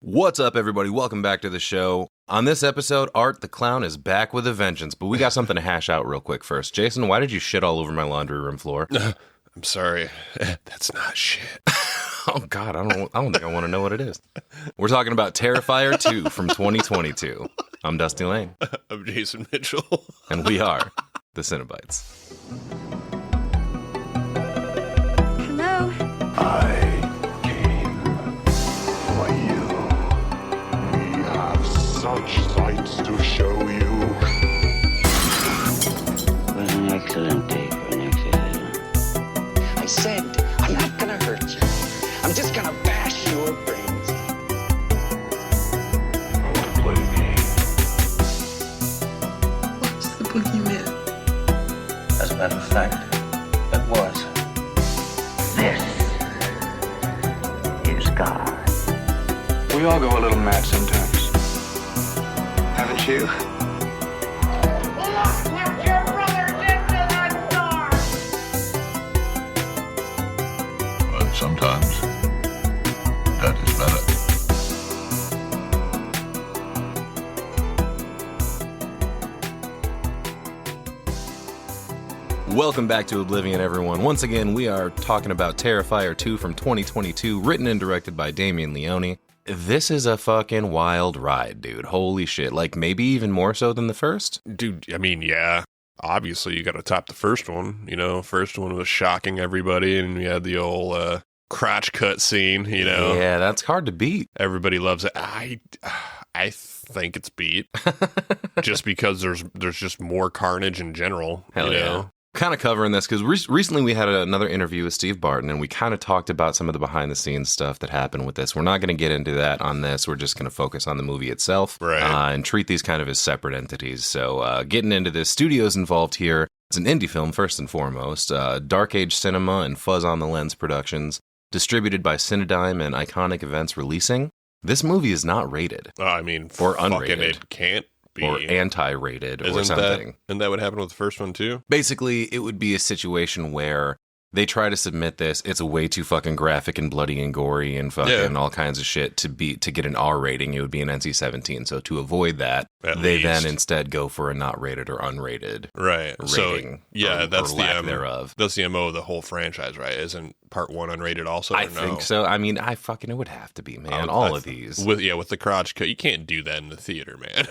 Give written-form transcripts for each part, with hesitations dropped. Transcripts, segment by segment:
What's up, everybody? Welcome back to the show. On this episode, Art the Clown is back with a vengeance, but we got something to hash out real quick first. Jason, why did you shit all over my laundry room floor? I'm sorry. That's not shit. Oh, God, I don't think I want to know what it is. We're talking about Terrifier 2 from 2022. I'm Dusty Lane. I'm Jason Mitchell. And we are the Cinebytes. Hello? I came for you. We have such sights to show you. It was an excellent day for an exorcism. I said, I'm not gonna hurt you. I'm just gonna bash your brains. Don't play me. What's the boogeyman? As a matter of fact, it was. This is God. We all go a little mad sometimes. Haven't you? But sometimes that is better. Welcome back to Oblivion, everyone. Once again, we are talking about Terrifier 2 from 2022, written and directed by Damien Leone. This is a fucking wild ride, dude. Holy shit. Like, maybe even more so than the first? Dude, I mean, yeah. Obviously, you got to top the first one. You know, first one was shocking everybody, and we had the old crotch cut scene, you know. Yeah, that's hard to beat. Everybody loves it. I think it's beat. Just because there's just more carnage in general, Hell you yeah. know. Kind of covering this because recently we had another interview with Steve Barton, and we kind of talked about some of the behind the scenes stuff that happened with this. We're not going to get into that on this. We're just going to focus on the movie itself, Right. And treat these kind of as separate entities. So getting into this, studios involved here. It's an indie film first and foremost. Dark Age Cinema and Fuzz on the Lens Productions, distributed by Cinedyme and Iconic Events Releasing. This movie is not rated I mean, Or fucking unrated. it can't be. or anti-rated or Isn't something. and that would happen with the first one, too? Basically, it would be a situation where they try to submit this. It's way too fucking graphic and bloody and gory and fucking all kinds of shit to get an R rating. It would be an NC-17. So to avoid that, At they least. then instead go for a not rated or unrated Right. So, rating. yeah, or that's lack the thereof. That's the MO of the whole franchise, right? Isn't part one unrated also? I or no? think so. I mean, it would have to be, man. All of these. With the crotch cut, you can't do that in the theater, man.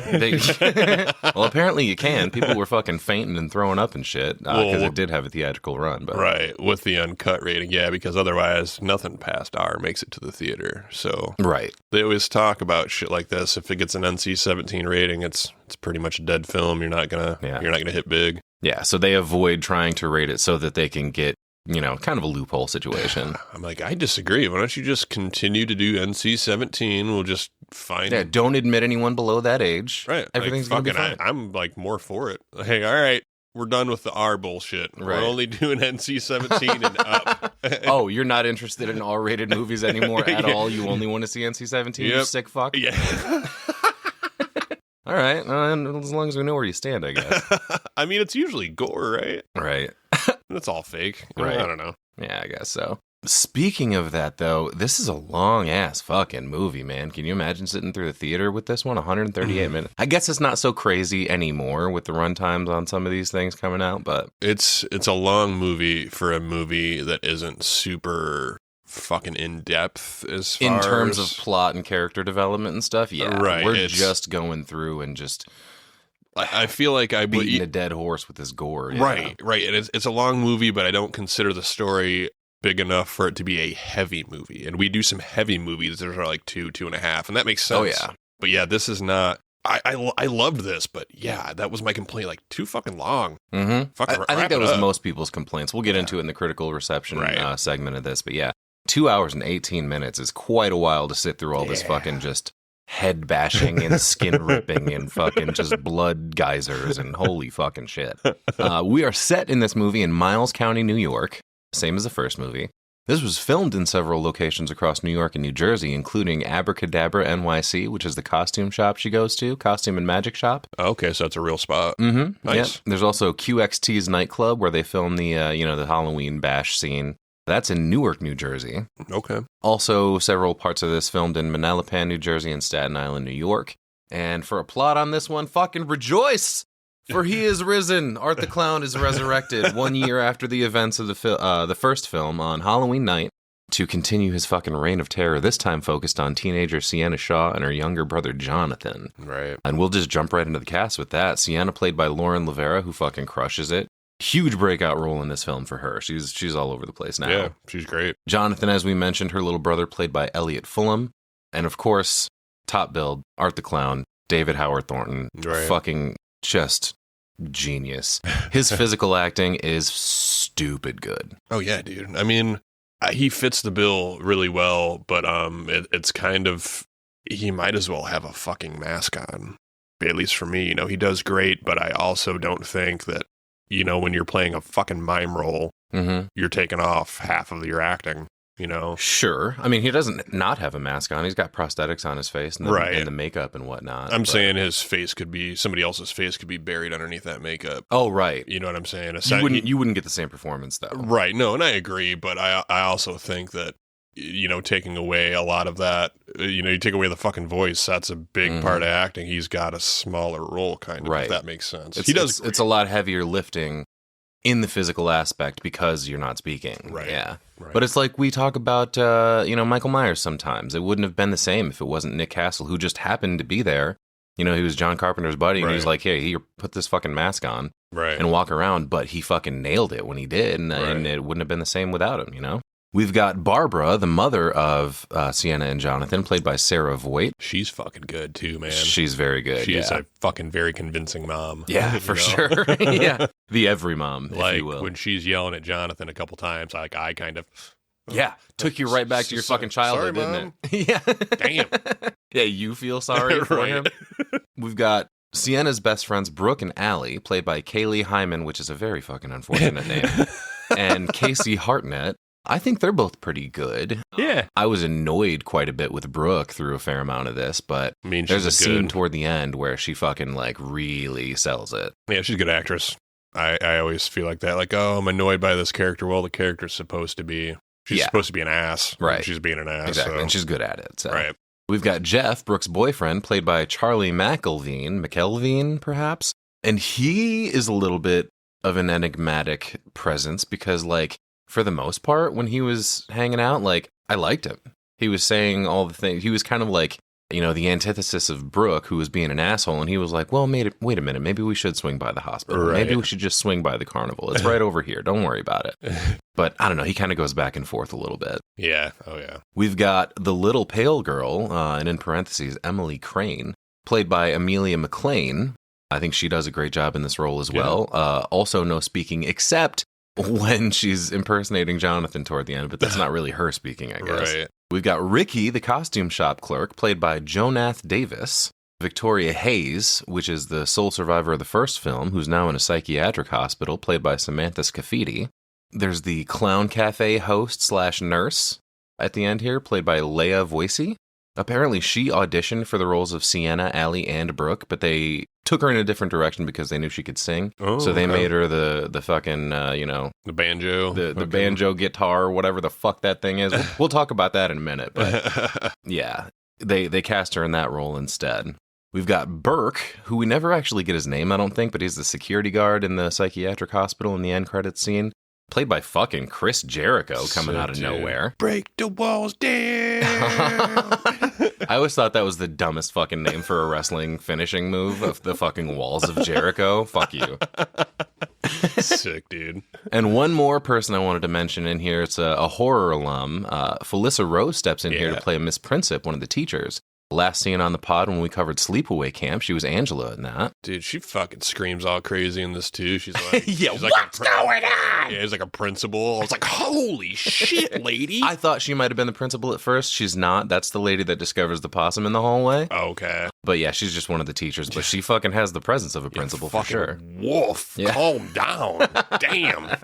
Well, apparently you can. People were fucking fainting and throwing up and shit because it did have a theatrical run. But Right, with the uncut rating, yeah, because otherwise nothing past R makes it to the theater. So right. they always talk about shit like this. If it gets an NC-17 rating, it's pretty much a dead film. You're not gonna hit big. Yeah, so they avoid trying to rate it so that they can get, kind of a loophole situation. I'm like, I disagree. Why don't you just continue to do NC-17? We'll just find Yeah, don't admit anyone below that age. right. Everything's like, going to be fucking, fine. I'm like more for it. Hey, all right, we're done with the R bullshit. Right. We're only doing NC-17 and up. Oh, you're not interested in R-rated movies anymore at Yeah. all? You only want to see NC-17, you Yep. sick fuck? Yeah. All right, as long as we know where you stand, I guess. I mean, it's usually gore, right? Right. It's all fake. Right. I don't know. Yeah, I guess so. Speaking of that, though, this is a long-ass fucking movie, man. Can you imagine sitting through the theater with this one? 138 minutes. I guess it's not so crazy anymore with the runtimes on some of these things coming out, but... It's a long movie for a movie that isn't super fucking in-depth as far in terms as... of plot and character development and stuff, yeah. Right, We're it's- just going through and just I feel like I would... beating a dead horse with this gore. Yeah. Right. And it's a long movie, but I don't consider the story big enough for it to be a heavy movie. And we do some heavy movies that are like 2.5, and that makes sense. Oh, yeah. But yeah, this is not... I loved this, but yeah, that was my complaint. Like, too fucking long. Mm-hmm. Fucking I think wrap that it was up. most people's complaints. We'll get into it in the critical reception Right. segment of this, but yeah, 2 hours and 18 minutes is quite a while to sit through all this fucking just head bashing and skin ripping and fucking just blood geysers and holy fucking shit. We are set in this movie in Miles County, New York, same as the first movie. This was filmed in several locations across New York and New Jersey, including Abracadabra NYC, which is the costume shop she goes to, costume and magic shop. Okay, so that's a real spot. Mm-hmm. Nice. Yep. There's also QXT's nightclub where they film the, the Halloween bash scene. That's in Newark, New Jersey. Okay. Also, several parts of this filmed in Manalapan, New Jersey, and Staten Island, New York. And for a plot on this one, fucking rejoice! For he is risen. Art the Clown is resurrected 1 year after the events of the first film on Halloween night to continue his fucking reign of terror, this time focused on teenager Sienna Shaw and her younger brother Jonathan. Right. And we'll just jump right into the cast with that. Sienna, played by Lauren Lavera, who fucking crushes it. Huge breakout role in this film for her. She's all over the place now. Yeah, she's great. Jonathan, as we mentioned, her little brother, played by Elliot Fulham. And of course, top billed, Art the Clown, David Howard Thornton. Right. Fucking just genius. His physical acting is stupid good. Oh, yeah, dude. I mean, he fits the bill really well, but it's kind of, he might as well have a fucking mask on. At least for me, he does great, but I also don't think that, when you're playing a fucking mime role, you're taking off half of your acting, Sure. I mean, he doesn't not have a mask on. He's got prosthetics on his face and the makeup and whatnot. I'm saying his face could be, somebody else's face could be buried underneath that makeup. Oh, right. You know what I'm saying? You wouldn't get the same performance, though. Right. No, and I agree, but I also think that, taking away a lot of that, you take away the fucking voice, that's a big part of acting. He's got a smaller role, kind of, if that makes sense. It's a lot heavier lifting in the physical aspect because you're not speaking. Right. Yeah. Right. But it's like we talk about, Michael Myers sometimes. It wouldn't have been the same if it wasn't Nick Castle, who just happened to be there. He was John Carpenter's buddy, and he was like, hey, here, put this fucking mask on and walk around. But he fucking nailed it when he did, and it wouldn't have been the same without him, We've got Barbara, the mother of Sienna and Jonathan, played by Sarah Voight. She's fucking good, too, man. She's very good, She's a fucking very convincing mom. Yeah, for sure. Yeah. The every mom, if you will. When she's yelling at Jonathan a couple times, I kind of... Yeah, took you right back to your fucking childhood, didn't it? Yeah. Damn. Yeah, you feel sorry for him. We've got Sienna's best friends, Brooke and Allie, played by Kaylee Hyman, which is a very fucking unfortunate name, and Casey Hartnett. I think they're both pretty good. Yeah. I was annoyed quite a bit with Brooke through a fair amount of this, but there's a scene toward the end where she fucking really sells it. Yeah, she's a good actress. I always feel like that. Like, I'm annoyed by this character. Well, the character's supposed to be... She's supposed to be an ass. Right. She's being an ass. Exactly, so. and she's good at it. So. Right. We've got Jeff, Brooke's boyfriend, played by Charlie McElveen, perhaps. And he is a little bit of an enigmatic presence because, for the most part, when he was hanging out, I liked him. He was saying all the things. He was kind of the antithesis of Brooke, who was being an asshole. And he was like, well, wait a minute. Maybe we should swing by the hospital. Right. Maybe we should just swing by the carnival. It's right over here. Don't worry about it. But I don't know. He kind of goes back and forth a little bit. Yeah. Oh, yeah. We've got the little pale girl, and in parentheses, Emily Crane, played by Amelia McLean. I think she does a great job in this role as well. Also no speaking, except when she's impersonating Jonathan toward the end, but that's not really her speaking, I guess. Right. We've got Ricky, the costume shop clerk, played by Jonath Davis. Victoria Hayes, which is the sole survivor of the first film, who's now in a psychiatric hospital, played by Samantha Scafidi. There's the Clown Cafe host / nurse at the end here, played by Leah Voicey. Apparently, she auditioned for the roles of Sienna, Allie, and Brooke, but they took her in a different direction because they knew she could sing. Oh, so they made her the fucking, the banjo. The banjo guitar, whatever the fuck that thing is. We'll talk about that in a minute. But yeah, they cast her in that role instead. We've got Burke, who we never actually get his name, I don't think, but he's the security guard in the psychiatric hospital in the end credits scene. Played by fucking Chris Jericho coming out of nowhere. Break the walls down. I always thought that was the dumbest fucking name for a wrestling finishing move of the fucking walls of Jericho. Fuck you. Sick, dude. And one more person I wanted to mention in here. It's a horror alum. Felissa Rose steps in here to play Miss Princip, one of the teachers. Last seen on the pod when we covered Sleepaway Camp. She was Angela in that. Dude, she fucking screams all crazy in this too. She's like, what's going on? Yeah, he's like a principal. I was like, holy shit, lady. I thought she might have been the principal at first. She's not. That's the lady that discovers the possum in the hallway. Okay. But yeah, she's just one of the teachers. But she fucking has the presence of a principal for sure. Wolf, calm down. Damn.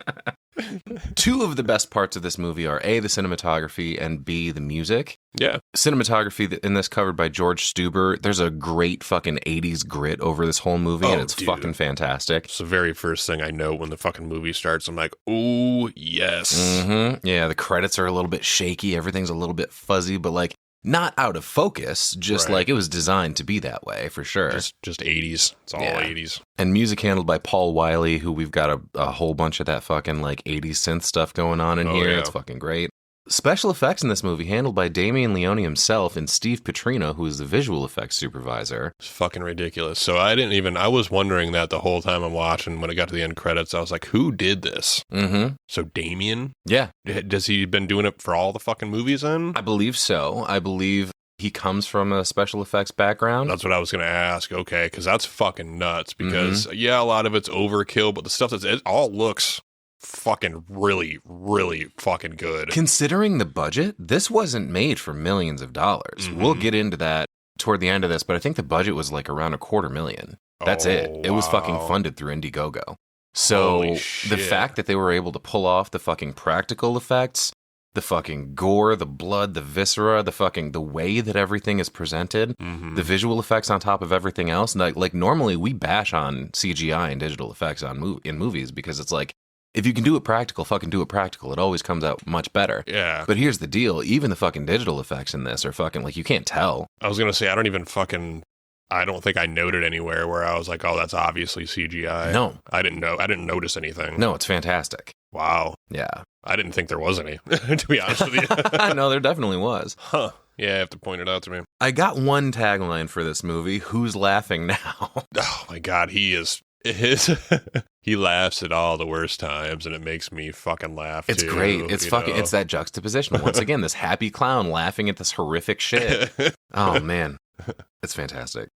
Two of the best parts of this movie are A, the cinematography, and B, the music. Yeah. Cinematography in this covered by George Stuber. There's a great fucking 80s grit over this whole movie, and it's fucking fantastic. It's the very first thing I know when the fucking movie starts. I'm like, ooh, yes. Mm-hmm. Yeah, the credits are a little bit shaky. Everything's a little bit fuzzy, but like not out of focus. Just like it was designed to be that way for sure. Just 80s. It's all 80s. And music handled by Paul Wiley, who we've got a whole bunch of that fucking like 80s synth stuff going on in here. Yeah. It's fucking great. Special effects in this movie handled by Damien Leone himself and Steve Petrino, who is the visual effects supervisor. It's fucking ridiculous. So I was wondering that the whole time I'm watching. When it got to the end credits, I was like, who did this? Mm-hmm. So Damien? Yeah. Does he been doing it for all the fucking movies then? I believe so. I believe he comes from a special effects background. That's what I was going to ask. Okay, because that's fucking nuts. Because, a lot of it's overkill, but the stuff it all looks fucking really, really fucking good. Considering the budget, this wasn't made for millions of dollars. We'll get into that toward the end of this, but I think the budget was like around $250,000. That's it. It was fucking funded through Indiegogo. So the fact that they were able to pull off the fucking practical effects, the fucking gore, the blood, the viscera, the way that everything is presented, the visual effects on top of everything else. And like normally we bash on CGI and digital effects in movies because it's like, if you can do it practical, fucking do it practical. It always comes out much better. Yeah. But here's the deal. Even the fucking digital effects in this are fucking, like, you can't tell. I was going to say, I don't think I noted anywhere where I was like, oh, that's obviously CGI. No. I didn't notice anything. No, it's fantastic. Wow. Yeah. I didn't think there was any, to be honest with you. No, there definitely was. Huh. Yeah, you have to point it out to me. I got one tagline for this movie. Who's laughing now? Oh, my God. He laughs at all the worst times, and it makes me fucking laugh. It's great. It's fucking. It's that juxtaposition once again. This happy clown laughing at this horrific shit. Oh man, it's fantastic.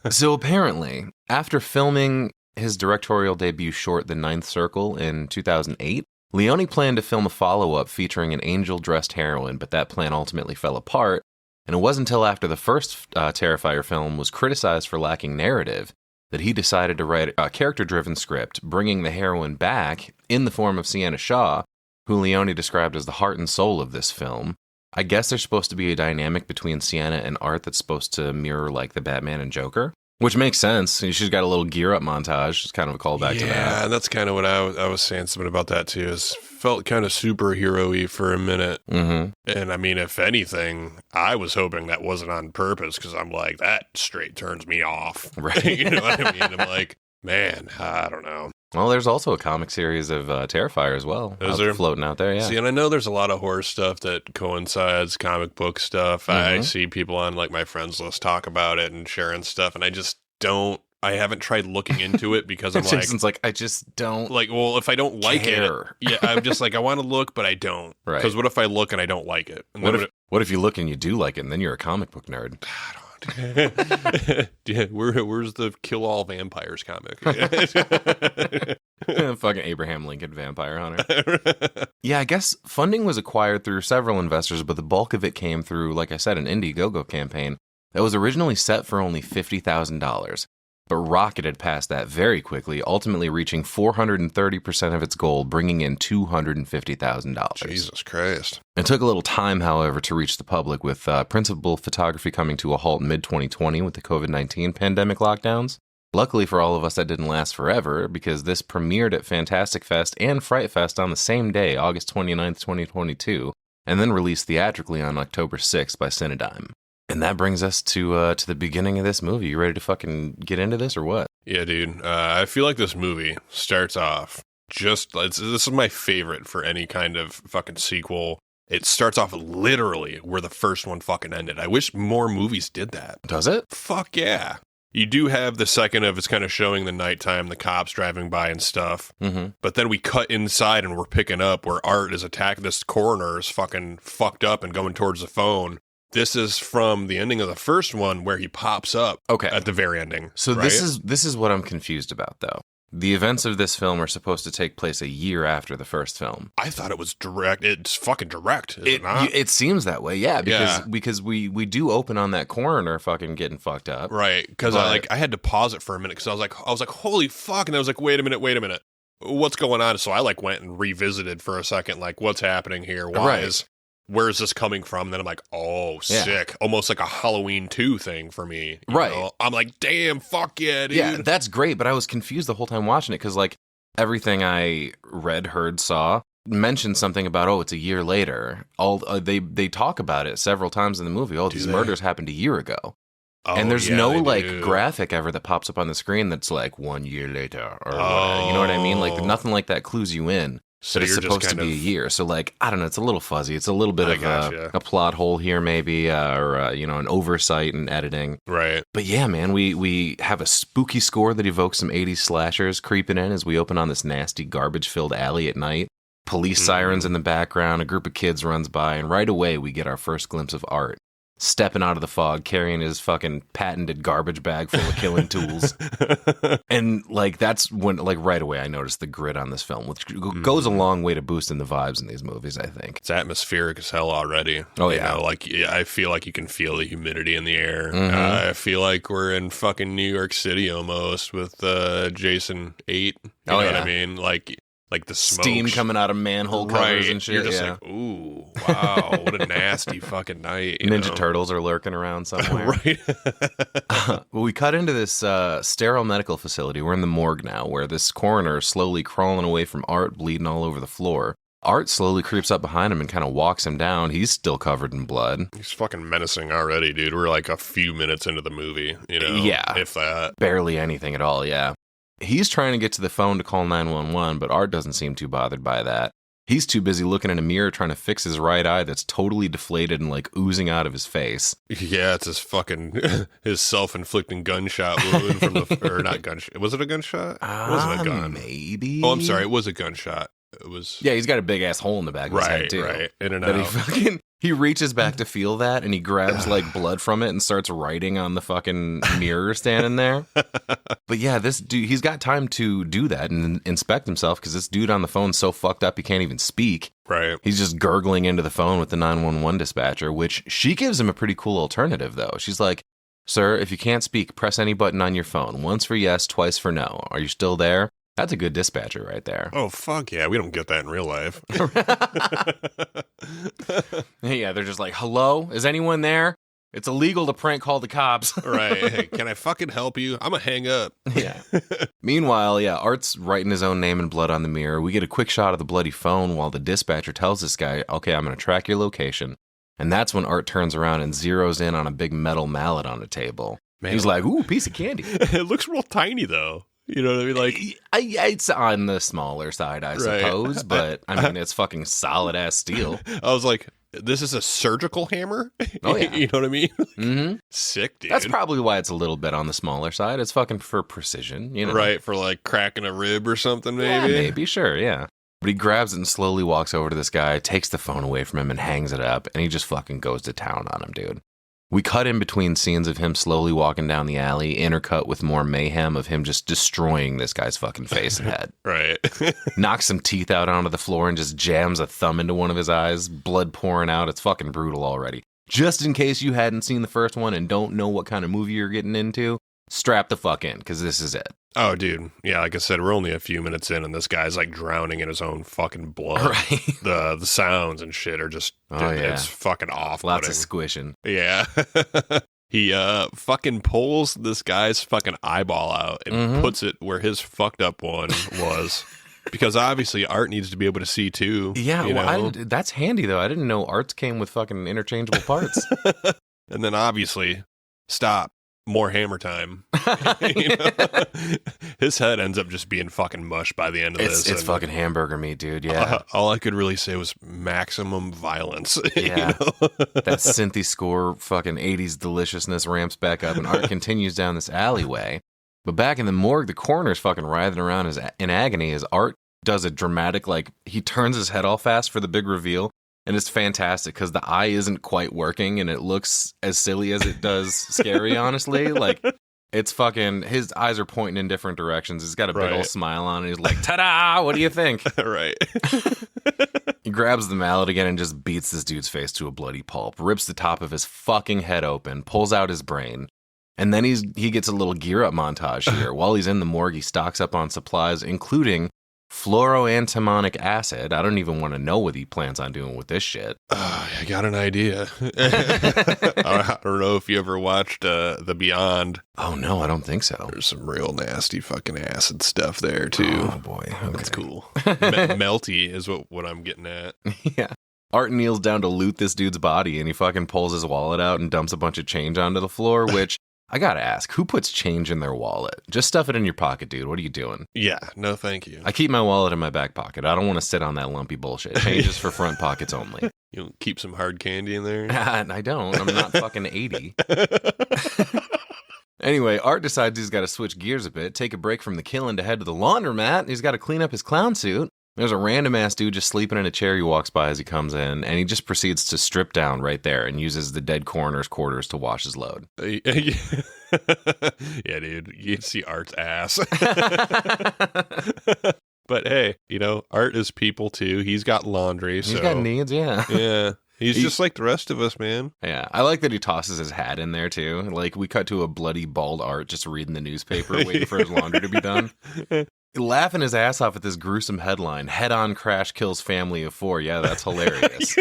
So apparently, after filming his directorial debut short, The Ninth Circle, in 2008, Leone planned to film a follow-up featuring an angel-dressed heroine, but that plan ultimately fell apart. And it wasn't until after the first Terrifier film was criticized for lacking narrative that he decided to write a character-driven script, bringing the heroine back in the form of Sienna Shaw, who Leone described as the heart and soul of this film. I guess there's supposed to be a dynamic between Sienna and Art that's supposed to mirror, like, the Batman and Joker, which makes sense. She's got a little gear-up montage. It's kind of a callback to that. Yeah, and that's kind of what I was saying something about that, too. It felt kind of superhero-y for a minute. Mm-hmm. And, I mean, if anything, I was hoping that wasn't on purpose, because I'm like, that straight turns me off. Right. You know what I mean? I'm like, man, I don't know. Well, there's also a comic series of Terrifier as well. Is there? Floating out there, yeah. See, and I know there's a lot of horror stuff that coincides, comic book stuff. I see people on, like, my friends list talk about it and sharing stuff, and I just don't. I haven't tried looking into it because I'm like... Jason's like, I just don't... Like, well, if I don't like care. it... Yeah, I'm just like, I want to look, but I don't. Right. Because what if I look and I don't like it? And what if you look and you do like it, and then you're a comic book nerd? Yeah, where's the Kill All Vampires comic? Fucking Abraham Lincoln Vampire Hunter. Yeah, I guess funding was acquired through several investors, but the bulk of it came through, like I said, an Indiegogo campaign that was originally set for only $50,000. But rocketed past that very quickly, ultimately reaching 430% of its goal, bringing in $250,000. Jesus Christ. It took a little time, however, to reach the public, with principal photography coming to a halt mid-2020 with the COVID-19 pandemic lockdowns. Luckily for all of us, that didn't last forever, because this premiered at Fantastic Fest and Fright Fest on the same day, August 29th, 2022, and then released theatrically on October 6th by Cinedyme. And that brings us to the beginning of this movie. You ready to fucking get into this or what? Yeah, dude. I feel like this movie starts off this is my favorite for any kind of fucking sequel. It starts off literally where the first one fucking ended. I wish more movies did that. Does it? Fuck yeah. You do have the second of it's kind of showing the nighttime, the cops driving by and stuff. Mm-hmm. But then we cut inside and we're picking up where Art is attacking. This coroner is fucking fucked up and going towards the phone. This is from the ending of the first one where he pops up at the very ending. So right? this is what I'm confused about, though. The events of this film are supposed to take place a year after the first film. I thought it was direct. It's fucking direct, is it not? It seems that way, yeah. Because we do open on that coroner fucking getting fucked up. Right, because I had to pause it for a minute because I was like, holy fuck. And I was like, wait a minute. What's going on? So I went and revisited for a second, like, what's happening here? Why is where is this coming from? Then I'm like, oh, sick. Almost like a Halloween 2 thing for me. You know? I'm like, damn, fuck yeah, dude. Yeah, that's great, but I was confused the whole time watching it because, like, everything I read, heard, saw mentioned something about, oh, it's a year later. They talk about it several times in the movie. Oh, these murders happened a year ago. Oh, and there's no, like, graphic ever that pops up on the screen that's like 1 year later or whatever. You know what I mean? Like, nothing like that clues you in. So but it's supposed to be a year. So, like, I don't know. It's a little fuzzy. It's a little bit of a plot hole here, maybe, or, you know, an oversight in editing. Right. But yeah, man, we have a spooky score that evokes some 80s slashers creeping in as we open on this nasty, garbage-filled alley at night. Police sirens in the background. A group of kids runs by. And right away, we get our first glimpse of Art. Stepping out of the fog, carrying his fucking patented garbage bag full of killing tools. And, like, that's when, like, right away I noticed the grit on this film, which goes a long way to boosting the vibes in these movies, I think. It's atmospheric as hell already. Oh, yeah. You know, like, I feel like you can feel the humidity in the air. I feel like we're in fucking New York City almost with Jason 8. You know what I mean? Like the smoke. Steam coming out of manhole covers and shit. You're just like, ooh, wow, what a nasty fucking night. Ninja Turtles are lurking around somewhere. Right. Well, we cut into this sterile medical facility. We're in the morgue now, where this coroner is slowly crawling away from Art, bleeding all over the floor. Art slowly creeps up behind him and kind of walks him down. He's still covered in blood. He's fucking menacing already, dude. We're like a few minutes into the movie, you know? Yeah. If that. Barely anything at all, yeah. He's trying to get to the phone to call 911, but Art doesn't seem too bothered by that. He's too busy looking in a mirror trying to fix his right eye that's totally deflated and, like, oozing out of his face. Yeah, it's his fucking, his self-inflicting gunshot wound from the, or not gunshot. Was it a gunshot? It wasn't a gun. Maybe. Oh, I'm sorry. It was a gunshot. It was. Yeah, he's got a big-ass hole in the back of his head, too. Right, in and that out. He reaches back to feel that, and he grabs, like, blood from it and starts writing on the fucking mirror standing there. But yeah, this dude, he's got time to do that and inspect himself because this dude on the phone's so fucked up he can't even speak. Right. He's just gurgling into the phone with the 911 dispatcher, which she gives him a pretty cool alternative, though. She's like, sir, if you can't speak, press any button on your phone. Once for yes, twice for no. Are you still there? That's a good dispatcher right there. Oh, fuck yeah. We don't get that in real life. Yeah, they're just like, hello? Is anyone there? It's illegal to prank call the cops. Right. Hey, can I fucking help you? I'm going to hang up. Yeah. Meanwhile, yeah, Art's writing his own name in blood on the mirror. We get a quick shot of the bloody phone while the dispatcher tells this guy, okay, I'm going to track your location. And that's when Art turns around and zeroes in on a big metal mallet on the table. Man, he's like, ooh, piece of candy. It looks real tiny, though. You know what I mean? Like, it's on the smaller side, I suppose, but I mean, it's fucking solid ass steel. I was like, this is a surgical hammer? Oh, yeah. You know what I mean? Mm-hmm. Sick, dude. That's probably why it's a little bit on the smaller side. It's fucking for precision, you know? Right, for like cracking a rib or something, maybe? Yeah, maybe, sure, yeah. But he grabs it and slowly walks over to this guy, takes the phone away from him and hangs it up, and he just fucking goes to town on him, dude. We cut in between scenes of him slowly walking down the alley, intercut with more mayhem of him just destroying this guy's fucking face and head. Right. Knocks some teeth out onto the floor and just jams a thumb into one of his eyes, blood pouring out. It's fucking brutal already. Just in case you hadn't seen the first one and don't know what kind of movie you're getting into, strap the fuck in, because this is it. Oh, dude. Yeah, like I said, we're only a few minutes in, and this guy's like drowning in his own fucking blood. Right. The sounds and shit are just, it's fucking off-putting. Lots of squishing. Yeah. He fucking pulls this guy's fucking eyeball out and puts it where his fucked up one was. Because obviously Art needs to be able to see too. Yeah, well, that's handy though. I didn't know Arts came with fucking interchangeable parts. And then obviously, stop. More hammer time. You know? His head ends up just being fucking mush by the end of this. It's fucking hamburger meat, dude. Yeah. All I could really say was maximum violence. Yeah. You know? That synthy score, fucking 80s deliciousness ramps back up, and Art continues down this alleyway. But back in the morgue, the coroner's fucking writhing around in agony as Art does a dramatic, like, he turns his head all fast for the big reveal. And it's fantastic because the eye isn't quite working and it looks as silly as it does scary, honestly. Like, it's fucking, his eyes are pointing in different directions. He's got a big old smile on and he's like, ta-da, what do you think? Right. He grabs the mallet again and just beats this dude's face to a bloody pulp, rips the top of his fucking head open, pulls out his brain. And then he gets a little gear up montage here. While he's in the morgue, he stocks up on supplies, including fluoroantimonic acid. I don't even want to know what he plans on doing with this shit. I got an idea. I don't know if you ever watched The Beyond. Oh, no, I don't think so. There's some real nasty fucking acid stuff there, too. Oh, boy. Okay. That's cool. Melty is what I'm getting at. Yeah. Art kneels down to loot this dude's body, and he fucking pulls his wallet out and dumps a bunch of change onto the floor, which... I gotta ask, who puts change in their wallet? Just stuff it in your pocket, dude. What are you doing? Yeah, no thank you. I keep my wallet in my back pocket. I don't want to sit on that lumpy bullshit. Change is for front pockets only. You don't keep some hard candy in there? I don't. I'm not fucking 80. Anyway, Art decides he's got to switch gears a bit, take a break from the killing to head to the laundromat. He's got to clean up his clown suit. There's a random ass dude just sleeping in a chair he walks by as he comes in, and he just proceeds to strip down right there and uses the dead coroner's quarters to wash his load. Yeah, dude, you can see Art's ass. But hey, Art is people too. He's got laundry. He's got needs, yeah. Yeah. He's just like the rest of us, man. Yeah, I like that he tosses his hat in there too. Like, we cut to a bloody, bald Art just reading the newspaper, waiting for his laundry to be done. Laughing his ass off at this gruesome headline, head-on crash kills family of 4. Yeah, that's hilarious.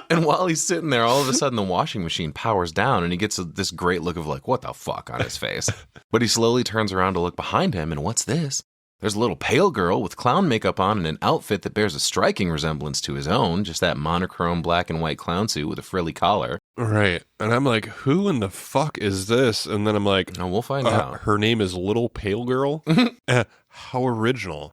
and while he's sitting there, all of a sudden the washing machine powers down and he gets this great look of like, what the fuck on his face. But he slowly turns around to look behind him, and what's this? There's a little pale girl with clown makeup on and an outfit that bears a striking resemblance to his own, just that monochrome black and white clown suit with a frilly collar. Right. And I'm like, who in the fuck is this? And then I'm like, oh, we'll find out. Her name is Little Pale Girl? How original.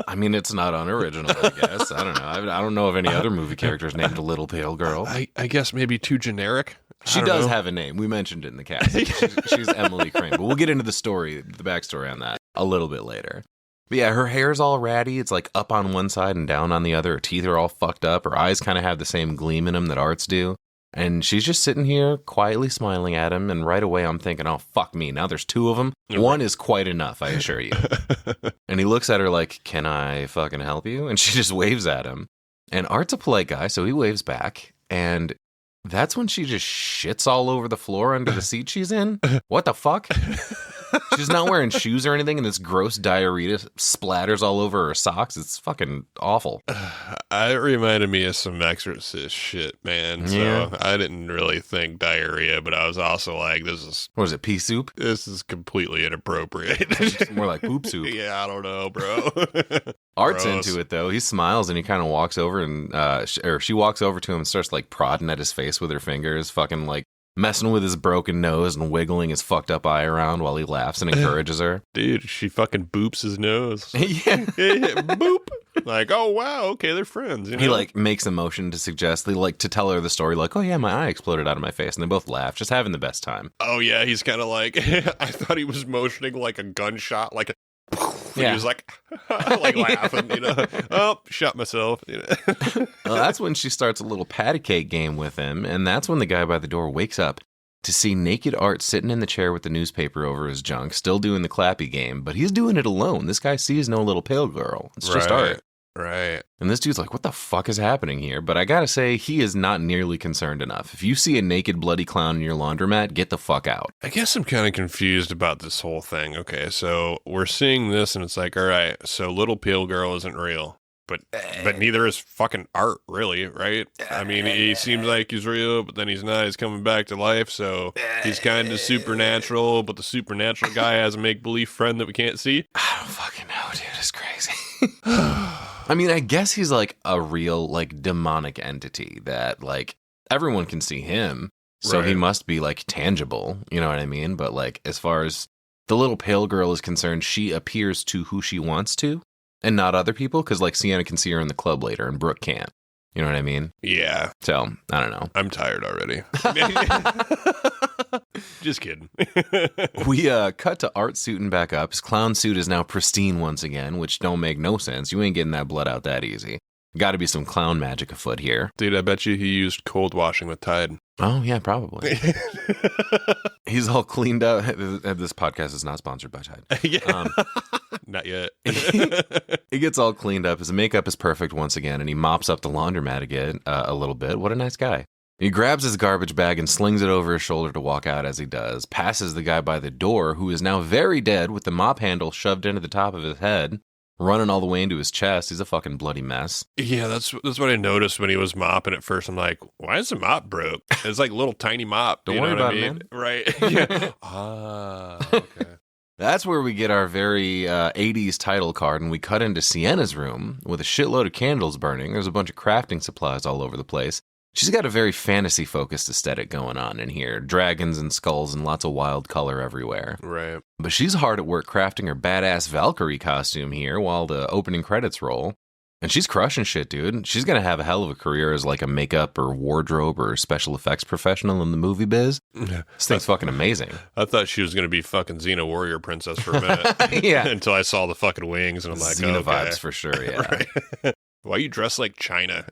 I mean, it's not unoriginal, I guess. I don't know. I don't know of any other movie characters named Little Pale Girl. I guess maybe too generic. She does have a name. We mentioned it in the cast. She's Emily Crane. But we'll get into the backstory on that a little bit later. But yeah, her hair's all ratty. It's like up on one side and down on the other. Her teeth are all fucked up. Her eyes kind of have the same gleam in them that Art's do. And she's just sitting here quietly smiling at him. And right away I'm thinking, oh, fuck me. Now there's 2 of them. One is quite enough, I assure you. And he looks at her like, can I fucking help you? And she just waves at him. And Art's a polite guy, so he waves back. And that's when she just shits all over the floor under the seat she's in. What the fuck? She's not wearing shoes or anything, and this gross diarrhea splatters all over her socks. It's fucking awful. It reminded me of some Exorcist shit, man. So yeah. I didn't really think diarrhea, but I was also like, this is... What is it, pea soup? This is completely inappropriate. It's more like poop soup. Yeah, I don't know, bro. Art's into it, though. He smiles, and he kind of walks over, and she walks over to him and starts, like, prodding at his face with her fingers, fucking, like, messing with his broken nose and wiggling his fucked up eye around while he laughs and encourages her. Dude, she fucking boops his nose. Yeah. Boop. Like, oh, wow, okay, they're friends. He, like, makes a motion to suggest, to tell her the story, like, oh, yeah, my eye exploded out of my face. And they both laugh, just having the best time. Oh, yeah, he's kind of like, I thought he was motioning like a gunshot, like a... Yeah. He was like laughing, Oh, shot myself. Well, that's when she starts a little patty cake game with him, and that's when the guy by the door wakes up to see naked Art sitting in the chair with the newspaper over his junk, still doing the clappy game, but he's doing it alone. This guy sees no little pale girl. It's just Art. Right. And this dude's like, what the fuck is happening here? But I gotta say, he is not nearly concerned enough. If you see a naked, bloody clown in your laundromat, get the fuck out. I guess I'm kind of confused about this whole thing. Okay, so we're seeing this, and it's like, all right, so Little Pale Girl isn't real. But neither is fucking Art, really, right? I mean, he seems like he's real, but then he's not. He's coming back to life, so he's kind of supernatural, but the supernatural guy has a make-believe friend that we can't see. I don't fucking know, dude. It's crazy. I mean, I guess he's like a real, like, demonic entity that, like, everyone can see him, so he must be, like, tangible, you know what I mean? But, like, as far as the Little Pale Girl is concerned, she appears to who she wants to, and not other people, because, like, Sienna can see her in the club later, and Brooke can't. You know what I mean? Yeah. So, I don't know. I'm tired already. Just kidding. We cut to Art suiting back up. His clown suit is now pristine once again, which don't make no sense. You ain't getting that blood out that easy. Got to be some clown magic afoot here. Dude, I bet you he used cold washing with Tide. Oh, yeah, probably. He's all cleaned up. This podcast is not sponsored by Tide. Yeah. Not yet. He gets all cleaned up. His makeup is perfect once again, and he mops up the laundromat again a little bit. What a nice guy. He grabs his garbage bag and slings it over his shoulder to walk out as he does, passes the guy by the door, who is now very dead with the mop handle shoved into the top of his head, running all the way into his chest. He's a fucking bloody mess. Yeah, that's what I noticed when he was mopping at first. I'm like, why is the mop broke? It's like a little tiny mop. Don't you worry know what about I it, mean? man. Right. Yeah. Okay. That's where we get our very 80s title card, and we cut into Sienna's room with a shitload of candles burning. There's a bunch of crafting supplies all over the place. She's got a very fantasy-focused aesthetic going on in here. Dragons and skulls and lots of wild color everywhere. Right. But she's hard at work crafting her badass Valkyrie costume here while the opening credits roll. And she's crushing shit, dude. She's going to have a hell of a career as like a makeup or wardrobe or special effects professional in the movie biz. This thing's fucking amazing. I thought she was going to be fucking Xena Warrior Princess for a minute. Yeah. Until I saw the fucking wings, and I'm like, Xena okay. vibes for sure, yeah. Right. Why you dress like China?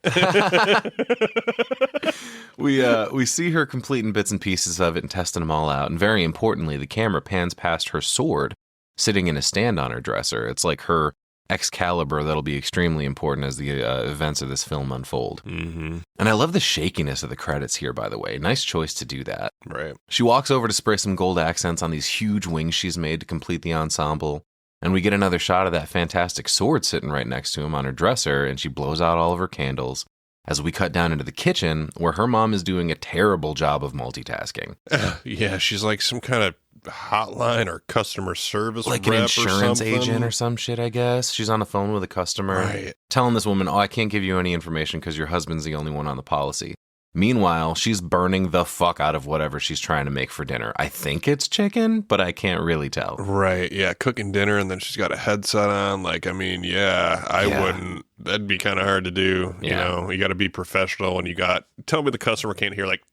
We see her completing bits and pieces of it and testing them all out. And very importantly, the camera pans past her sword sitting in a stand on her dresser. It's like her Excalibur that'll be extremely important as the events of this film unfold. Mm-hmm. And I love the shakiness of the credits here, by the way. Nice choice to do that. Right. She walks over to spray some gold accents on these huge wings she's made to complete the ensemble. And we get another shot of that fantastic sword sitting right next to him on her dresser, and she blows out all of her candles as we cut down into the kitchen where her mom is doing a terrible job of multitasking. Yeah, she's like some kind of hotline or customer service Like an rep insurance or agent or some shit, I guess. She's on the phone with a customer, Right. telling this woman, I can't give you any information because your husband's the only one on the policy. Meanwhile, she's burning the fuck out of whatever she's trying to make for dinner. I think it's chicken, but I can't really tell. Right, yeah, cooking dinner, and then she's got a headset on. Like, I mean, I wouldn't. That'd be kind of hard to do. You know, you got to be professional, and tell me the customer can't hear like,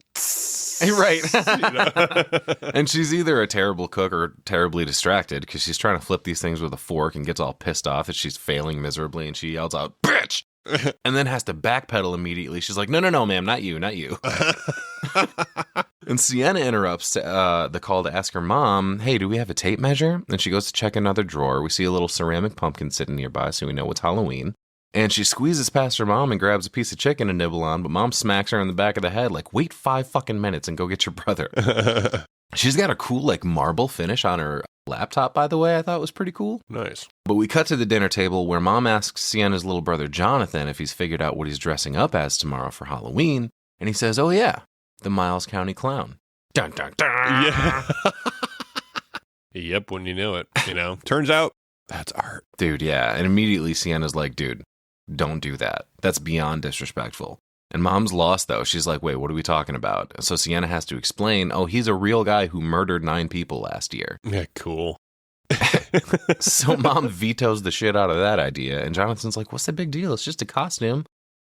right. you know? And she's either a terrible cook or terribly distracted because she's trying to flip these things with a fork and gets all pissed off as she's failing miserably, and she yells out, "Bitch!" and then has to backpedal immediately. She's like, no, ma'am, not you. And Sienna interrupts the call to ask her mom, hey, do we have a tape measure? And she goes to check another drawer. We see a little ceramic pumpkin sitting nearby, so we know it's Halloween. And she squeezes past her mom and grabs a piece of chicken to nibble on, but mom smacks her in the back of the head like, wait 5 fucking minutes and go get your brother. She's got a cool like marble finish on her laptop, by the way. I thought was pretty cool. Nice. But we cut to the dinner table where mom asks Sienna's little brother Jonathan if he's figured out what he's dressing up as tomorrow for Halloween. And he says, oh yeah, the Miles County Clown. Dun, dun, dun. Yeah. Yep, when you know it. Turns out that's art. Dude, yeah. And immediately Sienna's like, dude, don't do that. That's beyond disrespectful. And mom's lost, though. She's like, wait, what are we talking about? So Sienna has to explain, oh, he's a real guy who murdered 9 people last year. Yeah, cool. So mom vetoes the shit out of that idea. And Jonathan's like, what's the big deal? It's just a costume.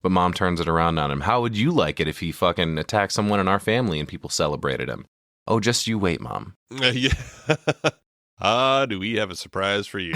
But mom turns it around on him. How would you like it if he fucking attacked someone in our family and people celebrated him? Oh, just you wait, mom. Yeah. Do we have a surprise for you?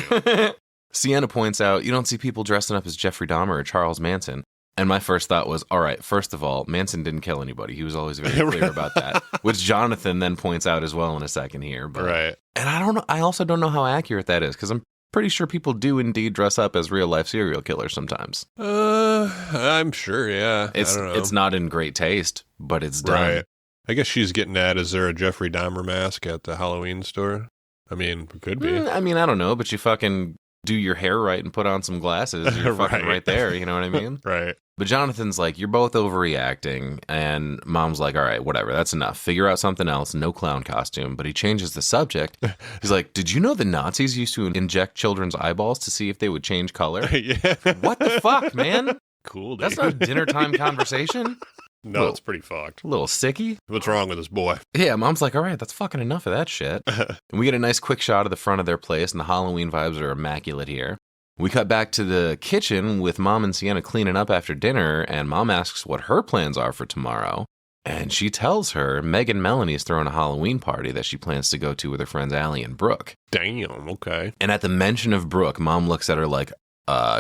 Sienna points out, you don't see people dressing up as Jeffrey Dahmer or Charles Manson. And my first thought was, all right, first of all, Manson didn't kill anybody. He was always very clear about that, which Jonathan then points out as well in a second here. But, right. And I don't know. I also don't know how accurate that is because I'm pretty sure people do indeed dress up as real life serial killers sometimes. I'm sure, yeah. I don't know. It's not in great taste, but it's done. Right. I guess she's getting at, is there a Jeffrey Dahmer mask at the Halloween store? I mean, it could be. I mean, I don't know, but you fucking do your hair right and put on some glasses. You're fucking right there. You know what I mean? Right. But Jonathan's like, you're both overreacting. And mom's like, all right, whatever. That's enough. Figure out something else. No clown costume. But he changes the subject. He's like, did you know the Nazis used to inject children's eyeballs to see if they would change color? Yeah. What the fuck, man? Cool, dude. That's not a dinner time conversation. No, it's pretty fucked. A little sicky. What's wrong with this boy? Yeah, mom's like, all right, that's fucking enough of that shit. And we get a nice quick shot of the front of their place, and the Halloween vibes are immaculate here. We cut back to the kitchen with mom and Sienna cleaning up after dinner, and mom asks what her plans are for tomorrow. And she tells her Meg and Melanie is throwing a Halloween party that she plans to go to with her friends Allie and Brooke. Damn, okay. And at the mention of Brooke, mom looks at her like,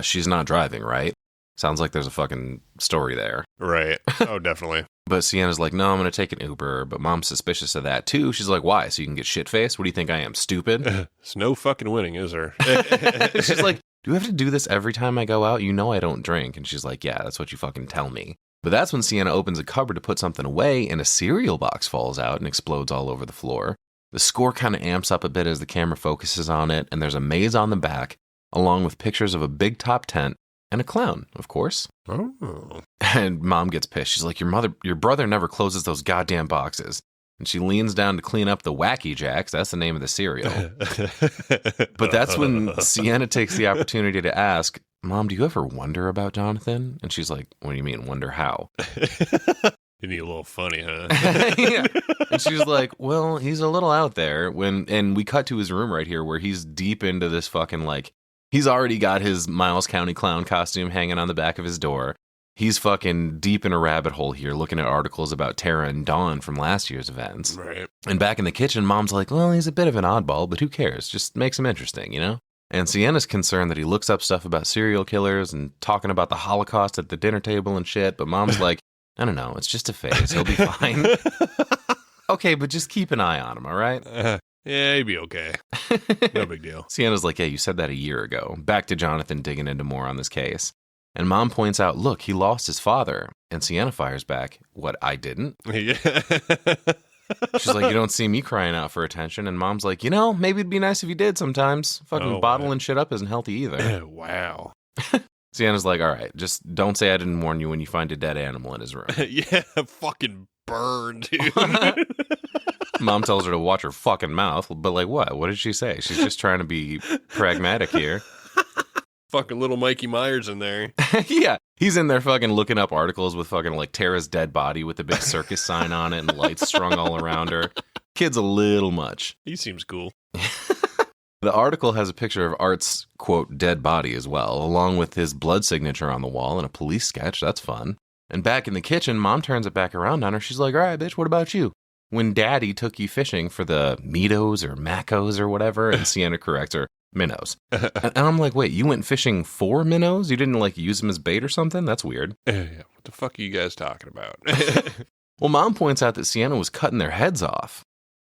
she's not driving, right? Sounds like there's a fucking story there. Right. Oh, definitely. But Sienna's like, no, I'm going to take an Uber. But mom's suspicious of that, too. She's like, why? So you can get shit-faced? What do you think I am, stupid? It's no fucking winning, is there? She's like, do you have to do this every time I go out? You know I don't drink. And she's like, yeah, that's what you fucking tell me. But that's when Sienna opens a cupboard to put something away, and a cereal box falls out and explodes all over the floor. The score kind of amps up a bit as the camera focuses on it, and there's a maze on the back, along with pictures of a big top tent and a clown, of course. Oh. And Mom gets pissed. She's like, your brother never closes those goddamn boxes. And she leans down to clean up the Wacky Jacks. That's the name of the cereal. But that's when Sienna takes the opportunity to ask, Mom, do you ever wonder about Jonathan? And she's like, what do you mean, wonder how? Isn't he a little funny, huh? Yeah. And she's like, well, he's a little out there. And we cut to his room right here where he's deep into this fucking, like, he's already got his Miles County clown costume hanging on the back of his door. He's fucking deep in a rabbit hole here looking at articles about Tara and Dawn from last year's events. Right. And back in the kitchen, Mom's like, well, he's a bit of an oddball, but who cares? Just makes him interesting, you know? And Sienna's concerned that he looks up stuff about serial killers and talking about the Holocaust at the dinner table and shit, but Mom's like, I don't know, it's just a phase. He'll be fine. Okay, but just keep an eye on him, all right? Yeah, he'd be okay. No big deal. Sienna's like, yeah, you said that a year ago. Back to Jonathan digging into more on this case. And Mom points out, look, he lost his father. And Sienna fires back, what, I didn't? Yeah. She's like, you don't see me crying out for attention. And Mom's like, you know, maybe it'd be nice if you did sometimes. Fucking bottling shit up isn't healthy either. Wow. Sienna's like, all right, just don't say I didn't warn you when you find a dead animal in his room. Yeah, fucking burn, dude. Mom tells her to watch her fucking mouth. But like, what? What did she say? She's just trying to be pragmatic here. Fucking little Mikey Myers in there. Yeah, he's in there fucking looking up articles with fucking like Tara's dead body with the big circus sign on it and lights strung all around her. Kid's a little much. He seems cool. The article has a picture of Art's, quote, dead body as well, along with his blood signature on the wall and a police sketch. That's fun. And back in the kitchen, Mom turns it back around on her. She's like, all right, bitch, what about you? When Daddy took you fishing for the Meadows or Macos or whatever, and Sienna corrects her, minnows. And I'm like, wait, you went fishing for minnows? You didn't like use them as bait or something? That's weird. Yeah, what the fuck are you guys talking about? Well, Mom points out that Sienna was cutting their heads off.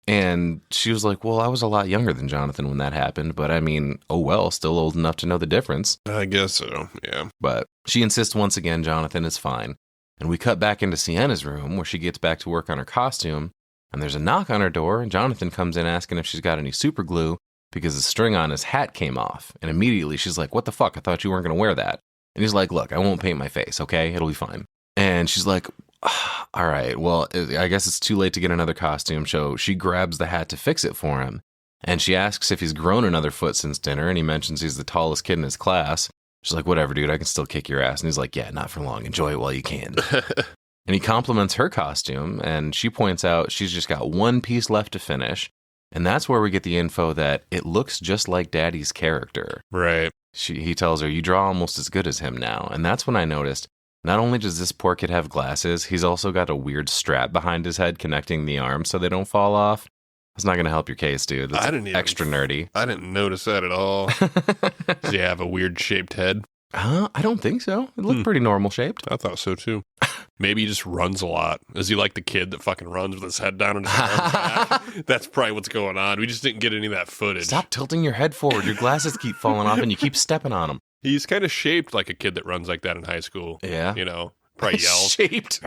And she was like, well, I was a lot younger than Jonathan when that happened. But I mean, oh well, still old enough to know the difference. I guess so, yeah. But she insists once again Jonathan is fine. And we cut back into Sienna's room where she gets back to work on her costume. And there's a knock on her door. And Jonathan comes in asking if she's got any super glue because the string on his hat came off. And immediately she's like, what the fuck? I thought you weren't going to wear that. And he's like, look, I won't paint my face, okay? It'll be fine. And she's like, all right, well, I guess it's too late to get another costume. So she grabs the hat to fix it for him. And she asks if he's grown another foot since dinner. And he mentions he's the tallest kid in his class. She's like, whatever, dude, I can still kick your ass. And he's like, yeah, not for long. Enjoy it while you can. And he compliments her costume. And she points out she's just got one piece left to finish. And that's where we get the info that it looks just like Daddy's character. Right. He tells her, you draw almost as good as him now. And that's when I noticed, not only does this poor kid have glasses, he's also got a weird strap behind his head connecting the arms so they don't fall off. That's not going to help your case, dude. That's extra nerdy. I didn't notice that at all. Does he have a weird shaped head? I don't think so. It looked pretty normal shaped. I thought so too. Maybe he just runs a lot. Is he like the kid that fucking runs with his head down and his arms back? That's probably what's going on. We just didn't get any of that footage. Stop tilting your head forward. Your glasses keep falling off and you keep stepping on them. He's kind of shaped like a kid that runs like that in high school. Yeah. You know, probably yells. Shaped.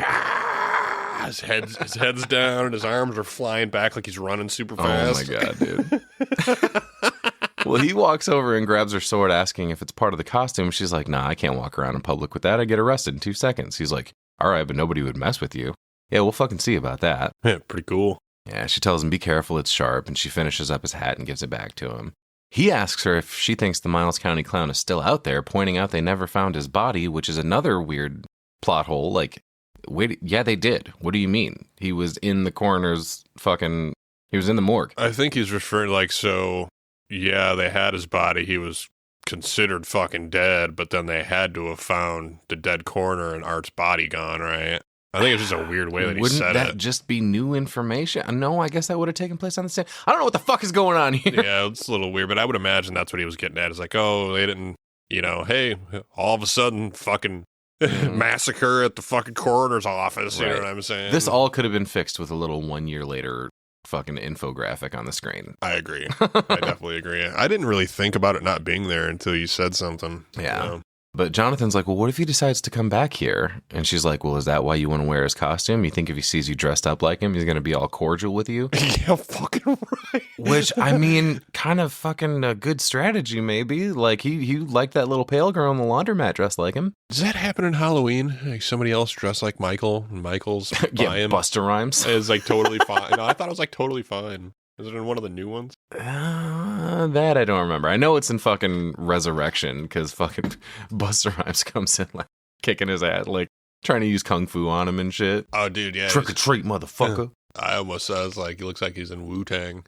His head's down and his arms are flying back like he's running super fast. Oh my God, dude. Well, he walks over and grabs her sword asking if it's part of the costume. She's like, nah, I can't walk around in public with that. I get arrested in 2 seconds. He's like, all right, but nobody would mess with you. Yeah, we'll fucking see about that. Yeah, pretty cool. Yeah, she tells him, be careful, it's sharp, and she finishes up his hat and gives it back to him. He asks her if she thinks the Miles County clown is still out there, pointing out they never found his body, which is another weird plot hole. Like, wait, yeah, they did. What do you mean? He was in the coroner's he was in the morgue. I think he's referring yeah, they had his body. He was considered fucking dead, but then they had to have found the dead coroner and Art's body gone, right? I think it's just a weird way that he said it. Wouldn't that just be new information? No, I guess that would have taken place on the same. I don't know what the fuck is going on here. Yeah, it's a little weird, but I would imagine that's what he was getting at. It's like, oh, they didn't, hey, all of a sudden, fucking massacre at the fucking coroner's office. Right. You know what I'm saying? This all could have been fixed with a little 1 year later fucking infographic on the screen. I agree. I definitely agree. I didn't really think about it not being there until you said something. Yeah. You know? But Jonathan's like, well, what if he decides to come back here? And she's like, well, is that why you want to wear his costume? You think if he sees you dressed up like him, he's going to be all cordial with you? Yeah, fucking right. Which, I mean, kind of fucking a good strategy, maybe. Like, he liked that little pale girl in the laundromat dressed like him. Does that happen in Halloween? Like somebody else dressed like Michael, and Michael's by him? Busta Rhymes. It's like totally fine. No, I thought it was like totally fine. Is it in one of the new ones? That I don't remember. I know it's in fucking Resurrection because fucking Busta Rhymes comes in like kicking his ass, like trying to use kung fu on him and shit. Oh, dude, yeah. Trick or treat, motherfucker. I was like, he looks like he's in Wu-Tang.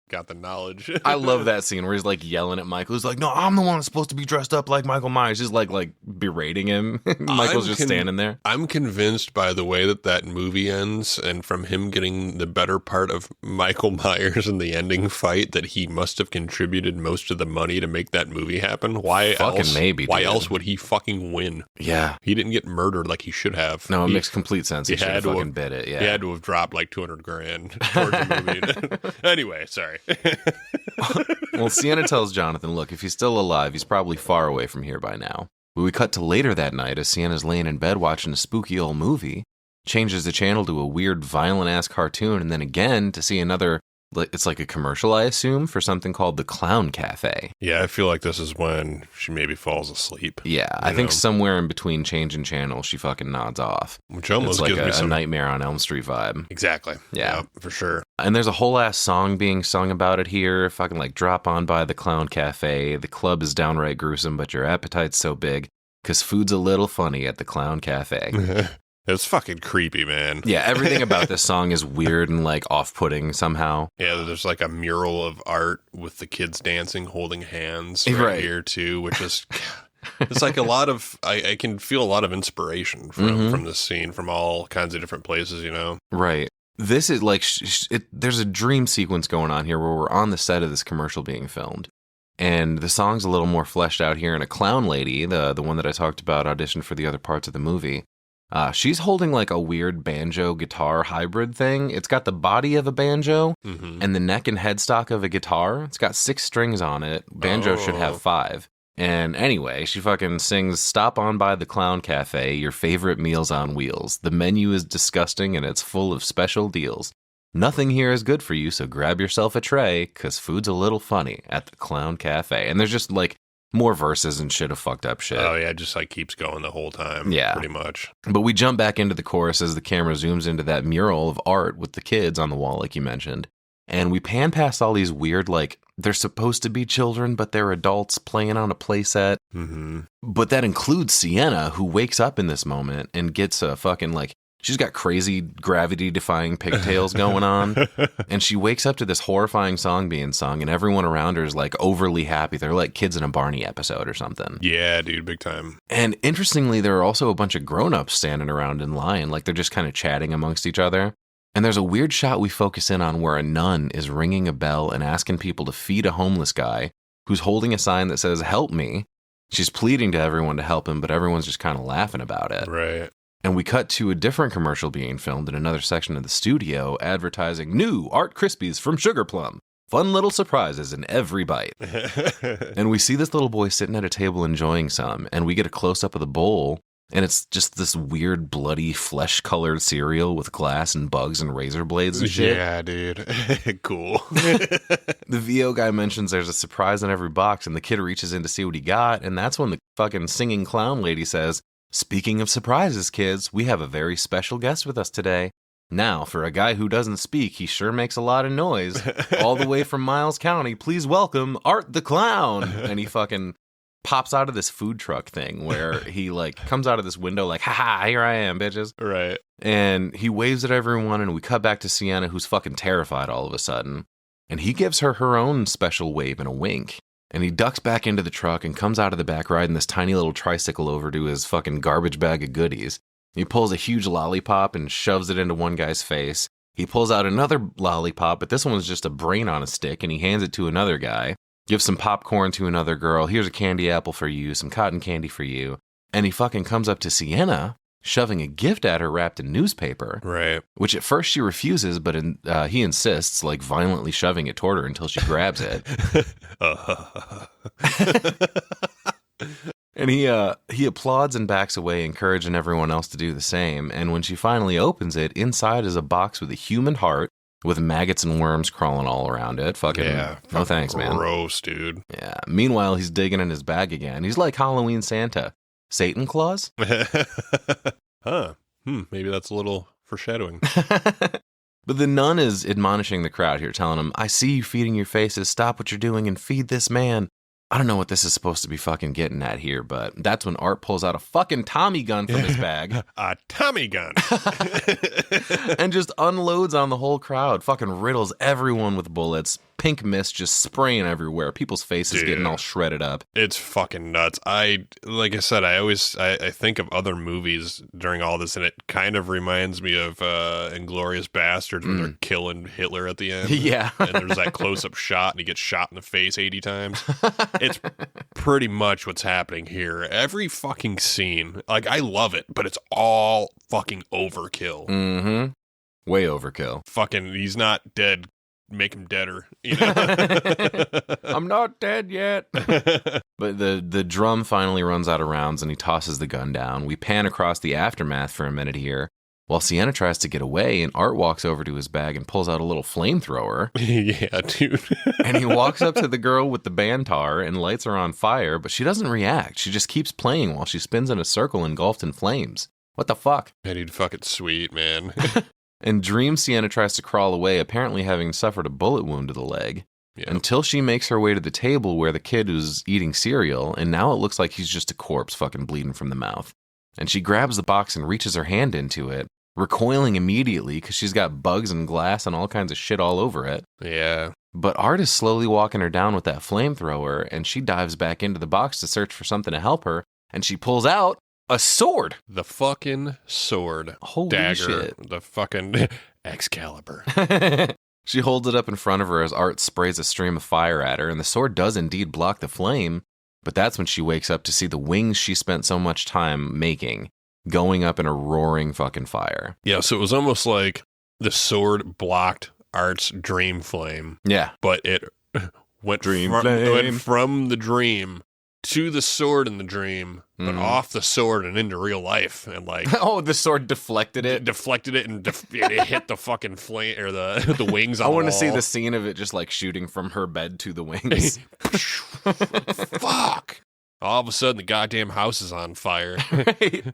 Got the knowledge. I love that scene where he's like yelling at Michael. He's like, no, I'm the one that's supposed to be dressed up like Michael Myers. He's like berating him. Michael's just standing there. I'm convinced by the way that movie ends and from him getting the better part of Michael Myers in the ending fight that he must have contributed most of the money to make that movie happen. Why else would he fucking win? Yeah. He didn't get murdered like he should have. No, it makes complete sense. He should have fucking bid it. Yeah. He had to have dropped like $200,000 towards the movie. Anyway, sorry. Well, Sienna tells Jonathan, look, if he's still alive, he's probably far away from here by now. But we cut to later that night as Sienna's laying in bed watching a spooky old movie, changes the channel to a weird, violent-ass cartoon, and then again to see another, it's like a commercial, I assume, for something called the Clown Cafe. Yeah, I feel like this is when she maybe falls asleep. Yeah, I think somewhere in between changing channels, she fucking nods off. Which almost gives me a Nightmare on Elm Street vibe. Exactly. Yeah, for sure. And there's a whole ass song being sung about it here. Fucking like drop on by the Clown Cafe. The club is downright gruesome, but your appetite's so big, 'cause food's a little funny at the Clown Cafe. It's fucking creepy, man. Yeah, everything about this song is weird and like off-putting somehow. Yeah, there's like a mural of art with the kids dancing, holding hands right here too, which is it's like a lot of I can feel a lot of inspiration from this scene from all kinds of different places, you know. Right. This is like there's a dream sequence going on here where we're on the set of this commercial being filmed. And the song's a little more fleshed out here, and a clown lady, the one that I talked about, auditioned for the other parts of the movie. She's holding like a weird banjo guitar hybrid thing. It's got the body of a banjo and the neck and headstock of a guitar. It's got 6 strings on it. Banjo should have 5. And anyway, she fucking sings "Stop on by the Clown Cafe, your favorite meals on wheels. The menu is disgusting and it's full of special deals. Nothing here is good for you, so grab yourself a tray, 'cause food's a little funny at the Clown Cafe." And there's just like more verses and shit of fucked up shit. Oh, yeah, it just like keeps going the whole time. Yeah. Pretty much. But we jump back into the chorus as the camera zooms into that mural of art with the kids on the wall, like you mentioned. And we pan past all these weird, like, they're supposed to be children, but they're adults playing on a playset. But that includes Sienna, who wakes up in this moment and gets a fucking, like, she's got crazy gravity-defying pigtails going on, and she wakes up to this horrifying song being sung, and everyone around her is, like, overly happy. They're like kids in a Barney episode or something. Yeah, dude, big time. And interestingly, there are also a bunch of grown-ups standing around in line, like they're just kind of chatting amongst each other. And there's a weird shot we focus in on where a nun is ringing a bell and asking people to feed a homeless guy who's holding a sign that says, "Help me." She's pleading to everyone to help him, but everyone's just kind of laughing about it. Right. And we cut to a different commercial being filmed in another section of the studio advertising new Art Krispies from Sugar Plum. Fun little surprises in every bite. And we see this little boy sitting at a table enjoying some, and we get a close-up of the bowl, and it's just this weird, bloody, flesh-colored cereal with glass and bugs and razor blades and shit. Yeah, dude. Cool. The VO guy mentions there's a surprise in every box, and the kid reaches in to see what he got, and that's when the fucking singing clown lady says, "Speaking of surprises, kids, we have a very special guest with us today. Now, for a guy who doesn't speak, he sure makes a lot of noise. All the way from Miles County, please welcome Art the Clown." And he fucking pops out of this food truck thing where he like comes out of this window like, "Ha, here I am, bitches." Right. And he waves at everyone, and we cut back to Sienna, who's fucking terrified all of a sudden. And he gives her own special wave and a wink. And he ducks back into the truck and comes out of the back riding this tiny little tricycle over to his fucking garbage bag of goodies. He pulls a huge lollipop and shoves it into one guy's face. He pulls out another lollipop, but this one was just a brain on a stick, and he hands it to another guy. Gives some popcorn to another girl. "Here's a candy apple for you, some cotton candy for you." And he fucking comes up to Sienna, shoving a gift at her wrapped in newspaper. Right. Which at first she refuses, but he insists, like violently shoving it toward her until she grabs it. And he applauds and backs away, encouraging everyone else to do the same. And when she finally opens it, inside is a box with a human heart with maggots and worms crawling all around it. Fucking, no thanks, man. Gross, dude. Yeah. Meanwhile, he's digging in his bag again. He's like Halloween Santa. Satan Claus? Huh. Maybe that's a little foreshadowing. But the nun is admonishing the crowd here, telling them, I see you feeding your faces. Stop what you're doing and feed this man. I don't know what this is supposed to be fucking getting at here, but that's when Art pulls out a fucking Tommy gun from his bag. A Tommy gun. And just unloads on the whole crowd. Fucking riddles everyone with bullets. Pink mist just spraying everywhere. People's faces getting all shredded up. It's fucking nuts. Like I said, I think of other movies during all this, and it kind of reminds me of Inglourious Bastards when they're killing Hitler at the end. Yeah. And there's that close-up shot, and he gets shot in the face 80 times. It's pretty much what's happening here. Every fucking scene, like, I love it, but it's all fucking overkill. Mm-hmm. Way overkill. Fucking, he's not dead. Make him deader, you know? I'm not dead yet. But the drum finally runs out of rounds and he tosses the gun down. We pan across the aftermath for a minute here while Sienna tries to get away, and Art walks over to his bag and pulls out a little flamethrower. Yeah, dude. And he walks up to the girl with the bantar and lights her on fire, but she doesn't react. She just keeps playing while she spins in a circle engulfed in flames. What the fuck? Yeah, dude, fucking sweet, man. And Dream Sienna tries to crawl away, apparently having suffered a bullet wound to the leg, until she makes her way to the table where the kid was eating cereal, and now it looks like he's just a corpse fucking bleeding from the mouth. And she grabs the box and reaches her hand into it, recoiling immediately because she's got bugs and glass and all kinds of shit all over it. Yeah. But Art is slowly walking her down with that flamethrower, and she dives back into the box to search for something to help her, and she pulls out a sword. The fucking sword. Holy dagger. shit. The fucking Excalibur. She holds it up in front of her as Art sprays a stream of fire at her, and the sword does indeed block the flame, but that's when she wakes up to see the wings she spent so much time making going up in a roaring fucking fire. Yeah, so it was almost like the sword blocked Art's dream flame. Yeah. But it went from the dream to the sword in the dream, but off the sword and into real life, and like oh, the sword deflected it, and it hit the fucking flame or the wings on the wall. I want to see the scene of it just like shooting from her bed to the wings. Fuck! All of a sudden, the goddamn house is on fire. Right?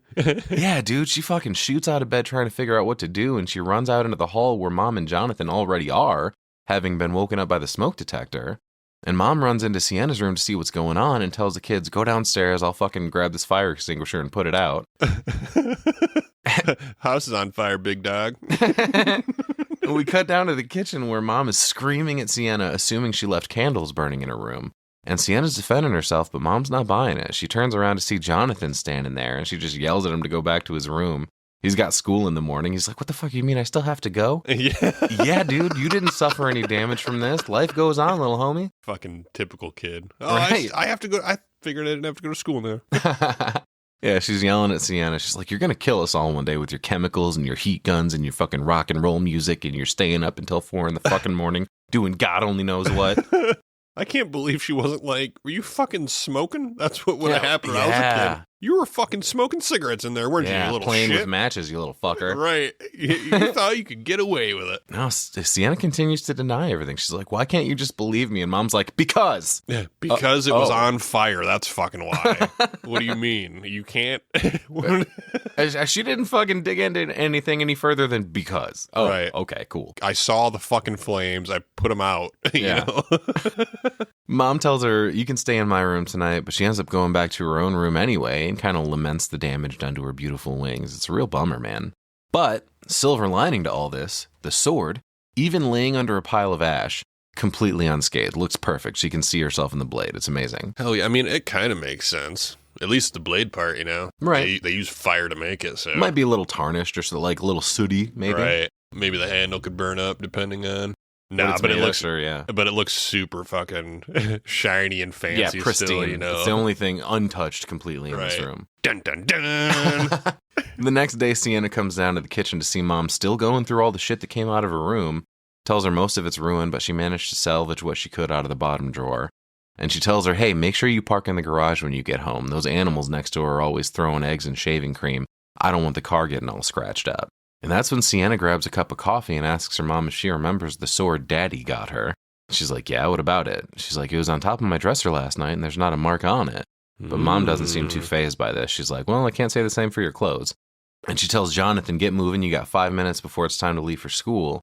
Yeah, dude, she fucking shoots out of bed trying to figure out what to do, and she runs out into the hall where Mom and Jonathan already are, having been woken up by the smoke detector. And Mom runs into Sienna's room to see what's going on and tells the kids, go downstairs, I'll fucking grab this fire extinguisher and put it out. House is on fire, big dog. And we cut down to the kitchen where Mom is screaming at Sienna, assuming she left candles burning in her room. And Sienna's defending herself, but Mom's not buying it. She turns around to see Jonathan standing there, and she just yells at him to go back to his room. He's got school in the morning. He's like, what the fuck, you mean I still have to go? Yeah. Yeah, dude, you didn't suffer any damage from this. Life goes on, little homie. Fucking typical kid. Oh, right. I have to go. I figured I didn't have to go to school now. Yeah, she's yelling at Sienna. She's like, you're going to kill us all one day with your chemicals and your heat guns and your fucking rock and roll music, and you're staying up until 4 in the fucking morning doing God only knows what. I can't believe she wasn't like, were you fucking smoking? That's what would have happened when I was a kid. You were fucking smoking cigarettes in there, weren't you, you little playing shit? With matches, you little fucker. Right. You thought you could get away with it. No, Sienna continues to deny everything. She's like, why can't you just believe me? And Mom's like, because. Yeah, because it was on fire. That's fucking why. What do you mean? You can't? She didn't fucking dig into anything any further than because. Oh, right. Okay, cool. I saw the fucking flames. I put them out. You know? Mom tells her, you can stay in my room tonight, but she ends up going back to her own room anyway and kind of laments the damage done to her beautiful wings. It's a real bummer, man. But, silver lining to all this, the sword, even laying under a pile of ash, completely unscathed. Looks perfect. She can see herself in the blade. It's amazing. Hell yeah. I mean, it kind of makes sense. At least the blade part, you know? Right. They use fire to make it, so. It might be a little tarnished or so, like a little sooty, maybe. Right. Maybe the handle could burn up, depending on. Nah, but it looks super fucking shiny and fancy. Yeah, pristine. Still, you know? It's the only thing untouched completely in this room. Dun, dun, dun. The next day, Sienna comes down to the kitchen to see Mom still going through all the shit that came out of her room. Tells her most of it's ruined, but she managed to salvage what she could out of the bottom drawer. And she tells her, hey, make sure you park in the garage when you get home. Those animals next door are always throwing eggs and shaving cream. I don't want the car getting all scratched up. And that's when Sienna grabs a cup of coffee and asks her mom if she remembers the sword Daddy got her. She's like, yeah, what about it? She's like, it was on top of my dresser last night and there's not a mark on it. But Mom doesn't seem too fazed by this. She's like, well, I can't say the same for your clothes. And she tells Jonathan, get moving, you got 5 minutes before it's time to leave for school.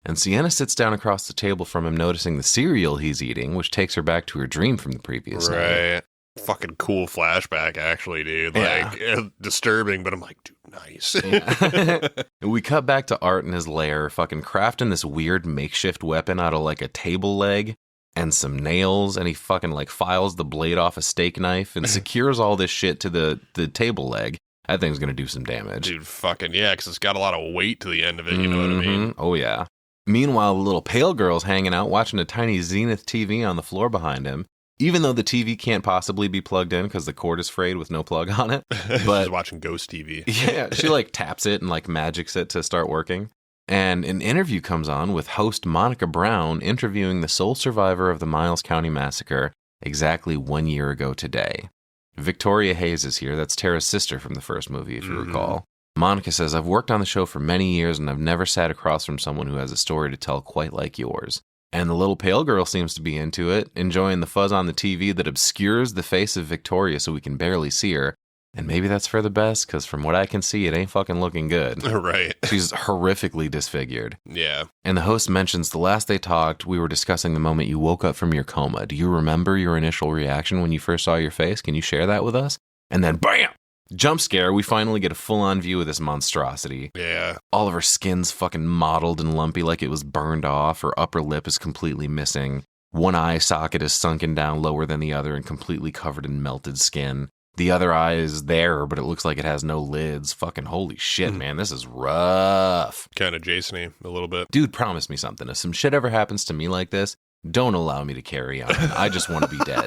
And Sienna sits down across the table from him, noticing the cereal he's eating, which takes her back to her dream from the previous night. Right. Fucking cool flashback, actually, dude. Like, disturbing, but I'm like, dude, nice. Yeah. We cut back to Art in his lair, fucking crafting this weird makeshift weapon out of like a table leg and some nails, and he fucking like files the blade off a steak knife and secures all this shit to the table leg. That thing's gonna do some damage. Dude, fucking yeah, because it's got a lot of weight to the end of it, you know what I mean? Oh, yeah. Meanwhile, the little pale girl's hanging out watching a tiny Zenith TV on the floor behind him, even though the TV can't possibly be plugged in because the cord is frayed with no plug on it. But she's watching Ghost TV. Yeah, she like taps it and like magics it to start working. And an interview comes on with host Monica Brown interviewing the sole survivor of the Miles County Massacre exactly 1 year ago today. Victoria Hayes is here. That's Tara's sister from the first movie, if you recall. Monica says, I've worked on the show for many years and I've never sat across from someone who has a story to tell quite like yours. And the little pale girl seems to be into it, enjoying the fuzz on the TV that obscures the face of Victoria so we can barely see her. And maybe that's for the best, because from what I can see, it ain't fucking looking good. Right. She's horrifically disfigured. Yeah. And the host mentions the last they talked, we were discussing the moment you woke up from your coma. Do you remember your initial reaction when you first saw your face? Can you share that with us? And then, bam! Jump scare, we finally get a full-on view of this monstrosity. Yeah. All of her skin's fucking mottled and lumpy like it was burned off. Her upper lip is completely missing. One eye socket is sunken down lower than the other and completely covered in melted skin. The other eye is there, but it looks like it has no lids. Fucking holy shit, man. This is rough. Kind of Jason-y a little bit. Dude, promise me something. If some shit ever happens to me like this, don't allow me to carry on. I just want to be dead.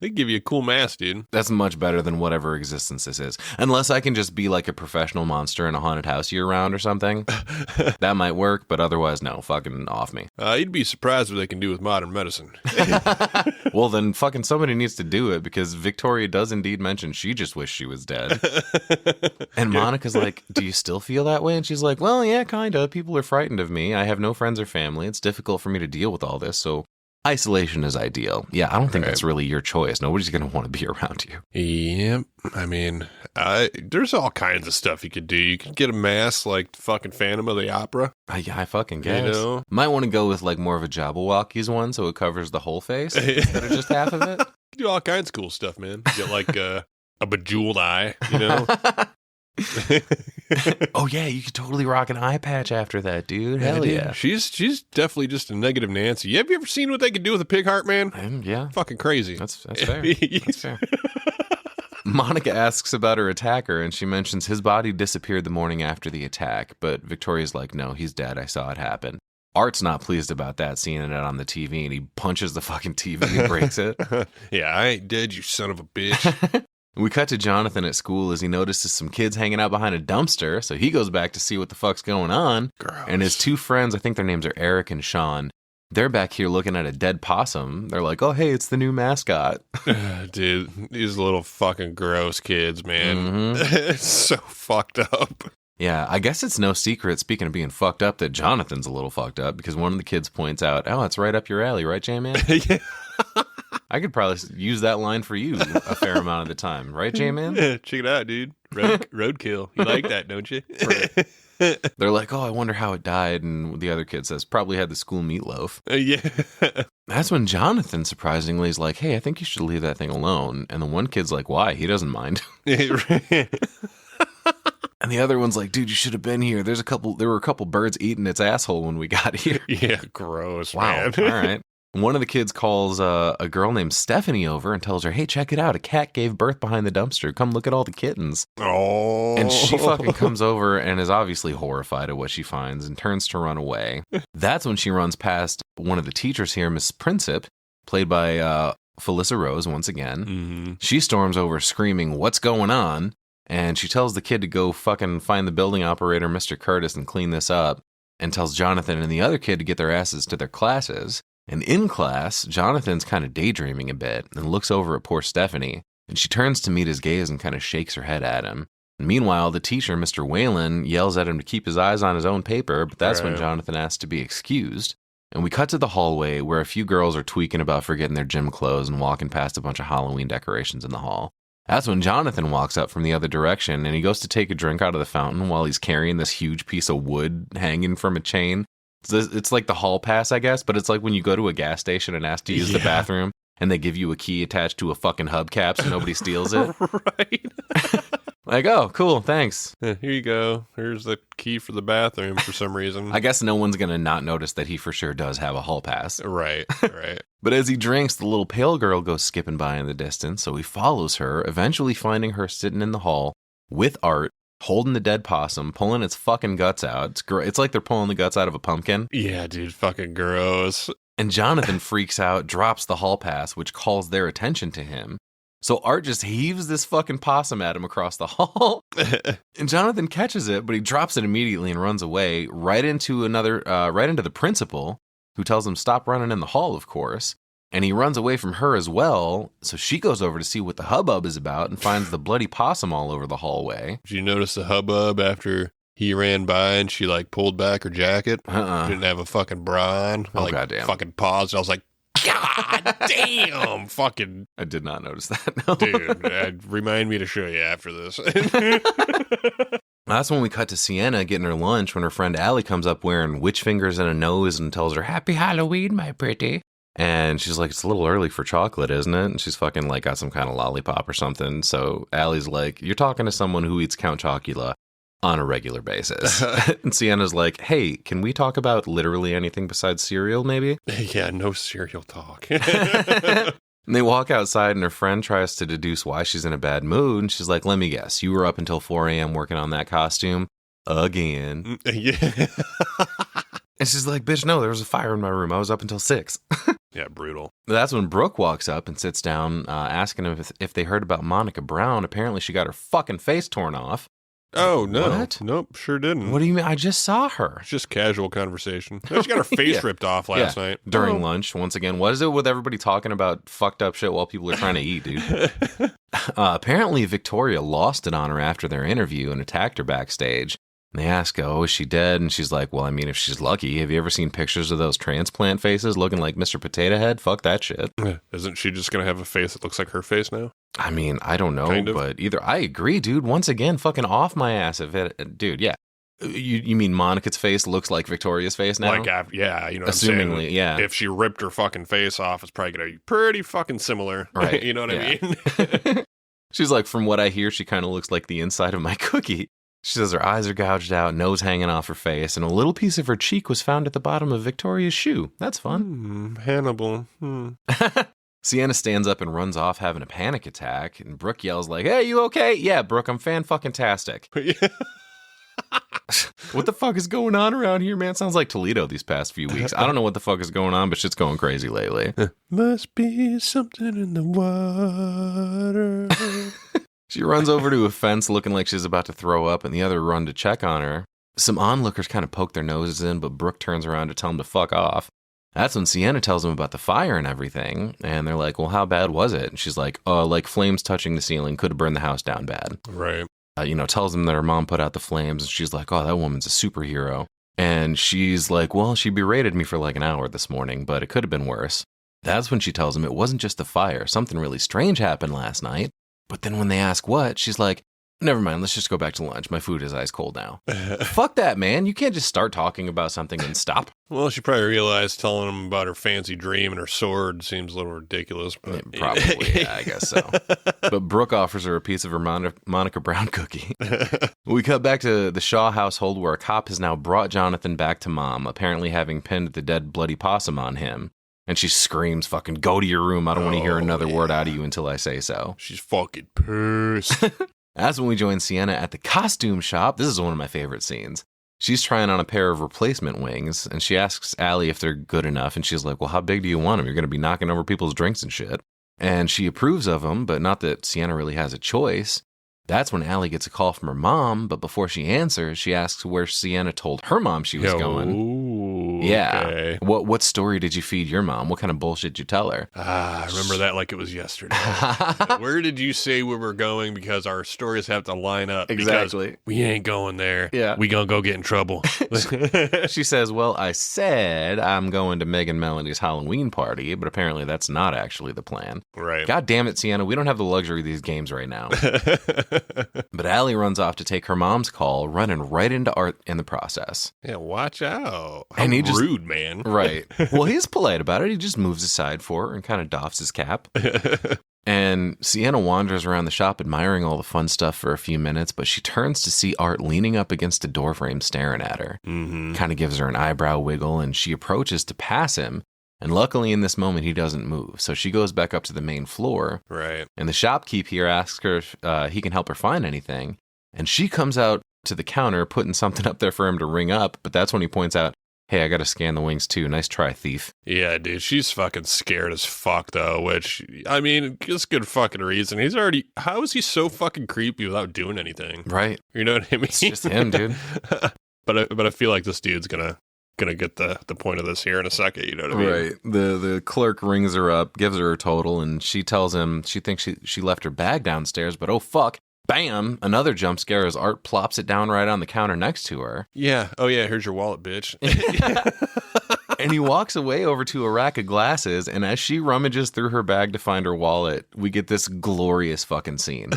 They give you a cool mask, dude. That's much better than whatever existence this is. Unless I can just be like a professional monster in a haunted house year-round or something. That might work, but otherwise, no. Fucking off me. You'd be surprised what they can do with modern medicine. Well, then fucking somebody needs to do it, because Victoria does indeed mention she just wished she was dead. And Monica's like, do you still feel that way? And she's like, well, yeah, kind of. People are frightened of me. I have no friends or family. It's difficult for me to deal with all this, so isolation is ideal. Yeah, I don't think that's really your choice. Nobody's going to want to be around you. Yep. I mean, there's all kinds of stuff you could do. You could get a mask like fucking Phantom of the Opera. Yeah, I fucking guess. You know? Might want to go with like more of a Jabberwocky's one so it covers the whole face instead of just half of it. You do all kinds of cool stuff, man. Get like a bejeweled eye, you know? Oh yeah, you could totally rock an eye patch after that, dude. Hell yeah. She's definitely just a negative Nancy. Have you ever seen what they could do with a pig heart, man? Yeah. Fucking crazy. That's fair. That's fair. Monica asks about her attacker, and she mentions his body disappeared the morning after the attack, but Victoria's like, no, he's dead. I saw it happen. Art's not pleased about that, seeing it on the TV, and he punches the fucking TV and breaks it. Yeah, I ain't dead, you son of a bitch. We cut to Jonathan at school as he notices some kids hanging out behind a dumpster, so he goes back to see what the fuck's going on. Gross. And his two friends, I think their names are Eric and Sean, they're back here looking at a dead possum. They're like, oh, hey, it's the new mascot. Dude, these little fucking gross kids, man. It's so fucked up. Yeah, I guess it's no secret, speaking of being fucked up, that Jonathan's a little fucked up, because one of the kids points out, oh, it's right up your alley, right, J-Man? Yeah. I could probably use that line for you a fair amount of the time, right, J-Man? Yeah, check it out, dude. Roadkill. You like that, don't you? Right. They're like, oh, I wonder how it died, and the other kid says, probably had the school meatloaf. Yeah. That's when Jonathan, surprisingly, is like, hey, I think you should leave that thing alone. And the one kid's like, why? He doesn't mind. And the other one's like, dude, you should have been here. There were a couple birds eating its asshole when we got here. Yeah, gross, wow. man. All right. One of the kids calls a girl named Stephanie over and tells her, hey, check it out. A cat gave birth behind the dumpster. Come look at all the kittens. Oh. And she fucking comes over and is obviously horrified at what she finds and turns to run away. That's when she runs past one of the teachers here, Miss Princip, played by Felissa Rose once again. Mm-hmm. She storms over screaming, what's going on? And she tells the kid to go fucking find the building operator, Mr. Curtis, and clean this up. And tells Jonathan and the other kid to get their asses to their classes. And in class, Jonathan's kind of daydreaming a bit and looks over at poor Stephanie, and she turns to meet his gaze and kind of shakes her head at him. And meanwhile, the teacher, Mr. Whalen, yells at him to keep his eyes on his own paper, but that's when Jonathan asks to be excused. And we cut to the hallway where a few girls are tweaking about forgetting their gym clothes and walking past a bunch of Halloween decorations in the hall. That's when Jonathan walks up from the other direction, and he goes to take a drink out of the fountain while he's carrying this huge piece of wood hanging from a chain. It's like the hall pass, I guess, but it's like when you go to a gas station and ask to use the bathroom, and they give you a key attached to a fucking hubcap so nobody steals it. Right. Like, oh, cool, thanks. Here you go. Here's the key for the bathroom for some reason. I guess no one's going to not notice that he for sure does have a hall pass. Right. But as he drinks, the little pale girl goes skipping by in the distance, so he follows her, eventually finding her sitting in the hall with Art, holding the dead possum, pulling its fucking guts out. It's like they're pulling the guts out of a pumpkin. Yeah, dude, fucking gross. And Jonathan freaks out, drops the hall pass, which calls their attention to him. So Art just heaves this fucking possum at him across the hall. And Jonathan catches it, but he drops it immediately and runs away right into the principal, who tells him stop running in the hall, of course. And he runs away from her as well. So she goes over to see what the hubbub is about and finds the bloody possum all over the hallway. Did you notice the hubbub after he ran by and she like pulled back her jacket? Didn't have a fucking bra on. Oh, goddamn. Fucking paused. I was like, God damn, fucking. I did not notice that. No. Dude, remind me to show you after this. That's when we cut to Sienna getting her lunch when her friend Allie comes up wearing witch fingers and a nose and tells her, Happy Halloween, my pretty. And she's like, it's a little early for chocolate, isn't it? And she's fucking like got some kind of lollipop or something. So Allie's like, you're talking to someone who eats Count Chocula on a regular basis. And Sienna's like, hey, can we talk about literally anything besides cereal, maybe? Yeah, no cereal talk. And they walk outside and her friend tries to deduce why she's in a bad mood. And she's like, let me guess, you were up until 4 a.m. working on that costume again. Yeah. And she's like, bitch, no, there was a fire in my room. I was up until 6. Yeah, brutal. That's when Brooke walks up and sits down, asking him if they heard about Monica Brown. Apparently she got her fucking face torn off. Oh, no. What? Nope, sure didn't. What do you mean? I just saw her. It's just casual conversation. She got her face ripped off last night. During lunch, once again. What is it with everybody talking about fucked up shit while people are trying to eat, dude? Apparently, Victoria lost it on her after their interview and attacked her backstage. And they ask, oh, is she dead? And she's like, well, I mean, if she's lucky. Have you ever seen pictures of those transplant faces looking like Mr. Potato Head? Fuck that shit. Isn't she just going to have a face that looks like her face now? I mean, I don't know, Kind of. but either I agree, dude. Once again, fucking off my ass if it, dude. Yeah, you mean Monica's face looks like Victoria's face now? Like, yeah, you know, what assumingly, I'm saying? yeah. If she ripped her fucking face off, it's probably gonna be pretty fucking similar, Right? You know what yeah. I mean? She's like, from what I hear, she kind of looks like the inside of my cookie. She says her eyes are gouged out, nose hanging off her face, and a little piece of her cheek was found at the bottom of Victoria's shoe. That's fun. Hannibal. Sienna stands up and runs off having a panic attack, and Brooke yells like, hey, you okay? Yeah, Brooke, I'm fan-fucking-tastic. What the fuck is going on around here, man? Sounds like Toledo these past few weeks. I don't know what the fuck is going on, but shit's going crazy lately. Must be something in the water. She runs over to a fence looking like she's about to throw up, and the other run to check on her. Some onlookers kind of poke their noses in, but Brooke turns around to tell them to fuck off. That's when Sienna tells them about the fire and everything, and they're like, well, how bad was it? And she's like, like flames touching the ceiling could have burned the house down bad. Right. Tells them that her mom put out the flames, and she's like, oh, that woman's a superhero. And she's like, well, she berated me for like an hour this morning, but it could have been worse. That's when she tells them it wasn't just the fire. Something really strange happened last night. But then when they ask what, she's like, never mind, let's just go back to lunch. My food is ice cold now. Fuck that, man. You can't just start talking about something and stop. Well, she probably realized telling him about her fancy dream and her sword seems a little ridiculous. But Probably, yeah, I guess so. But Brooke offers her a piece of her Monica Brown cookie. We cut back to the Shaw household where a cop has now brought Jonathan back to Mom, apparently having pinned the dead bloody possum on him. And she screams, fucking go to your room. I don't want to hear another word out of you until I say so. She's fucking pissed. That's when we join Sienna at the costume shop. This is one of my favorite scenes. She's trying on a pair of replacement wings, and she asks Allie if they're good enough, and she's like, well, how big do you want them? You're going to be knocking over people's drinks and shit. And she approves of them, but not that Sienna really has a choice. That's when Allie gets a call from her mom, but before she answers, she asks where Sienna told her mom she was going. Yeah. Okay. What story did you feed your mom? What kind of bullshit did you tell her? I remember that like it was yesterday. Where did you say we were going? Because our stories have to line up. Exactly. Because we ain't going there. Yeah. We gonna go get in trouble. She says, well, I said I'm going to Meg and Melanie's Halloween party, but apparently that's not actually the plan. Right. God damn it, Sienna, we don't have the luxury of these games right now. But Allie runs off to take her mom's call, running right into Art in the process. Yeah, watch out. How And he just- rude, man. Right. Well, he's polite about it. He just moves aside for her and kind of doffs his cap. And Sienna wanders around the shop admiring all the fun stuff for a few minutes, but she turns to see Art leaning up against a doorframe staring at her. Mm-hmm. Kind of gives her an eyebrow wiggle, and she approaches to pass him. And luckily in this moment, he doesn't move. So she goes back up to the main floor. Right. And the shopkeep here asks her if he can help her find anything. And she comes out to the counter, putting something up there for him to ring up. But that's when he points out, hey, I got to scan the wings too. Nice try, thief. Yeah, dude, she's fucking scared as fuck, though, which, I mean, just good fucking reason. How is he so fucking creepy without doing anything? Right. You know what I mean? It's just him, dude. But I feel like this dude's gonna get the point of this here in a second, you know what I mean? Right. The clerk rings her up, gives her a total, and she tells him she thinks she left her bag downstairs, but oh fuck. Bam! Another jump scare as Art plops it down right on the counter next to her. Yeah. Oh, yeah, here's your wallet, bitch. And he walks away over to a rack of glasses, and as she rummages through her bag to find her wallet, we get this glorious fucking scene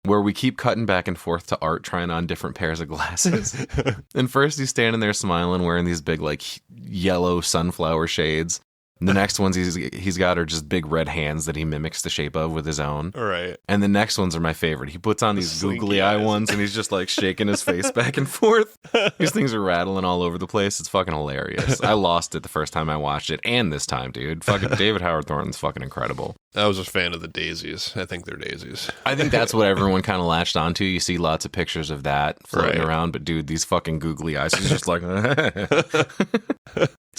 where we keep cutting back and forth to Art trying on different pairs of glasses. And first he's standing there smiling, wearing these big, like, yellow sunflower shades. The next ones he's got are just big red hands that he mimics the shape of with his own. All right. And the next ones are my favorite. He puts on these Slinky googly eye eyes. ones and he's just like shaking his face back and forth. These things are rattling all over the place. It's fucking hilarious. I lost it the first time I watched it and this time, dude. Fucking David Howard Thornton's fucking incredible. I was a fan of the daisies. I think they're daisies. I think that's what everyone kind of latched onto. You see lots of pictures of that floating Right. around, but dude, these fucking googly eyes, he's just like,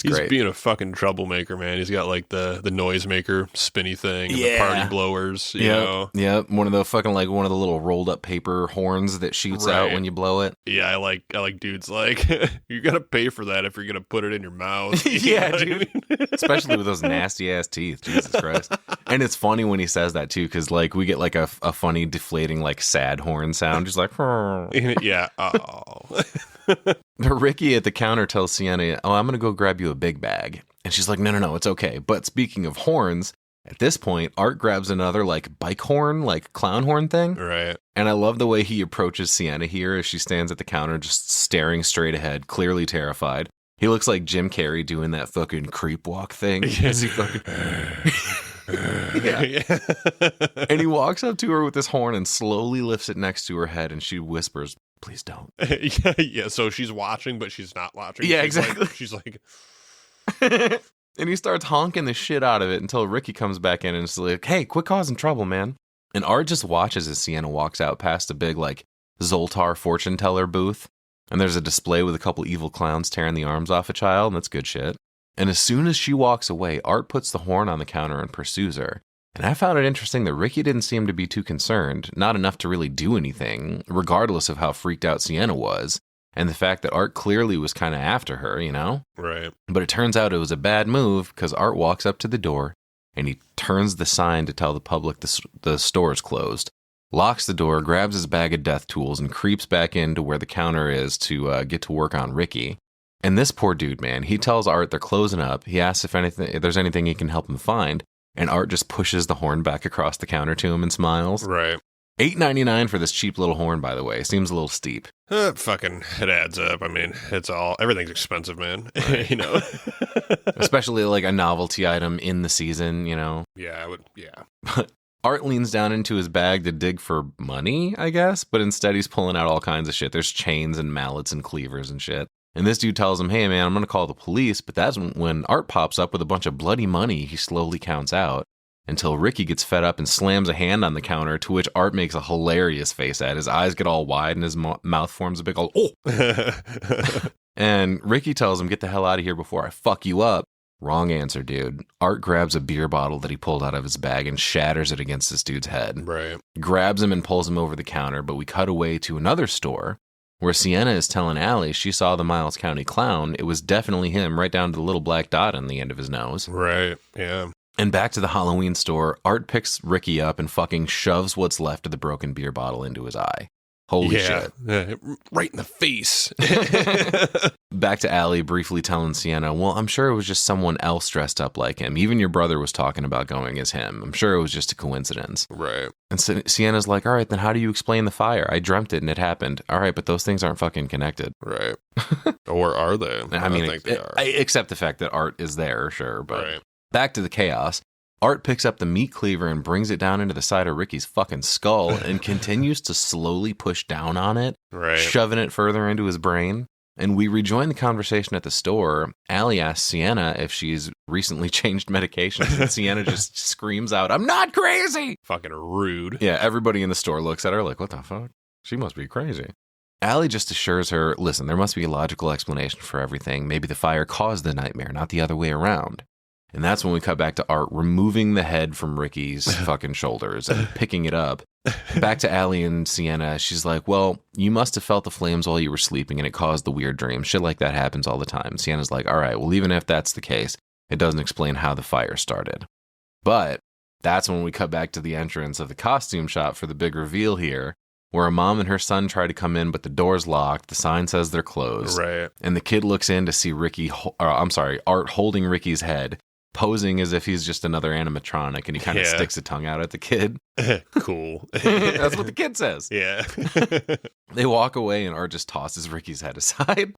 He's great. being a fucking troublemaker, man. He's got like the noisemaker spinny thing, and the Yeah. party blowers, you know. Yeah, one of the fucking like one of the little rolled up paper horns that shoots out Right. when you blow it. Yeah, I like dudes like you gotta pay for that if you're gonna put it in your mouth. You Yeah, know what I dude. mean? Especially with those nasty ass teeth, Jesus Christ. And it's funny when he says that too, because like we get like a funny deflating like sad horn sound, just like. Yeah. Oh. Ricky at the counter tells Sienna, "Oh, I'm gonna go grab you a big bag," and she's like, "No, it's okay." But speaking of horns, at this point, Art grabs another like bike horn, like clown horn thing, Right. and I love the way he approaches Sienna here as she stands at the counter, just staring straight ahead, clearly terrified. He looks like Jim Carrey doing that fucking creep walk thing. As he fucking... Yeah. And he walks up to her with his horn and slowly lifts it next to her head, and she whispers, "Please don't." Yeah. So she's watching, but she's not watching. Yeah, She's like- exactly. she's like, And he starts honking the shit out of it until Ricky comes back in and is like, "Hey, quit causing trouble, man." And Art just watches as Sienna walks out past a big, like, Zoltar fortune teller booth. And there's a display with a couple evil clowns tearing the arms off a child, and that's good shit. And as soon as she walks away, Art puts the horn on the counter and pursues her. And I found it interesting that Ricky didn't seem to be too concerned, not enough to really do anything, regardless of how freaked out Sienna was, and the fact that Art clearly was kind of after her, you know? right. But it turns out it was a bad move because Art walks up to the door and he turns the sign to tell the public the store is closed, locks the door, grabs his bag of death tools, and creeps back into where the counter is to get to work on Ricky. And this poor dude, man, he tells Art they're closing up. He asks if there's anything he can help him find, and Art just pushes the horn back across the counter to him and smiles. Right. $8.99 for this cheap little horn, by the way. Seems a little steep. Fucking, it adds up. I mean, everything's expensive, man. You know? Especially like a novelty item in the season, you know? Yeah, yeah. Art leans down into his bag to dig for money, I guess, but instead he's pulling out all kinds of shit. There's chains and mallets and cleavers and shit. And this dude tells him, "Hey, man, I'm going to call the police." But that's when Art pops up with a bunch of bloody money he slowly counts out until Ricky gets fed up and slams a hand on the counter, to which Art makes a hilarious face at. His eyes get all wide and his mouth forms a big old, "Oh." And Ricky tells him, "Get the hell out of here before I fuck you up." Wrong answer, dude. Art grabs a beer bottle that he pulled out of his bag and shatters it against this dude's head. Right. Grabs him and pulls him over the counter, but we cut away to another store where Sienna is telling Allie she saw the Miles County Clown. It was definitely him, right down to the little black dot on the end of his nose. Right, yeah. And back to the Halloween store, Art picks Ricky up and fucking shoves what's left of the broken beer bottle into his eye. Holy shit. Yeah, right in the face. Back to Allie briefly telling Sienna, well, I'm sure it was just someone else dressed up like him. Even your brother was talking about going as him. I'm sure it was just a coincidence. Right. And so Sienna's like, all right, then how do you explain the fire? I dreamt it and it happened. All right, but those things aren't fucking connected. Right. Or are they? I mean, think they are. Except the fact that Art is there, sure. But Right. Back to the chaos. Art picks up the meat cleaver and brings it down into the side of Ricky's fucking skull and continues to slowly push down on it, Right. shoving it further into his brain. And we rejoin the conversation at the store. Allie asks Sienna if she's recently changed medications, and Sienna just screams out, I'm not crazy! Fucking rude. Yeah, everybody in the store looks at her like, what the fuck? She must be crazy. Allie just assures her, listen, there must be a logical explanation for everything. Maybe the fire caused the nightmare, not the other way around. And that's when we cut back to Art removing the head from Ricky's fucking shoulders and picking it up. Back to Allie and Sienna. She's like, well, you must have felt the flames while you were sleeping and it caused the weird dream. Shit like that happens all the time. Sienna's like, all right, well, even if that's the case, it doesn't explain how the fire started. But that's when we cut back to the entrance of the costume shop for the big reveal here, where a mom and her son try to come in, but the door's locked. The sign says they're closed. Right. And the kid looks in to see Art holding Ricky's head, posing as if he's just another animatronic, and he kind of sticks a tongue out at the kid. Cool. That's what the kid says. Yeah. They walk away, and Art just tosses Ricky's head aside.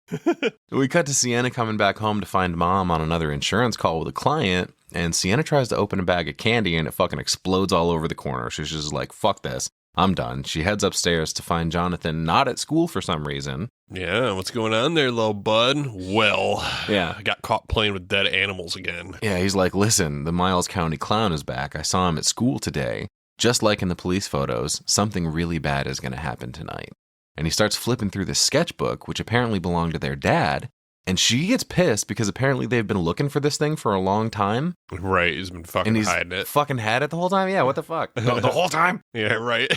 We cut to Sienna coming back home to find Mom on another insurance call with a client, and Sienna tries to open a bag of candy, and it fucking explodes all over the corner. She's just like, fuck this. I'm done. She heads upstairs to find Jonathan not at school for some reason. Yeah, what's going on there, little bud? Well, Yeah. I got caught playing with dead animals again. Yeah, he's like, listen, the Miles County Clown is back. I saw him at school today. Just like in the police photos, something really bad is going to happen tonight. And he starts flipping through this sketchbook, which apparently belonged to their dad. And she gets pissed because apparently they've been looking for this thing for a long time. Right, he's been fucking And he's hiding it. fucking had it the whole time? Yeah, what the fuck? The whole time? Yeah, right.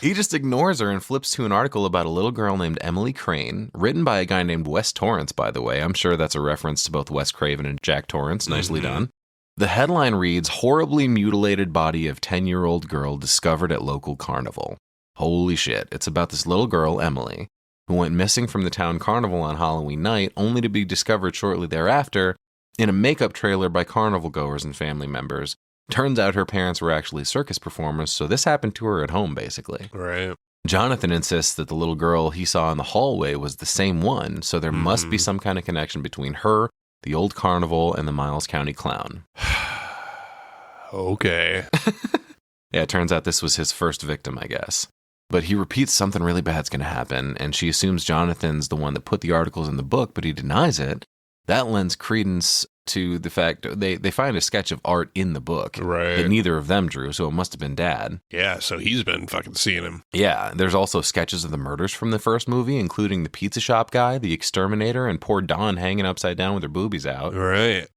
He just ignores her and flips to an article about a little girl named Emily Crane, written by a guy named Wes Torrance, by the way. I'm sure that's a reference to both Wes Craven and Jack Torrance. Nicely done. The headline reads, horribly mutilated body of 10-year-old girl discovered at local carnival. Holy shit. It's about this little girl, Emily, who went missing from the town carnival on Halloween night, only to be discovered shortly thereafter in a makeup trailer by carnival goers and family members. Turns out her parents were actually circus performers, so this happened to her at home, basically. Right. Jonathan insists that the little girl he saw in the hallway was the same one, so there must be some kind of connection between her, the old carnival, and the Miles County Clown. Okay. Yeah, it turns out this was his first victim, I guess. But he repeats something really bad's going to happen, and she assumes Jonathan's the one that put the articles in the book, but he denies it. That lends credence to the fact they find a sketch of Art in the book Right. that neither of them drew, so it must have been Dad. Yeah, so he's been fucking seeing him. Yeah, there's also sketches of the murders from the first movie, including the pizza shop guy, the exterminator, and poor Dawn hanging upside down with her boobies out. Right.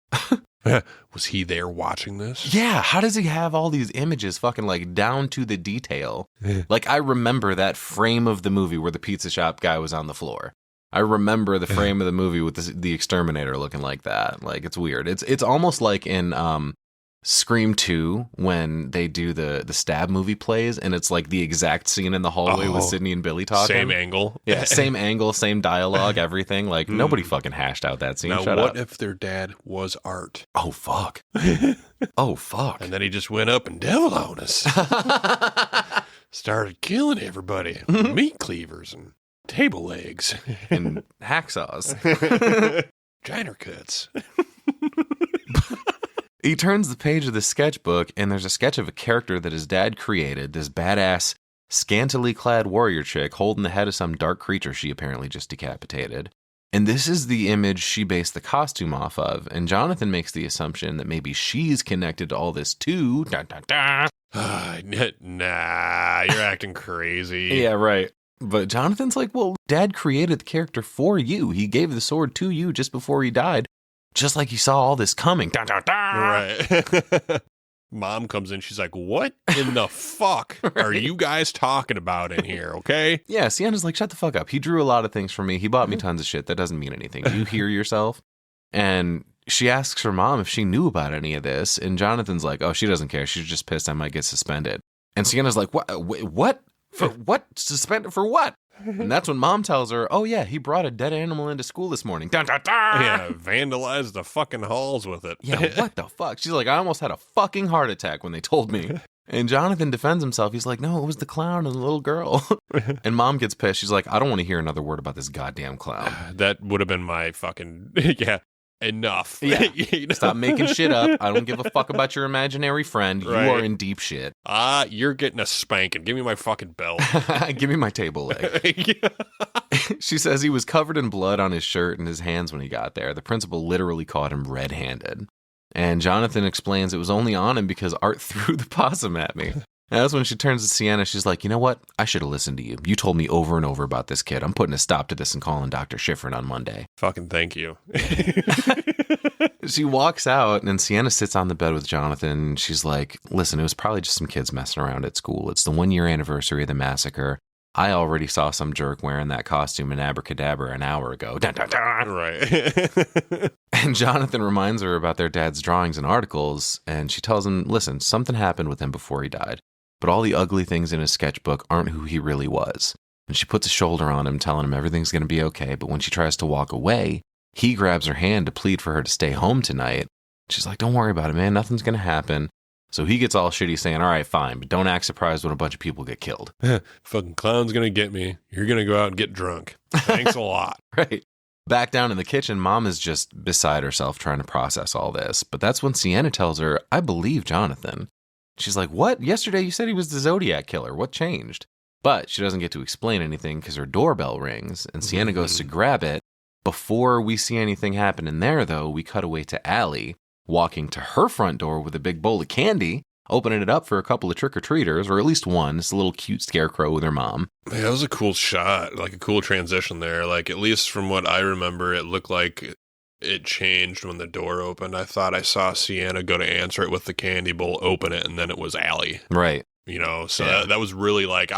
Was he there watching this? Yeah, how does he have all these images fucking like down to the detail? Like, I remember that frame of the movie where the pizza shop guy was on the floor. I remember the frame of the movie with the exterminator looking like that. Like, it's weird. It's almost like in Scream 2 when they do the stab movie plays, and it's like the exact scene in the hallway with Sydney and Billy talking. Same angle. Yeah, same angle, same dialogue, everything. Like, nobody fucking hashed out that scene. Now, Shut what up. if their dad was Art? Oh, fuck. Oh, fuck. And then he just went up and devil on us. Started killing everybody. Meat cleavers and table legs. And hacksaws. Giner cuts. He turns the page of the sketchbook, and there's a sketch of a character that his dad created, this badass, scantily clad warrior chick holding the head of some dark creature she apparently just decapitated. And this is the image she based the costume off of, and Jonathan makes the assumption that maybe she's connected to all this too. Nah, You're acting crazy. yeah, right. But Jonathan's like, well, Dad created the character for you. He gave the sword to you just before he died. Just like you saw all this coming. Right. Mom comes in. She's like, what in the fuck are you guys talking about in here? Okay. Yeah, Sienna's like, shut the fuck up. He drew a lot of things for me. He bought me tons of shit. That doesn't mean anything. You hear yourself? And she asks her mom if she knew about any of this. And Jonathan's like, oh, she doesn't care. She's just pissed I might get suspended. And Sienna's like, what? For what? Suspended for what? And that's when Mom tells her, oh, yeah, he brought a dead animal into school this morning. Dun, dun, dun! Yeah, vandalized the fucking halls with it. Yeah, what the fuck? She's like, I almost had a fucking heart attack when they told me. And Jonathan defends himself. He's like, no, it was the clown and the little girl. And Mom gets pissed. She's like, I don't want to hear another word about this goddamn clown. That would have been my fucking, enough. Yeah. You know? Stop making shit up. I don't give a fuck about your imaginary friend. You Right. are in deep shit. You're getting a spanking. Give me my fucking belt. Give me my table leg. She says he was covered in blood on his shirt and his hands when he got there. The principal literally caught him red-handed. And Jonathan explains it was only on him because Art threw the possum at me. And that's when she turns to Sienna. She's like, you know what? I should have listened to you. You told me over and over about this kid. I'm putting a stop to this and calling Dr. Schifrin on Monday. Fucking thank you. She walks out and Sienna sits on the bed with Jonathan. She's like, listen, it was probably just some kids messing around at school. It's the 1-year anniversary of the massacre. I already saw some jerk wearing that costume in Abracadabra an hour ago. Dun, dun, dun. Right. And Jonathan reminds her about their dad's drawings and articles. And she tells him, listen, something happened with him before he died. But all the ugly things in his sketchbook aren't who he really was. And she puts a shoulder on him, telling him everything's going to be okay. But when she tries to walk away, he grabs her hand to plead for her to stay home tonight. She's like, don't worry about it, man. Nothing's going to happen. So he gets all shitty saying, all right, fine, but don't act surprised when a bunch of people get killed. Fucking clown's going to get me. You're going to go out and get drunk. Thanks a lot. Right. Back down in the kitchen, Mom is just beside herself trying to process all this. But that's when Sienna tells her, I believe Jonathan. She's like, what? Yesterday you said he was the Zodiac killer. What changed? But she doesn't get to explain anything because her doorbell rings and Sienna goes to grab it. Before we see anything happen in there, though, we cut away to Allie walking to her front door with a big bowl of candy, opening it up for a couple of trick-or-treaters, or at least one. It's a little cute scarecrow with her mom. Man, that was a cool shot, like a cool transition there. Like, at least from what I remember, it looked like it changed when the door opened. I thought I saw Sienna go to answer it with the candy bowl, open it, and then it was Allie. Right. You know, so Yeah. that was really like,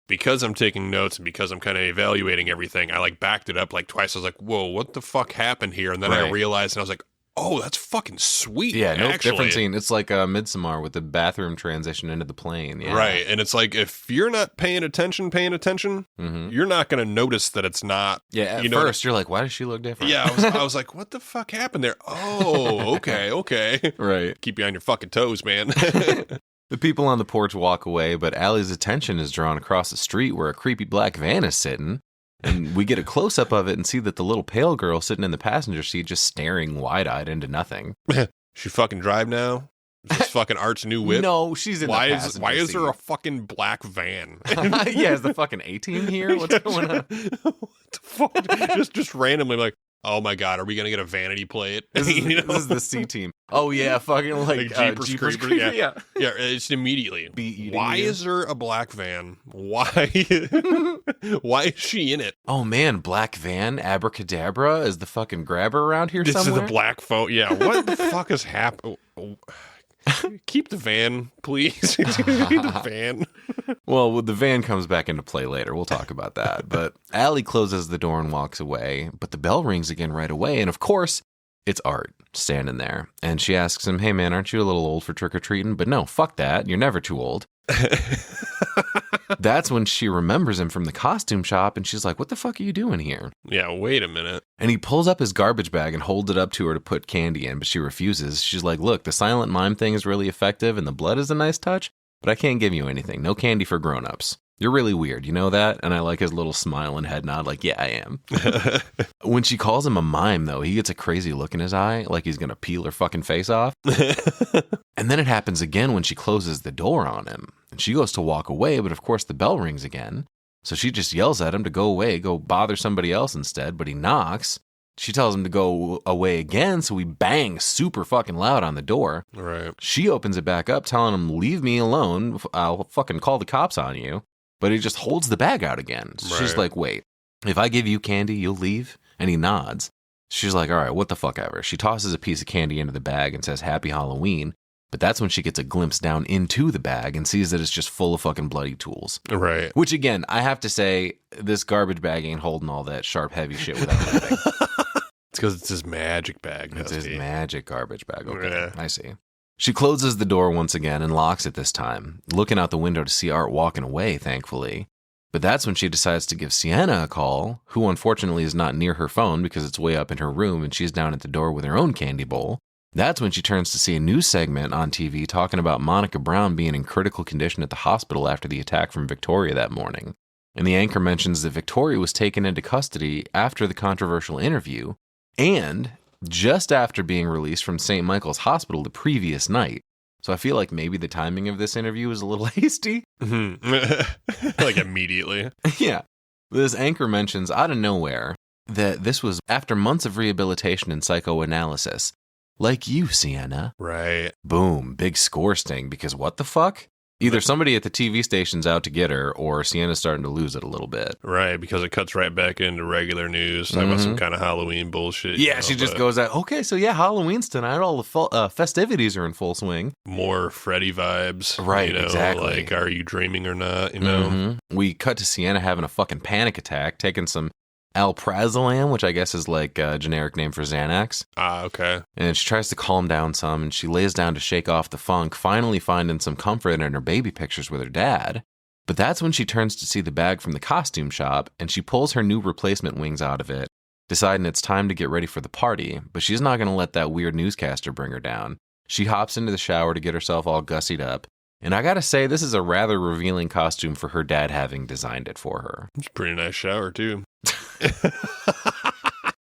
because I'm taking notes and because I'm kind of evaluating everything, I like backed it up like twice. I was like, whoa, what the fuck happened here? And then I Right. realized, and I was like, oh, that's fucking sweet. Yeah, no actually. different scene. It's like Midsommar with the bathroom transition into the plane. Yeah. Right. And it's like, if you're not paying attention, Mm-hmm. you're not going to notice that it's not. Yeah, at You know first you're like, why does she look different? Yeah, I was like, what the fuck happened there? Oh, okay. Right. Keep you on your fucking toes, man. The people on the porch walk away, but Allie's attention is drawn across the street where a creepy black van is sitting. And we get a close-up of it and see that the little pale girl sitting in the passenger seat just staring wide-eyed into nothing. She fucking drive now? Is this fucking Art's new whip? No, she's in Why the is passenger there a seat. fucking black van? Yeah, is the fucking A-team here? What's going on? What the fuck? just randomly like, oh my god, are we gonna get a vanity plate? This is, You know? this is the C-team. Oh, yeah, fucking like Jeepers Jeepers Creepers, Creepers. yeah. Yeah, it's immediately. Be-eating Why you. is there a black van? Why is she in it? Oh, man, black van, abracadabra is the fucking grabber around here This somewhere? is the black phone. Yeah, what the fuck is happening? Keep the van, please. Keep the van. Well, the van comes back into play later. We'll talk about that. But Allie closes the door and walks away, but the bell rings again right away. And of course, it's Art standing there. And she asks him, hey, man, aren't you a little old for trick-or-treating? But no, fuck that. You're never too old. That's when she remembers him from the costume shop, and she's like, what the fuck are you doing here? Yeah, wait a minute. And he pulls up his garbage bag and holds it up to her to put candy in, but she refuses. She's like, look, the silent mime thing is really effective, and the blood is a nice touch, but I can't give you anything. No candy for grown-ups. You're really weird, you know that? And I like his little smile and head nod, like, yeah, I am. When she calls him a mime, though, he gets a crazy look in his eye, like he's going to peel her fucking face off. And then it happens again when she closes the door on him. And she goes to walk away, but of course the bell rings again. So she just yells at him to go away, go bother somebody else instead, but he knocks. She tells him to go away again, so he bangs super fucking loud on the door. Right. She opens it back up, telling him, leave me alone, I'll fucking call the cops on you. But he just holds the bag out again. So she's Right. like, wait, if I give you candy, you'll leave? And he nods. She's like, all right, what the fuck ever. She tosses a piece of candy into the bag and says, Happy Halloween. But that's when she gets a glimpse down into the bag and sees that it's just full of fucking bloody tools. Right. Which, again, I have to say, this garbage bag ain't holding all that sharp, heavy shit without moving. It's because it's his magic bag. It's his magic garbage bag. Okay, Yeah. I see. She closes the door once again and locks it this time, looking out the window to see Art walking away, thankfully. But that's when she decides to give Sienna a call, who unfortunately is not near her phone because it's way up in her room and she's down at the door with her own candy bowl. That's when she turns to see a news segment on TV talking about Monica Brown being in critical condition at the hospital after the attack from Victoria that morning. And the anchor mentions that Victoria was taken into custody after the controversial interview and just after being released from St. Michael's Hospital the previous night. So I feel like maybe the timing of this interview was a little hasty. Like immediately. Yeah. This anchor mentions out of nowhere that this was after months of rehabilitation and psychoanalysis. Like you, Sienna. Right. Boom. Big score sting, because what the fuck? Either somebody at the TV station's out to get her, or Sienna's starting to lose it a little bit. Right, because it cuts right back into regular news, talking about some kind of Halloween bullshit. Yeah, she just goes out, okay, so yeah, Halloween's tonight. All the festivities are in full swing. More Freddy vibes. Right, you know, exactly. Like, are you dreaming or not, you know? We cut to Sienna having a fucking panic attack, taking some alprazolam, which I guess is like a generic name for Xanax. Ah, okay. And she tries to calm down some, and she lays down to shake off the funk, finally finding some comfort in her baby pictures with her dad. But that's when she turns to see the bag from the costume shop, and she pulls her new replacement wings out of it, deciding it's time to get ready for the party, but she's not going to let that weird newscaster bring her down. She hops into the shower to get herself all gussied up, and I gotta say, this is a rather revealing costume for her dad having designed it for her. It's a pretty nice shower, too.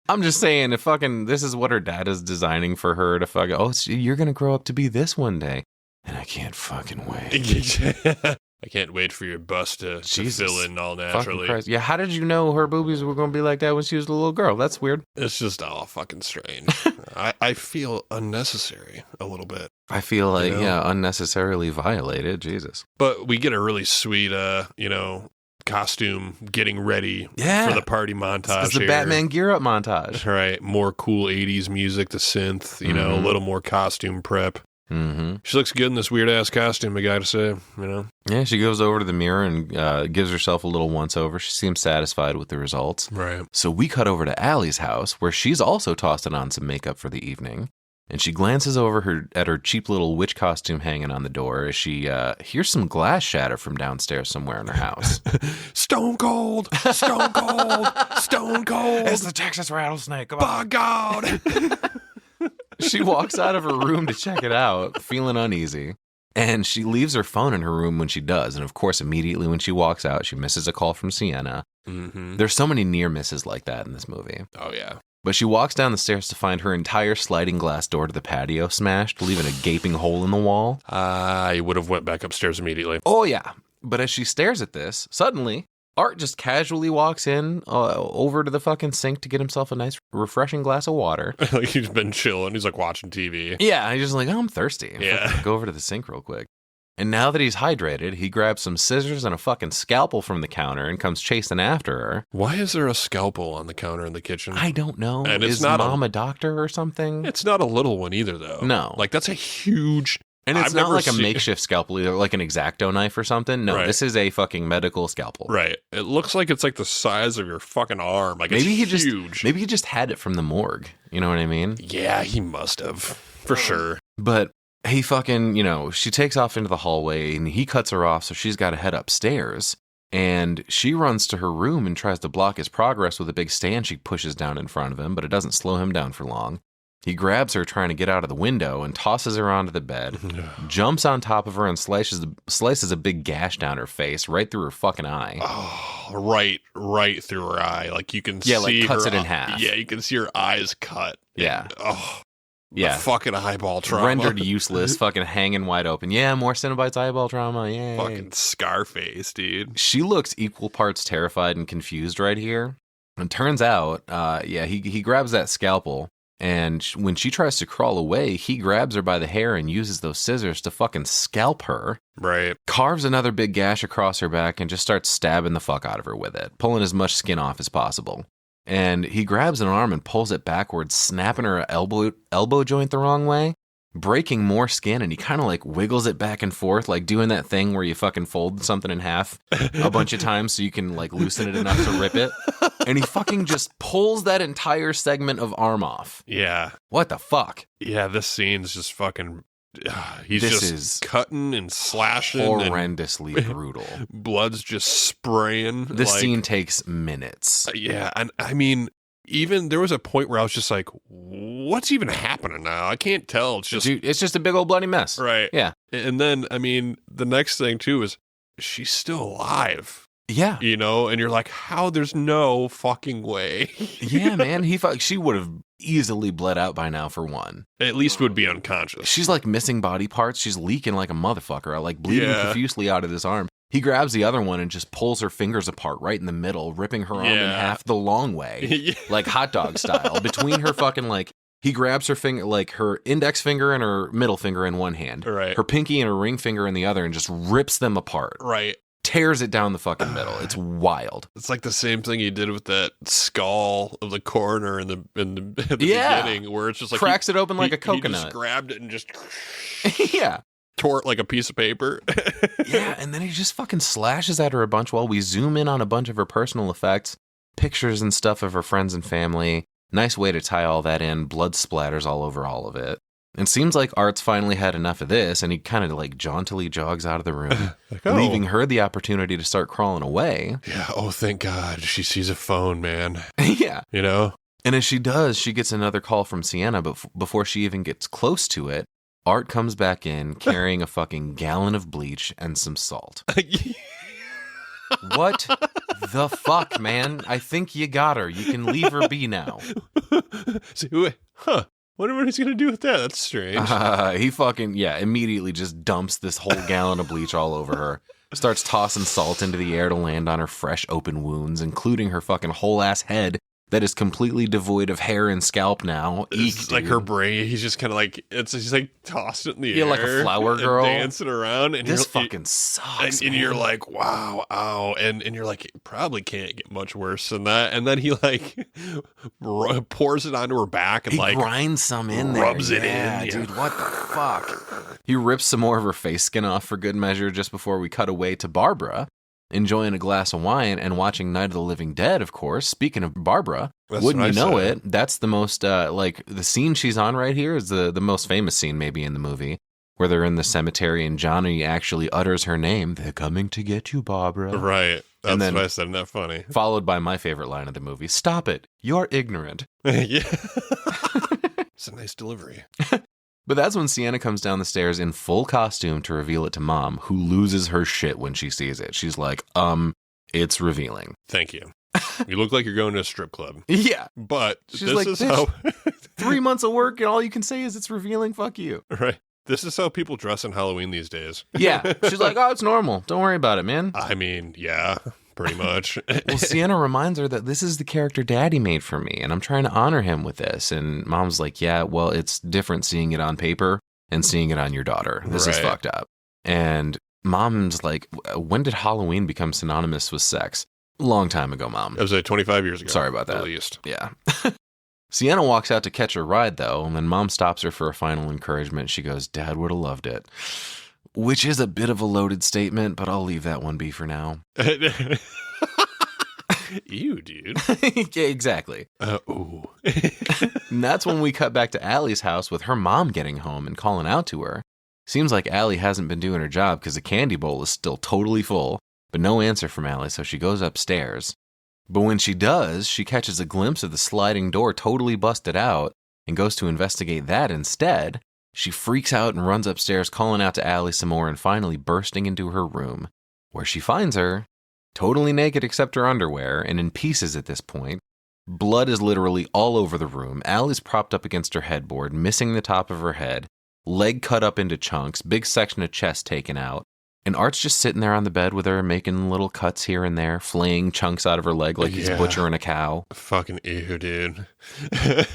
I'm just saying, if fucking this is what her dad is designing for her to fucking, oh, so you're gonna grow up to be this one day, and I can't fucking wait. I can't wait for your bust to Jesus fill in all fucking naturally. Christ. Yeah, how did you know her boobies were gonna be like that when she was a little girl? That's weird. It's just all fucking strange. I feel unnecessary a little bit. I feel like, You know? yeah, unnecessarily violated. Jesus. But we get a really sweet, costume getting ready Yeah. for the party montage. It's the here. Batman gear up montage. Right. More cool 80s music, the synth, a little more costume prep. Mm-hmm. She looks good in this weird ass costume, I gotta say, Yeah, she goes over to the mirror and gives herself a little once over. She seems satisfied with the results. Right. So we cut over to Allie's house, where she's also tossing on some makeup for the evening. And she glances over at her cheap little witch costume hanging on the door as she hears some glass shatter from downstairs somewhere in her house. Stone cold! Stone cold! Stone cold! It's the Texas rattlesnake. Come By God! She walks out of her room to check it out, feeling uneasy. And she leaves her phone in her room when she does. And of course, immediately when she walks out, she misses a call from Sienna. Mm-hmm. There's so many near misses like that in this movie. Oh, yeah. But she walks down the stairs to find her entire sliding glass door to the patio smashed, leaving a gaping hole in the wall. I would have went back upstairs immediately. Oh, yeah. But as she stares at this, suddenly, Art just casually walks in over to the fucking sink to get himself a nice, refreshing glass of water. Like he's been chilling. He's like watching TV. Yeah, he's just like, oh, I'm thirsty. Yeah. Fucking go over to the sink real quick. And now that he's hydrated, he grabs some scissors and a fucking scalpel from the counter and comes chasing after her. Why is there a scalpel on the counter in the kitchen? I don't know. And it's Is not mom a doctor or something? It's not a little one either, though. No. Like, that's a huge... And it's I've not never like a seen- makeshift scalpel either, like an X-Acto knife or something. No, Right. This is a fucking medical scalpel. Right. It looks like it's like the size of your fucking arm. Like, Maybe it's he huge. Maybe he just had it from the morgue. You know what I mean? Yeah, he must have. For sure. But he fucking, she takes off into the hallway and he cuts her off, so she's got to head upstairs. And she runs to her room and tries to block his progress with a big stand she pushes down in front of him, but it doesn't slow him down for long. He grabs her trying to get out of the window and tosses her onto the bed, jumps on top of her and slices a big gash down her face, right through her fucking eye. Oh, right through her eye. Like, you can see like cuts her it in half. Yeah, you can see her eyes cut. Yeah. And, oh, Yeah. the fucking eyeball trauma. Rendered useless, fucking hanging wide open. Yeah, more Cinebytes eyeball trauma. Yay. Fucking Scarface, dude. She looks equal parts terrified and confused right here. And turns out, he grabs that scalpel. And when she tries to crawl away, he grabs her by the hair and uses those scissors to fucking scalp her. Right. Carves another big gash across her back and just starts stabbing the fuck out of her with it, pulling as much skin off as possible. And he grabs an arm and pulls it backwards, snapping her elbow joint the wrong way. breaking more skin, and he kind of like wiggles it back and forth, like doing that thing where you fucking fold something in half a bunch of times so you can like loosen it enough to rip it. And he fucking just pulls that entire segment of arm off. Yeah. What the fuck? Yeah, this scene's just fucking... he's This just is cutting and slashing. Horrendously and brutal. Blood's just spraying. This scene takes minutes. Yeah, and I mean, even there was a point where I was just like, what's even happening now? I can't tell. It's just... Dude, it's just a big old bloody mess. Right. Yeah. And then, I mean, the next thing, too, is she's still alive. Yeah. You know, and you're like, how? There's no fucking way. Yeah, man. She would have easily bled out by now, for one. At least would be unconscious. She's like missing body parts. She's leaking like a motherfucker, like bleeding Yeah. profusely out of this arm. He grabs the other one and just pulls her fingers apart right in the middle, ripping her arm in Yeah. half the long way, Yeah. like hot dog style. Between her fucking like, he grabs her finger, like her index finger and her middle finger in one hand, Right. her pinky and her ring finger in the other, and just rips them apart. Right. Tears it down the fucking middle. It's wild. It's like the same thing he did with that skull of the coroner in the Yeah. beginning, where it's just like Cracks it open like a He coconut. just grabbed it and just Yeah. tore it like a piece of paper. Yeah, and then he just fucking slashes at her a bunch while we zoom in on a bunch of her personal effects, pictures and stuff of her friends and family. Nice way to tie all that in. Blood splatters all over all of it. It seems like Art's finally had enough of this, and he kind of like jauntily jogs out of the room, Like, oh. leaving her the opportunity to start crawling away. Yeah. Oh, thank God. She sees a phone, man. Yeah. You know? And as she does, she gets another call from Sienna, but before she even gets close to it, Art comes back in carrying a fucking gallon of bleach and some salt. What the fuck, man? I think you got her. You can leave her be now. Huh. Wonder what he's going to do with that. That's strange. He fucking, immediately just dumps this whole gallon of bleach all over her. Starts tossing salt into the air to land on her fresh open wounds, including her fucking whole ass head that is completely devoid of hair and scalp now. It's Eek, like dude. her brain. He's just kind of like, he's like tossed it in the Yeah, air. like a flower and girl. dancing around. And This you're, fucking sucks, and you're man. like, wow, ow. And you're like, it probably can't get much worse than that. And then he like pours it onto her back and He like grinds some in there. rubs it in. Yeah, Yeah. dude, what the fuck? He rips some more of her face skin off for good measure just before we cut away to Barbara, enjoying a glass of wine and watching Night of the Living Dead, of course. Speaking of Barbara, That's wouldn't what you I know said. it? That's the most, like, the scene she's on right here is the most famous scene maybe in the movie, where they're in the cemetery and Johnny actually utters her name. They're coming to get you, Barbara. Right. That's And then- what I said. Isn't that funny? Followed by my favorite line of the movie. Stop it. You're ignorant. Yeah. It's a nice delivery. But that's when Sienna comes down the stairs in full costume to reveal it to Mom, who loses her shit when she sees it. She's like, it's revealing. Thank you. You look like you're going to a strip club. Yeah. But She's this like, is "Bitch, how 3 months of work and all you can say is it's revealing. Fuck you. right. This is how people dress on Halloween these days. Yeah. She's like, oh, it's normal. Don't worry about it, man. I mean, yeah, pretty much. Well, Sienna reminds her that this is the character Daddy made for me, and I'm trying to honor him with this. And Mom's like, yeah, well, it's different seeing it on paper and seeing it on your daughter. This is Right. fucked up. And Mom's like, when did Halloween become synonymous with sex? Long time ago, Mom. It was like 25 years ago. Sorry about that. At least. Yeah. Sienna walks out to catch her ride, though, and then Mom stops her for a final encouragement. She goes, Dad would have loved it. Which is a bit of a loaded statement, but I'll leave that one be for now. Ew, dude. Yeah, exactly. Ooh. And that's when we cut back to Allie's house with her mom getting home and calling out to her. Seems like Allie hasn't been doing her job because the candy bowl is still totally full, but no answer from Allie, so she goes upstairs. But when she does, she catches a glimpse of the sliding door totally busted out and goes to investigate that instead. She freaks out and runs upstairs, calling out to Allie some more and finally bursting into her room, where she finds her totally naked except her underwear and in pieces at this point. Blood is literally all over the room. Allie's propped up against her headboard, missing the top of her head, leg cut up into chunks, big section of chest taken out. And Art's just sitting there on the bed with her, making little cuts here and there, flaying chunks out of her leg like he's Yeah. butchering a cow. Fucking ew, dude.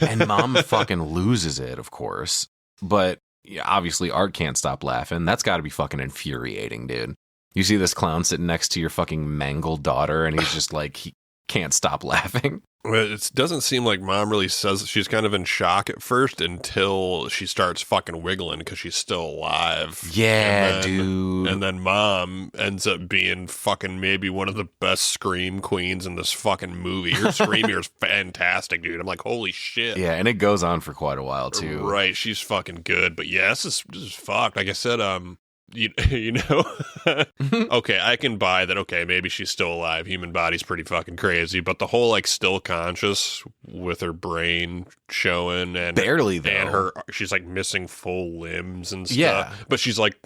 And Mom fucking loses it, of course. But yeah, obviously Art can't stop laughing. That's got to be fucking infuriating, dude. You see this clown sitting next to your fucking mangled daughter, and he's just like, he can't stop laughing. Well, it doesn't seem like Mom really says. She's kind of in shock at first until she starts fucking wiggling because she's still alive. Yeah, dude. And then Mom ends up being fucking maybe one of the best scream queens in this fucking movie. Her scream here is fantastic, dude. I'm like, holy shit. Yeah, and it goes on for quite a while, too. Right, she's fucking good. But yeah, this is fucked. Like I said, you know, okay, I can buy that. Okay, maybe she's still alive. Human body's pretty fucking crazy, but the whole like still conscious with her brain showing and barely though, and she's like missing full limbs and stuff. Yeah, but she's like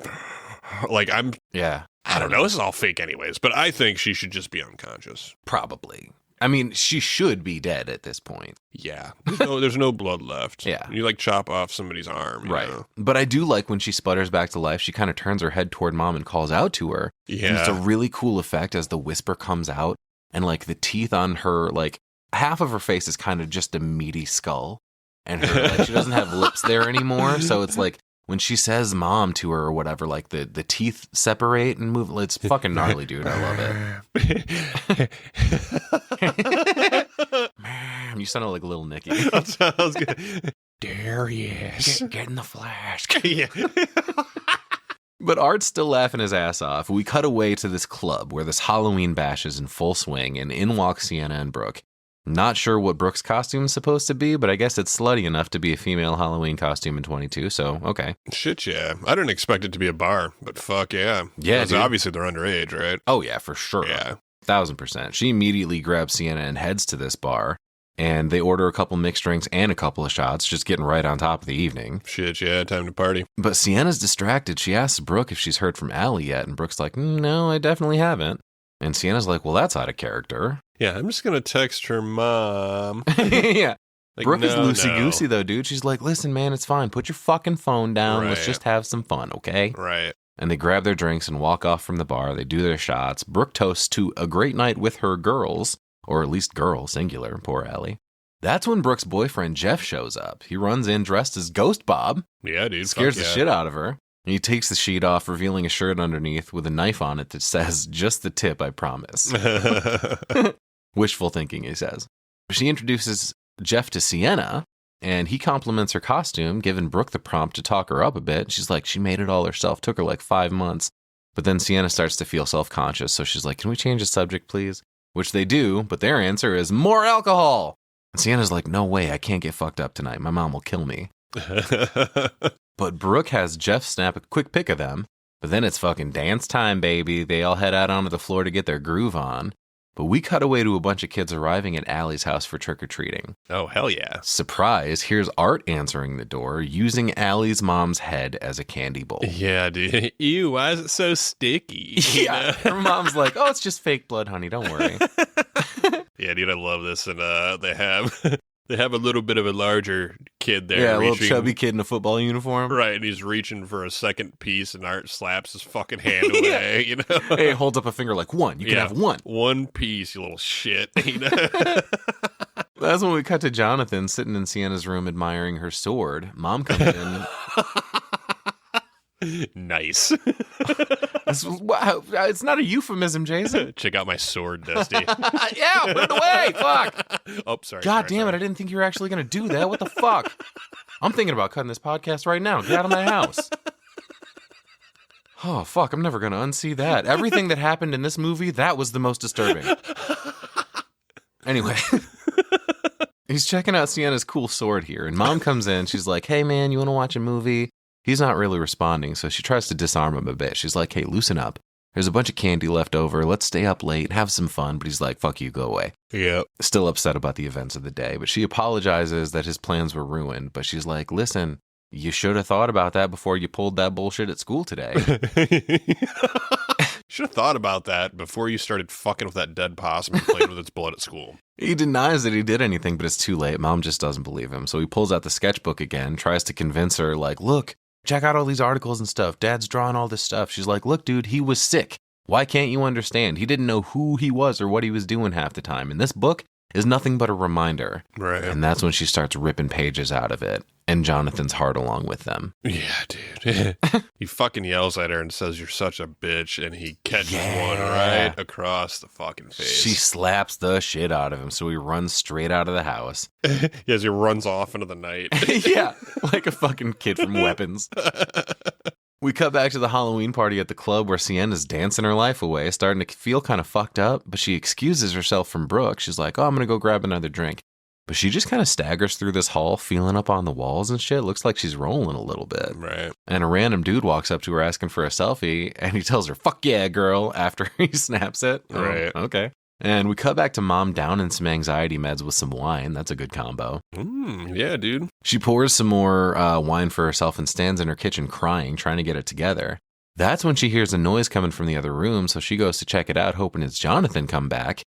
I'm. Yeah, I don't know. This is all fake, anyways. But I think she should just be unconscious. Probably. I mean, she should be dead at this point. Yeah. There's no blood left. Yeah. You like chop off somebody's arm. You know? But I do like when she sputters back to life, she kind of turns her head toward Mom and calls out to her. Yeah. And it's a really cool effect as the whisper comes out and like the teeth on her, like half of her face is kind of just a meaty skull. And her, like, she doesn't have lips there anymore. So it's like when she says Mom to her or whatever, like the teeth separate and move. It's fucking gnarly, dude. I love it. You sounded like Little Nicky. That was good. Darius. Get in the flash. Yeah. But Art's still laughing his ass off. We cut away to this club where this Halloween bash is in full swing, and in walk Sienna and Brooke. Not sure what Brooke's costume is supposed to be, but I guess it's slutty enough to be a female Halloween costume in 22, so okay. Shit, yeah. I didn't expect it to be a bar, but fuck yeah. Yeah, dude. Obviously they're underage, right? Oh yeah, for sure. Yeah. 1000%. She immediately grabs Sienna and heads to this bar, and they order a couple mixed drinks and a couple of shots, just getting right on top of the evening. Shit, yeah, time to party. But Sienna's distracted. She asks Brooke if she's heard from Allie yet, and Brooke's like, no, I definitely haven't. And Sienna's like, well, that's out of character. Yeah, I'm just going to text her mom. Yeah. Like, Brooke is loosey-goosey, though, dude. She's like, listen, man, it's fine. Put your fucking phone down. Right. Let's just have some fun, okay? Right. And they grab their drinks and walk off from the bar. They do their shots. Brooke toasts to a great night with her girls, or at least girl, singular, poor Allie. That's when Brooke's boyfriend, Jeff, shows up. He runs in dressed as Ghost Bob. Yeah, dude. Scares the shit out of her. He takes the sheet off, revealing a shirt underneath with a knife on it that says, just the tip, I promise. Wishful thinking, he says. She introduces Jeff to Sienna, and he compliments her costume, giving Brooke the prompt to talk her up a bit. She's like, she made it all herself. Took her like 5 months. But then Sienna starts to feel self-conscious, so she's like, can we change the subject, please? Which they do, but their answer is more alcohol. And Sienna's like, no way, I can't get fucked up tonight. My mom will kill me. But Brooke has Jeff snap a quick pic of them, but then it's fucking dance time, baby. They all head out onto the floor to get their groove on. But we cut away to a bunch of kids arriving at Allie's house for trick-or-treating. Oh, hell yeah. Surprise, here's Art answering the door, using Allie's mom's head as a candy bowl. Yeah, dude. Ew, why is it so sticky? Yeah, her mom's like, oh, it's just fake blood, honey, don't worry. Yeah, dude, I love this. And they have a little bit of a larger kid there. Yeah, a little chubby kid in a football uniform. Right, and he's reaching for a second piece, and Art slaps his fucking hand away, you know? Hey, holds up a finger like, one. You can have one. One piece, you little shit. You know? That's when we cut to Jonathan sitting in Sienna's room admiring her sword. Mom comes in. Nice. It's not a euphemism, Jason. Check out my sword, Dusty. Yeah, put it away. Fuck. Oh, sorry. God damn it. I didn't think you were actually going to do that. What the fuck? I'm thinking about cutting this podcast right now. Get out of my house. Oh, fuck. I'm never going to unsee that. Everything that happened in this movie, that was the most disturbing. Anyway. He's checking out Sienna's cool sword here, and Mom comes in. She's like, hey, man, you want to watch a movie? He's not really responding, so she tries to disarm him a bit. She's like, hey, loosen up. There's a bunch of candy left over. Let's stay up late, have some fun. But he's like, fuck you, go away. Yep. Still upset about the events of the day, but she apologizes that his plans were ruined. But she's like, listen, you should have thought about that before you pulled that bullshit at school today. Should have thought about that before you started fucking with that dead possum and played with its blood at school. He denies that he did anything, but it's too late. Mom just doesn't believe him. So he pulls out the sketchbook again, tries to convince her, like, look, check out all these articles and stuff. Dad's drawing all this stuff. She's like, look, dude, he was sick. Why can't you understand? He didn't know who he was or what he was doing half the time. And this book is nothing but a reminder. Right. And that's when she starts ripping pages out of it. And Jonathan's heart along with them. Yeah, dude. He fucking yells at her and says, "You're such a bitch," and he catches one right across the fucking face. She slaps the shit out of him, so he runs straight out of the house. Yes, he runs off into the night. Yeah, like a fucking kid from Weapons. We cut back to the Halloween party at the club where Sienna's dancing her life away, starting to feel kind of fucked up, but she excuses herself from Brooke. She's like, oh, I'm going to go grab another drink. But she just kind of staggers through this hall, feeling up on the walls and shit. Looks like she's rolling a little bit. Right. And a random dude walks up to her asking for a selfie, and he tells her, fuck yeah, girl, after he snaps it. Right. Oh, okay. And we cut back to Mom down in some anxiety meds with some wine. That's a good combo. Yeah, dude. She pours some more wine for herself and stands in her kitchen crying, trying to get it together. That's when she hears a noise coming from the other room, so she goes to check it out, hoping it's Jonathan come back.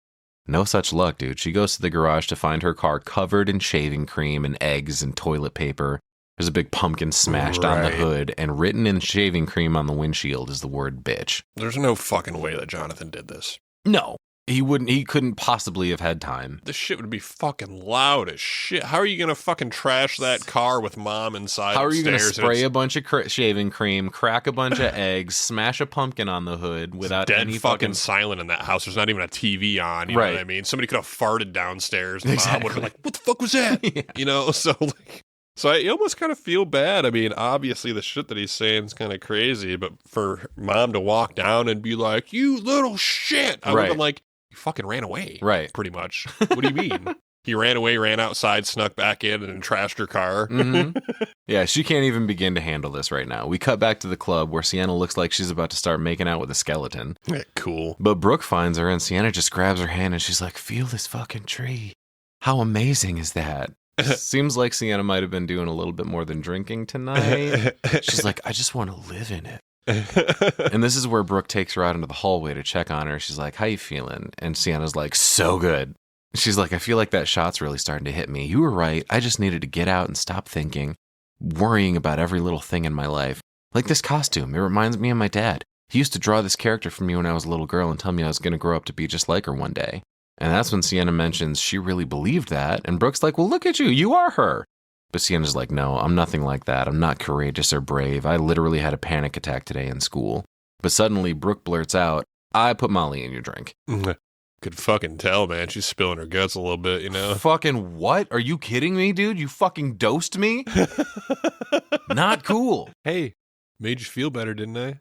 No such luck, dude. She goes to the garage to find her car covered in shaving cream and eggs and toilet paper. There's a big pumpkin smashed on the hood, and written in shaving cream on the windshield is the word bitch. There's no fucking way that Jonathan did this. No. He couldn't possibly have had time. This shit would be fucking loud as shit. How are you going to fucking trash that car with Mom inside? How are you going to spray a bunch of shaving cream, crack a bunch of eggs, smash a pumpkin on the hood without dead any fucking silent in that house? There's not even a TV on. You know what I mean? Somebody could have farted downstairs. Mom would have been like, what the fuck was that? Yeah. You know? So I almost kind of feel bad. I mean, obviously the shit that he's saying is kind of crazy, but for Mom to walk down and be like, you little shit, I would have been like, he fucking ran away. Right. Pretty much. What do you mean? He ran away, ran outside, snuck back in, and trashed her car. Mm-hmm. Yeah, she can't even begin to handle this right now. We cut back to the club where Sienna looks like she's about to start making out with a skeleton. Yeah, cool. But Brooke finds her, and Sienna just grabs her hand, and she's like, feel this fucking tree. How amazing is that? Seems like Sienna might have been doing a little bit more than drinking tonight. She's like, I just want to live in it. And this is where Brooke takes her out into the hallway to check on her. She's like, how you feeling? And Sienna's like, so good. She's like, I feel like that shot's really starting to hit me. You were right. I just needed to get out and stop thinking, worrying about every little thing in my life. Like this costume. It reminds me of my dad. He used to draw this character for me when I was a little girl and tell me I was going to grow up to be just like her one day. And that's when Sienna mentions she really believed that. And Brooke's like, well, look at you. You are her. But Sienna's like, no, I'm nothing like that. I'm not courageous or brave. I literally had a panic attack today in school. But suddenly Brooke blurts out, I put Molly in your drink. Could fucking tell, man. She's spilling her guts a little bit, you know? Fucking what? Are you kidding me, dude? You fucking dosed me? Not cool. Hey, made you feel better, didn't I?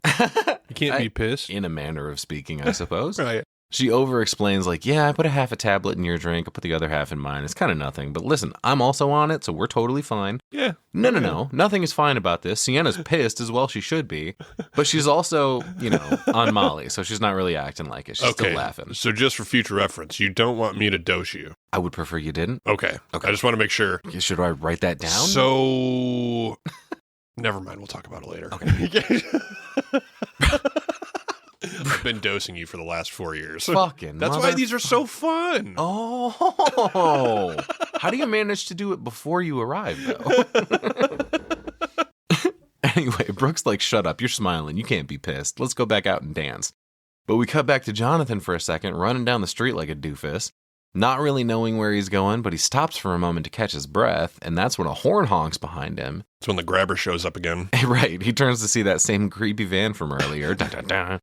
You can't be pissed. In a manner of speaking, I suppose. Right. She over-explains like, yeah, I put a half a tablet in your drink. I put the other half in mine. It's kind of nothing. But listen, I'm also on it, so we're totally fine. Yeah. No. Nothing is fine about this. Sienna's pissed as well. She should be. But she's also, on Molly, so she's not really acting like it. She's still laughing. So just for future reference, you don't want me to dose you. I would prefer you didn't. Okay. I just want to make sure. Should I write that down? So, never mind. We'll talk about it later. Okay. I've been dosing you for the last 4 years. Fucking That's why these are so fun. Oh. How do you manage to do it before you arrive, though? Anyway, Brooke's like, shut up. You're smiling. You can't be pissed. Let's go back out and dance. But we cut back to Jonathan for a second, running down the street like a doofus. Not really knowing where he's going, but he stops for a moment to catch his breath, and that's when a horn honks behind him. It's when the grabber shows up again. Right, he turns to see that same creepy van from earlier. Dun, dun, dun.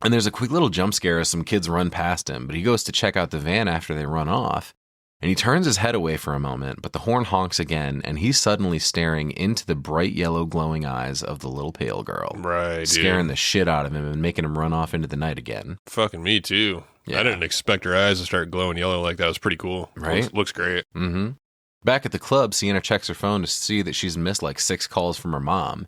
And there's a quick little jump scare as some kids run past him, but he goes to check out the van after they run off. And he turns his head away for a moment, but the horn honks again, and he's suddenly staring into the bright yellow glowing eyes of the little pale girl. Right, scaring the shit out of him and making him run off into the night again. Fucking me too. Yeah. I didn't expect her eyes to start glowing yellow like that. It was pretty cool. Right? Looks great. Mm-hmm. Back at the club, Sienna checks her phone to see that she's missed like 6 calls from her mom.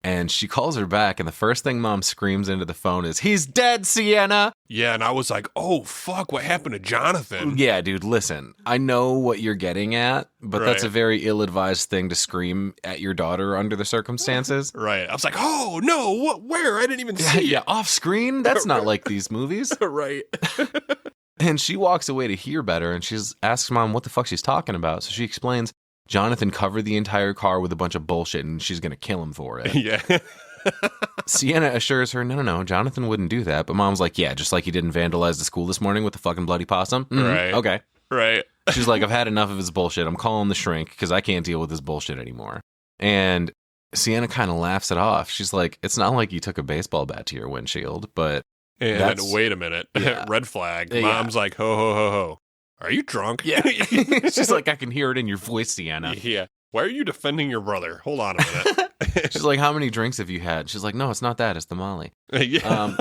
And she calls her back, and the first thing Mom screams into the phone is, he's dead, Sienna! Yeah, and I was like, oh, fuck, what happened to Jonathan? Yeah, dude, listen, I know what you're getting at, but that's a very ill-advised thing to scream at your daughter under the circumstances. Right. I was like, oh, no, what? Where? I didn't even see it. Yeah, off screen? That's not like these movies. Right. And she walks away to hear better, and she asks Mom what the fuck she's talking about. So she explains, Jonathan covered the entire car with a bunch of bullshit, and she's going to kill him for it. Yeah. Sienna assures her, no, Jonathan wouldn't do that. But Mom's like, yeah, just like he didn't vandalize the school this morning with the fucking bloody possum. Mm-hmm. Right. Okay. Right. She's like, I've had enough of his bullshit. I'm calling the shrink because I can't deal with his bullshit anymore. And Sienna kind of laughs it off. She's like, it's not like you took a baseball bat to your windshield, but And that's... then, wait a minute. Yeah. Red flag. Yeah. Mom's like, ho, ho, ho, ho. Are you drunk? Yeah. She's like, I can hear it in your voice, Sienna. Yeah. Why are you defending your brother? Hold on a minute. She's like, how many drinks have you had? She's like, no, it's not that. It's the Molly. Yeah.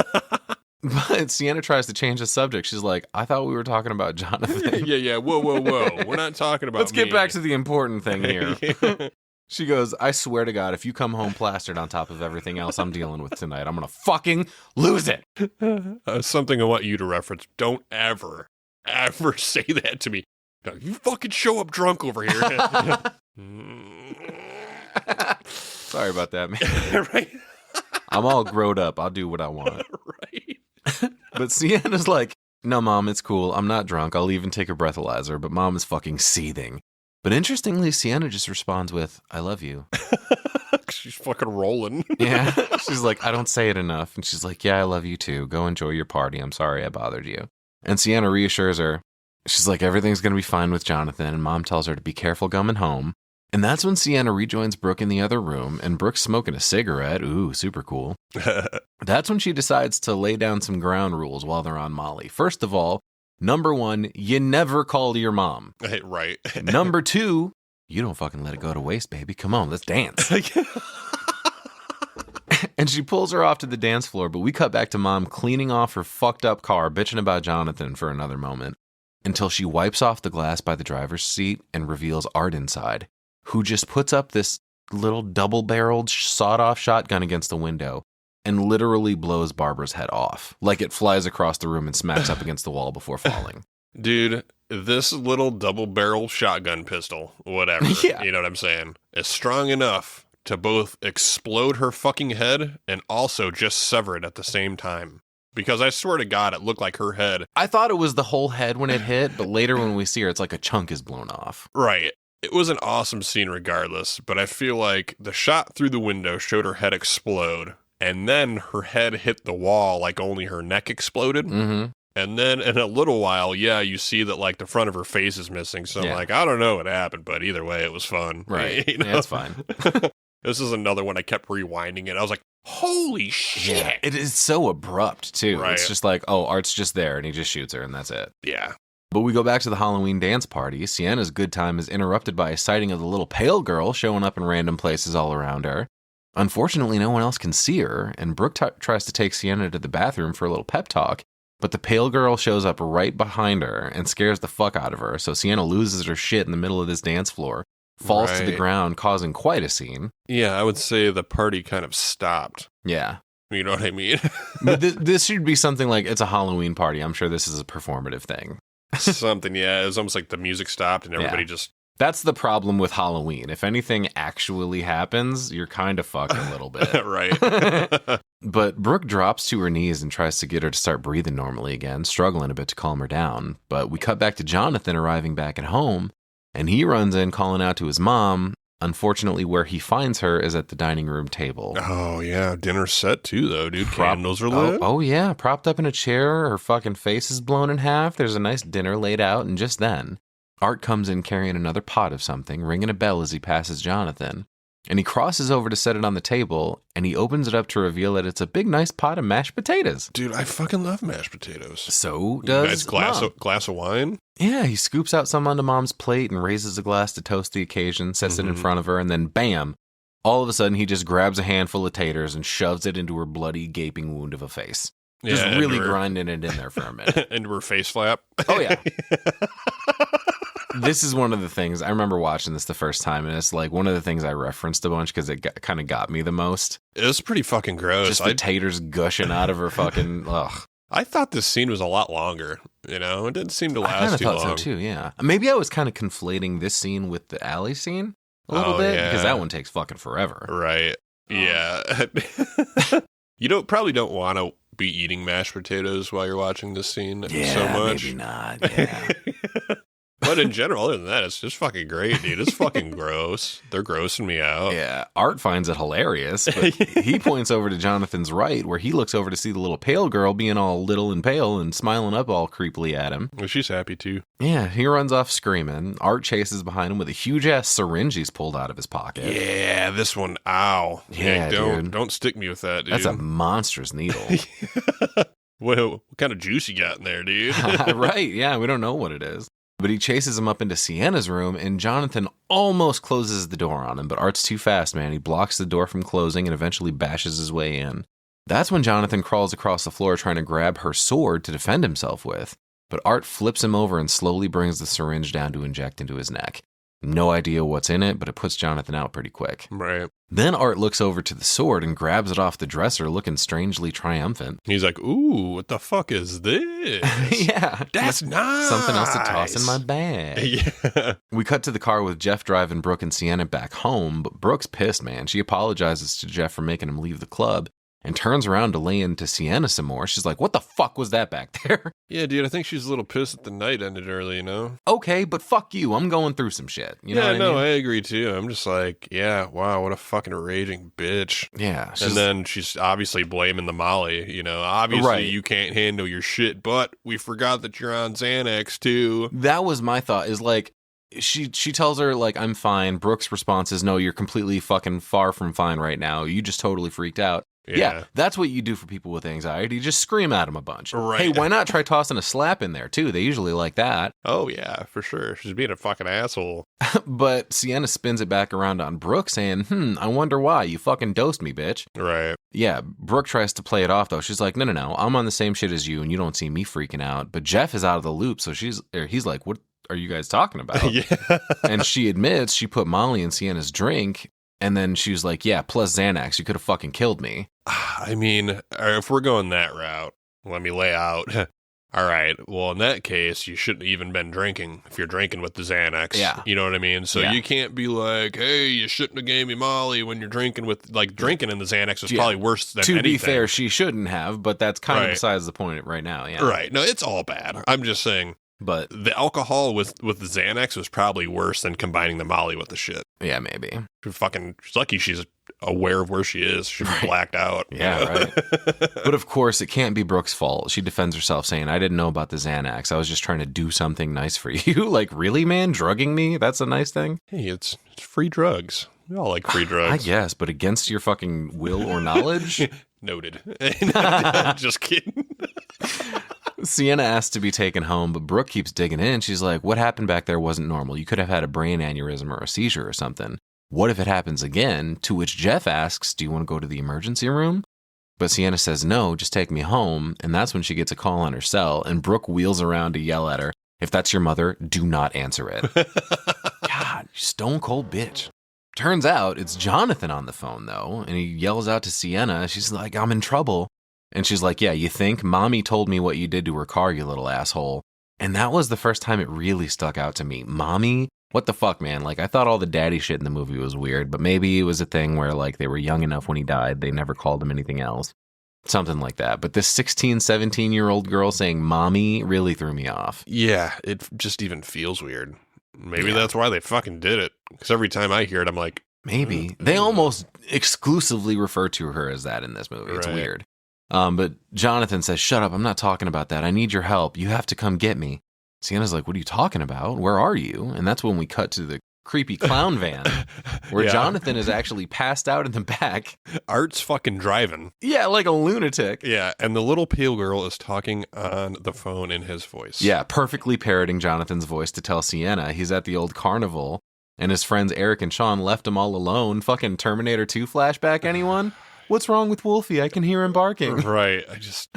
But Sienna tries to change the subject. She's like, I thought we were talking about Jonathan. yeah. Whoa. We're not talking about Let's get me. back to the important thing here. Yeah. She goes, I swear to God, if you come home plastered on top of everything else I'm dealing with tonight, I'm going to fucking lose it. Something I want you to reference. Don't ever say that to me. No, you fucking show up drunk over here. Sorry about that, man. Right? I'm all grown up. I'll do what I want. Right. But Sienna's like, no, Mom, it's cool. I'm not drunk. I'll even take a breathalyzer. But Mom is fucking seething. But interestingly, Sienna just responds with, I love you. She's fucking rolling. Yeah. She's like, I don't say it enough. And she's like, yeah, I love you too. Go enjoy your party. I'm sorry I bothered you. And Sienna reassures her. She's like, everything's going to be fine with Jonathan. And Mom tells her to be careful coming home. And that's when Sienna rejoins Brooke in the other room. And Brooke's smoking a cigarette. Ooh, super cool. That's when she decides to lay down some ground rules while they're on Molly. First of all, number 1, you never call your mom. Right. Number 2, you don't fucking let it go to waste, baby. Come on, let's dance. And she pulls her off to the dance floor, but we cut back to Mom cleaning off her fucked up car, bitching about Jonathan for another moment, until she wipes off the glass by the driver's seat and reveals Art inside, who just puts up this little double-barreled sawed-off shotgun against the window and literally blows Barbara's head off. Like it flies across the room and smacks up against the wall before falling. Dude, this little double-barrel shotgun pistol, whatever, Yeah. You know what I'm saying, is strong enough to both explode her fucking head and also just sever it at the same time. Because I swear to God, it looked like her head. I thought it was the whole head when it hit, but later when we see her, it's like a chunk is blown off. Right. It was an awesome scene regardless, but I feel like the shot through the window showed her head explode, and then her head hit the wall like only her neck exploded. Mm-hmm. And then in a little while, you see that like the front of her face is missing. So I'm like, I don't know what happened, but either way, it was fun. Right. You know? Yeah, it's fine. This is another one I kept rewinding it. I was like, holy shit. Yeah, it is so abrupt, too. Right. It's just like, oh, Art's just there, and he just shoots her, and that's it. Yeah. But we go back to the Halloween dance party. Sienna's good time is interrupted by a sighting of the little pale girl showing up in random places all around her. Unfortunately, no one else can see her, and Brooke tries to take Sienna to the bathroom for a little pep talk, but the pale girl shows up right behind her and scares the fuck out of her, so Sienna loses her shit in the middle of this dance floor, falls to the Right. ground, causing quite a scene. Yeah, I would say the party kind of stopped. Yeah. You know what I mean? But this should be something like, it's a Halloween party. I'm sure this is a performative thing. Something, yeah. It was almost like the music stopped and everybody just... That's the problem with Halloween. If anything actually happens, you're kind of fucked a little bit. Right. But Brooke drops to her knees and tries to get her to start breathing normally again, struggling a bit to calm her down. But we cut back to Jonathan arriving back at home, and he runs in calling out to his mom. Unfortunately, where he finds her is at the dining room table. Oh, yeah. Dinner set, too, though, dude. Candles are lit. Oh, yeah. Propped up in a chair. Her fucking face is blown in half. There's a nice dinner laid out. And just then, Art comes in carrying another pot of something, ringing a bell as he passes Jonathan. And he crosses over to set it on the table, and he opens it up to reveal that it's a big, nice pot of mashed potatoes. Dude, I fucking love mashed potatoes. So does Nice Mom. glass of wine. Yeah, he scoops out some onto Mom's plate and raises a glass to toast the occasion, sets it in front of her, and then bam, all of a sudden he just grabs a handful of taters and shoves it into her bloody, gaping wound of a face. Just Yeah, really into her- grinding it in there for a minute. Into her face flap. Oh, yeah. This is one of the things, I remember watching this the first time, and it's like one of the things I referenced a bunch because it kind of got me the most. It was pretty fucking gross. Just the taters gushing out of her fucking, ugh. I thought this scene was a lot longer. You know, it didn't seem to I kind last of too thought long. so too, yeah. Maybe I was kind of conflating this scene with the alley scene a little bit, because that one takes fucking forever. Right. Yeah. You probably don't want to be eating mashed potatoes while you're watching this scene so much. Maybe not, yeah. But in general, other than that, it's just fucking great, dude. It's fucking gross. They're grossing me out. Yeah, Art finds it hilarious, but he points over to Jonathan's right, where he looks over to see the little pale girl being all little and pale and smiling up all creepily at him. Well, she's happy too. Yeah, he runs off screaming. Art chases behind him with a huge-ass syringe he's pulled out of his pocket. Yeah, this one, ow. Yeah, dude. Don't stick me with that, dude. That's a monstrous needle. What kind of juice you got in there, dude? Right, yeah, we don't know what it is. But he chases him up into Sienna's room, and Jonathan almost closes the door on him, but Art's too fast, man. He blocks the door from closing and eventually bashes his way in. That's when Jonathan crawls across the floor trying to grab her sword to defend himself with. But Art flips him over and slowly brings the syringe down to inject into his neck. No idea what's in it, but it puts Jonathan out pretty quick. Right. Then Art looks over to the sword and grabs it off the dresser, looking strangely triumphant. He's like, ooh, what the fuck is this? Yeah. That's nice. Something else to toss in my bag. Yeah. We cut to the car with Jeff driving Brooke and Sienna back home, but Brooke's pissed, man. She apologizes to Jeff for making him leave the club and turns around to lay into Sienna some more. She's like, what the fuck was that back there? Yeah, dude, I think she's a little pissed that the night ended early, you know? Okay, but fuck you. I'm going through some shit. You know what I mean? I agree too. I'm just like, yeah, wow, what a fucking raging bitch. Yeah. And then she's obviously blaming the Molly, you know? Obviously, Right. You can't handle your shit, but we forgot that you're on Xanax too. That was my thought, is like, she tells her, like, I'm fine. Brooke's response is, no, you're completely fucking far from fine right now. You just totally freaked out. Yeah, that's what you do for people with anxiety. Just scream at them a bunch. Right. Hey, why not try tossing a slap in there, too? They usually like that. Oh, yeah, for sure. She's being a fucking asshole. But Sienna spins it back around on Brooke, saying, I wonder why. You fucking dosed me, bitch. Right. Yeah, Brooke tries to play it off, though. She's like, no, I'm on the same shit as you, and you don't see me freaking out. But Jeff is out of the loop, so he's like, what are you guys talking about? Yeah. And she admits she put Molly in Sienna's drink, and then she was like, yeah, plus Xanax. You could have fucking killed me. I mean, if we're going that route, let me lay out. All right. Well, in that case, you shouldn't have even been drinking if you're drinking with the Xanax. Yeah. You know what I mean? So Yeah. you can't be like, hey, you shouldn't have gave me Molly when you're drinking with, like, drinking in the Xanax is probably worse than anything. To be fair, she shouldn't have, but that's kind of Right. besides the point right now. Yeah. Right. No, it's all bad. I'm just saying But the alcohol with the Xanax was probably worse than combining the Molly with the shit. yeah, maybe. She's lucky she's aware of where she is. She's blacked out. Yeah, right. But of course, it can't be Brooke's fault. She defends herself, saying, I didn't know about the Xanax. I was just trying to do something nice for you. Like, really, man? Drugging me? That's a nice thing? Hey, it's free drugs. We all like free drugs. I guess, but against your fucking will or knowledge? Noted. Just kidding. Sienna asks to be taken home, but Brooke keeps digging in. She's like, what happened back there wasn't normal. You could have had a brain aneurysm or a seizure or something. What if it happens again? To which Jeff asks, do you want to go to the emergency room? But Sienna says, no, just take me home. And that's when she gets a call on her cell, and Brooke wheels around to yell at her, if that's your mother, do not answer it. God, stone cold bitch. Turns out it's Jonathan on the phone, though, and he yells out to Sienna. She's like, I'm in trouble. And she's like, yeah, you think? Mommy told me what you did to her car, you little asshole. And that was the first time it really stuck out to me. Mommy? What the fuck, man? Like, I thought all the daddy shit in the movie was weird, but maybe it was a thing where, like, they were young enough when he died. They never called him anything else. Something like that. But this 16, 17-year-old girl saying mommy really threw me off. Yeah, it just even feels weird. Maybe Yeah. that's why they fucking did it. Because every time I hear it, I'm like, Maybe. They almost exclusively refer to her as that in this movie. It's Right. weird. But Jonathan says, shut up, I'm not talking about that. I need your help. You have to come get me. Sienna's like, what are you talking about? Where are you? And that's when we cut to the creepy clown van where Yeah. Jonathan is actually passed out in the back. Art's fucking driving. Yeah, like a lunatic. Yeah, and the little pale girl is talking on the phone in his voice. Yeah, perfectly parroting Jonathan's voice to tell Sienna he's at the old carnival and his friends Eric and Sean left him all alone. Fucking Terminator 2 flashback, anyone? What's wrong with Wolfie? I can hear him barking. Right. I just...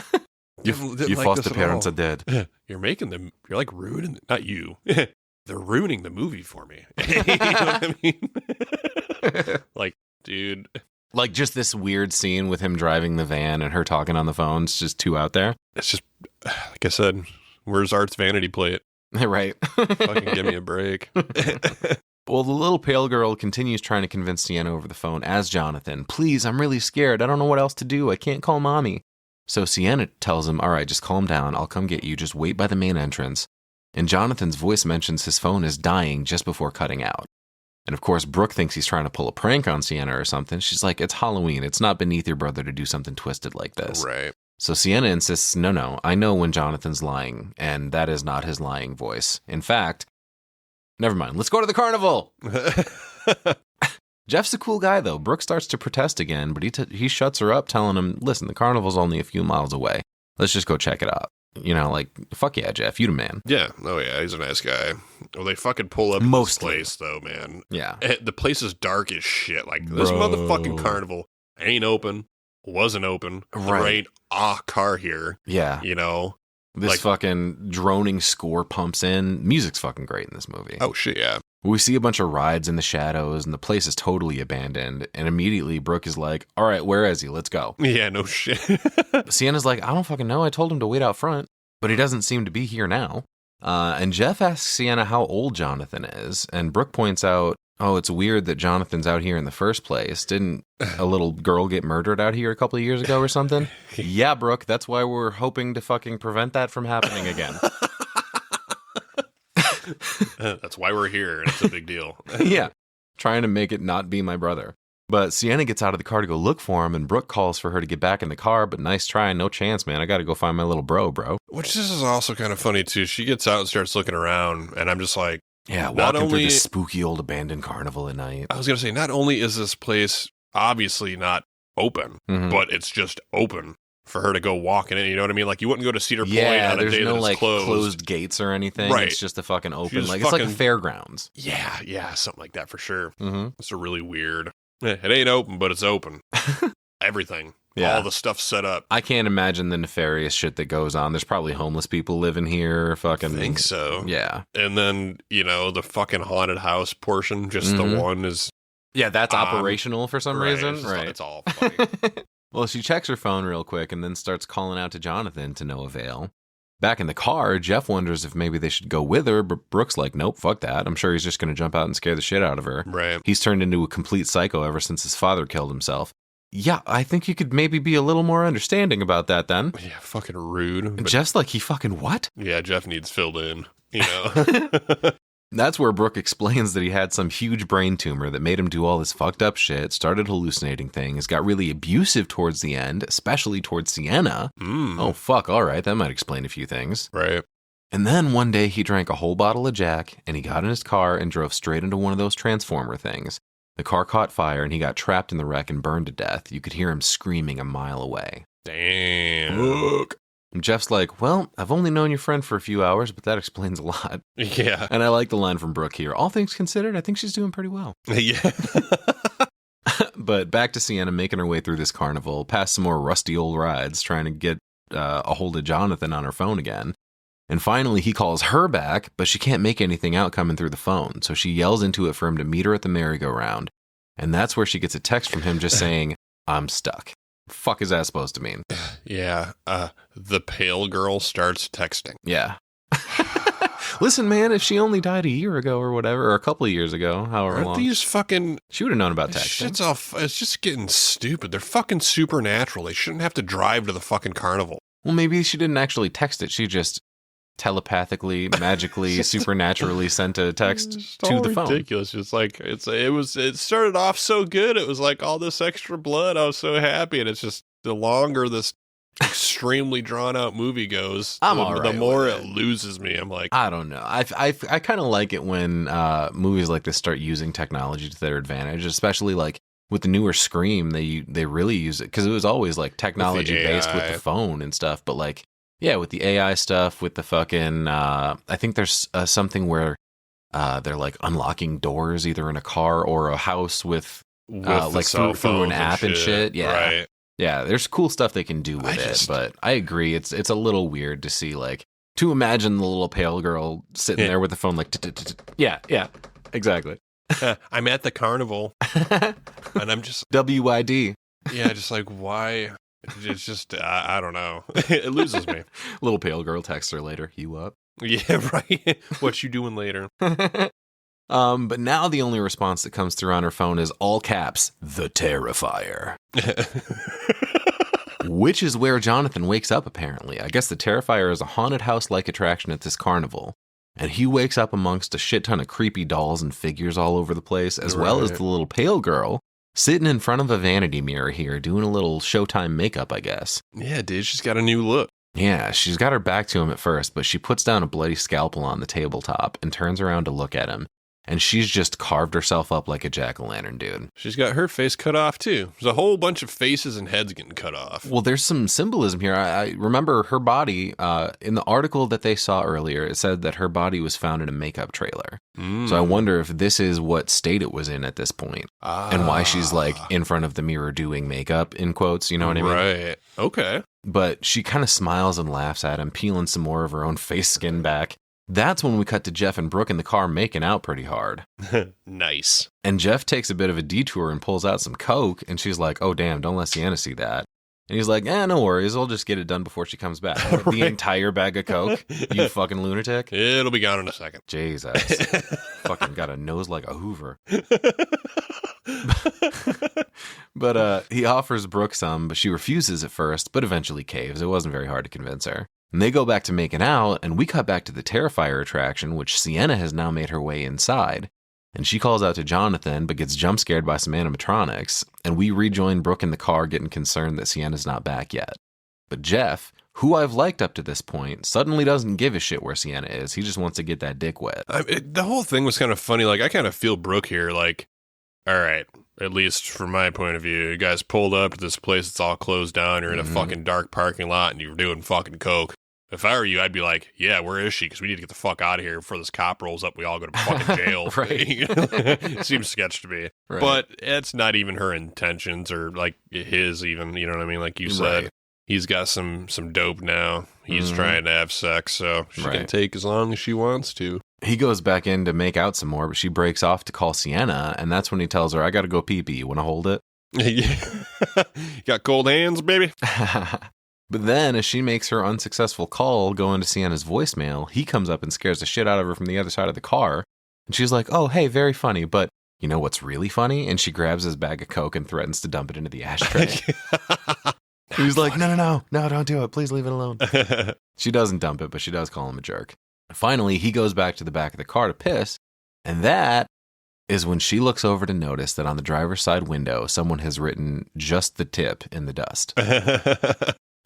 Your didn't like foster this at parents all. are dead. You're making them... You're like ruining... Not you. They're ruining the movie for me. You know what I mean? Like, dude... Like just this weird scene with him driving the van and her talking on the phone. It's just too out there. It's just... Like I said, where's Art's vanity plate? Right. Fucking give me a break. Well, the little pale girl continues trying to convince Sienna over the phone as Jonathan. Please, I'm really scared. I don't know what else to do. I can't call mommy. So Sienna tells him, all right, just calm down. I'll come get you. Just wait by the main entrance. And Jonathan's voice mentions his phone is dying just before cutting out. And of course, Brooke thinks he's trying to pull a prank on Sienna or something. She's like, it's Halloween. It's not beneath your brother to do something twisted like this. Right. So Sienna insists, no, I know when Jonathan's lying, and that is not his lying voice. In fact, never mind. Let's go to the carnival. Jeff's a cool guy, though. Brooke starts to protest again, but he shuts her up, telling him, listen, the carnival's only a few miles away. Let's just go check it out. You know, like, fuck yeah, Jeff, you the man. Yeah. Oh, yeah, he's a nice guy. Well, they fucking pull up to this place, though, man. Yeah. The place is dark as shit. Like, this motherfucking carnival ain't open, wasn't open. There ain't a car here. Yeah. You know? This like, fucking droning score pumps in. Music's fucking great in this movie. Oh, shit, yeah. We see a bunch of rides in the shadows, and the place is totally abandoned. And immediately, Brooke is like, all right, where is he? Let's go. Yeah, no shit. Sienna's like, I don't fucking know. I told him to wait out front, but he doesn't seem to be here now. And Jeff asks Sienna how old Jonathan is, and Brooke points out, oh, it's weird that Jonathan's out here in the first place. Didn't a little girl get murdered out here a couple of years ago or something? Yeah, Brooke, that's why we're hoping to fucking prevent that from happening again. That's why we're here, and it's a big deal. Yeah, trying to make it not be my brother. But Sienna gets out of the car to go look for him, and Brooke calls for her to get back in the car, but nice try, no chance, man. I gotta go find my little bro. Which this is also kind of funny, too. She gets out and starts looking around, and I'm just like... Yeah, walking through this spooky old abandoned carnival at night. I was gonna say, not only is this place obviously not open, but it's just open for her to go walking in. You know what I mean? Like, you wouldn't go to Cedar Point on a day that it's closed gates or anything. Right. It's just a fucking open, like, it's like a fairgrounds. Yeah, something like that for sure. Mm-hmm. It's a really weird. It ain't open, but it's open. Everything. Yeah. All the stuff set up. I can't imagine the nefarious shit that goes on. There's probably homeless people living here. Fucking. I think so. Yeah. And then, you know, the fucking haunted house portion, just the one is. Yeah, that's operational for some reason. It's all funny. Well, she checks her phone real quick and then starts calling out to Jonathan to no avail. Back in the car, Jeff wonders if maybe they should go with her, but Brooke's like, nope, fuck that. I'm sure he's just going to jump out and scare the shit out of her. Right. He's turned into a complete psycho ever since his father killed himself. Yeah, I think you could maybe be a little more understanding about that then. Yeah, fucking rude. But Jeff's like, he fucking what? Yeah, Jeff needs filled in, you know. That's where Brooke explains that he had some huge brain tumor that made him do all this fucked up shit, started hallucinating things, got really abusive towards the end, especially towards Sienna. Oh, fuck, all right, that might explain a few things. Right. And then one day he drank a whole bottle of Jack, and he got in his car and drove straight into one of those transformer things. The car caught fire, and he got trapped in the wreck and burned to death. You could hear him screaming a mile away. Damn. Look. And Jeff's like, well, I've only known your friend for a few hours, but that explains a lot. Yeah. And I like the line from Brooke here. All things considered, I think she's doing pretty well. Yeah. But back to Sienna making her way through this carnival, past some more rusty old rides, trying to get a hold of Jonathan on her phone again. And finally, he calls her back, but she can't make anything out coming through the phone. So she yells into it for him to meet her at the merry-go-round. And that's where she gets a text from him just saying, I'm stuck. Fuck is that supposed to mean? Yeah. The pale girl starts texting. Yeah. Listen, man, if she only died a year ago or whatever, or a couple of years ago, however long. These fucking... She would have known about texting. It's just getting stupid. They're fucking supernatural. They shouldn't have to drive to the fucking carnival. Well, maybe she didn't actually text it. She just telepathically, magically, supernaturally sent a text to the phone. Ridiculous. It's like it started off so good. It was like all this extra blood. I was so happy, and it's just the longer this extremely drawn out movie goes, the more it loses me. I'm like, I don't know. I kind of like it when movies like this start using technology to their advantage, especially like with the newer Scream. They really use it because it was always like technology based with the phone and stuff, but like. Yeah, with the AI stuff, with the fucking, I think there's something where they're like unlocking doors either in a car or a house with like through an app and shit. Yeah, right. Yeah, there's cool stuff they can do with it, but I agree, it's a little weird to see like to imagine the little pale girl sitting there with the phone like yeah, exactly. I'm at the carnival, and I'm just WID. Yeah, just like why. It's just, I don't know. It loses me. Little pale girl texts her later. You up? Yeah, right. What you doing later? But now the only response that comes through on her phone is all caps, the Terrifier. Which is where Jonathan wakes up, apparently. I guess the Terrifier is a haunted house-like attraction at this carnival. And he wakes up amongst a shit ton of creepy dolls and figures all over the place, as well as the little pale girl sitting in front of a vanity mirror here, doing a little Showtime makeup, I guess. Yeah, dude, she's got a new look. Yeah, she's got her back to him at first, but she puts down a bloody scalpel on the tabletop and turns around to look at him. And she's just carved herself up like a jack-o'-lantern, dude. She's got her face cut off, too. There's a whole bunch of faces and heads getting cut off. Well, there's some symbolism here. I remember her body, in the article that they saw earlier, it said that her body was found in a makeup trailer. So I wonder if this is what state it was in at this point, and why she's, like, in front of the mirror doing makeup, in quotes, you know what I mean? Right. Okay. But she kind of smiles and laughs at him, peeling some more of her own face skin back. That's when we cut to Jeff and Brooke in the car making out pretty hard. Nice. And Jeff takes a bit of a detour and pulls out some coke, and she's like, oh, damn, don't let Sienna see that. And he's like, no worries, I'll just get it done before she comes back. The entire bag of coke? You fucking lunatic? It'll be gone in a second. Jesus. Fucking got a nose like a Hoover. But he offers Brooke some, but she refuses at first, but eventually caves. It wasn't very hard to convince her. And they go back to making out, and we cut back to the Terrifier attraction, which Sienna has now made her way inside. And she calls out to Jonathan, but gets jump scared by some animatronics, and we rejoin Brooke in the car getting concerned that Sienna's not back yet. But Jeff, who I've liked up to this point, suddenly doesn't give a shit where Sienna is. He just wants to get that dick wet. The whole thing was kind of funny. Like, I kind of feel Brooke here, like, all right, at least from my point of view, you guys pulled up to this place that's all closed down, you're in a fucking dark parking lot, and you're doing fucking coke. If I were you, I'd be like, yeah, where is she? Because we need to get the fuck out of here before this cop rolls up. We all go to fucking jail. Right. Seems sketch to me. Right. But it's not even her intentions or like his even, you know what I mean? Like you said, he's got some dope now. He's trying to have sex, so she can take as long as she wants to. He goes back in to make out some more, but she breaks off to call Sienna, and that's when he tells her, I gotta go pee-pee. You want to hold it? You got cold hands, baby? But then, as she makes her unsuccessful call go into Sienna's voicemail, he comes up and scares the shit out of her from the other side of the car. And she's like, oh, hey, very funny, but you know what's really funny? And she grabs his bag of coke and threatens to dump it into the ashtray. He's like, no, don't do it. Please leave it alone. She doesn't dump it, but she does call him a jerk. Finally, he goes back to the back of the car to piss, and that is when she looks over to notice that on the driver's side window, someone has written just the tip in the dust.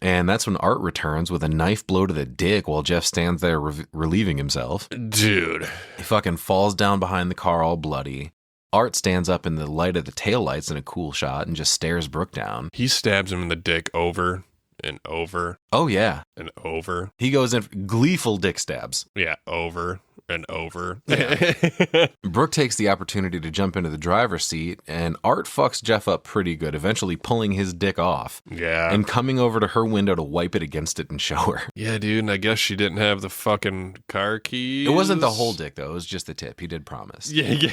And that's when Art returns with a knife blow to the dick while Jeff stands there relieving himself. Dude. He fucking falls down behind the car all bloody. Art stands up in the light of the taillights in a cool shot and just stares Brooke down. He stabs him in the dick over and over. Oh, yeah. And over. He goes in gleeful dick stabs. Yeah, over and over. Yeah. Brooke takes the opportunity to jump into the driver's seat, and Art fucks Jeff up pretty good, eventually pulling his dick off. Yeah. And coming over to her window to wipe it against it and show her. Yeah, dude, and I guess she didn't have the fucking car keys. It wasn't the whole dick, though. It was just the tip. He did promise. Yeah.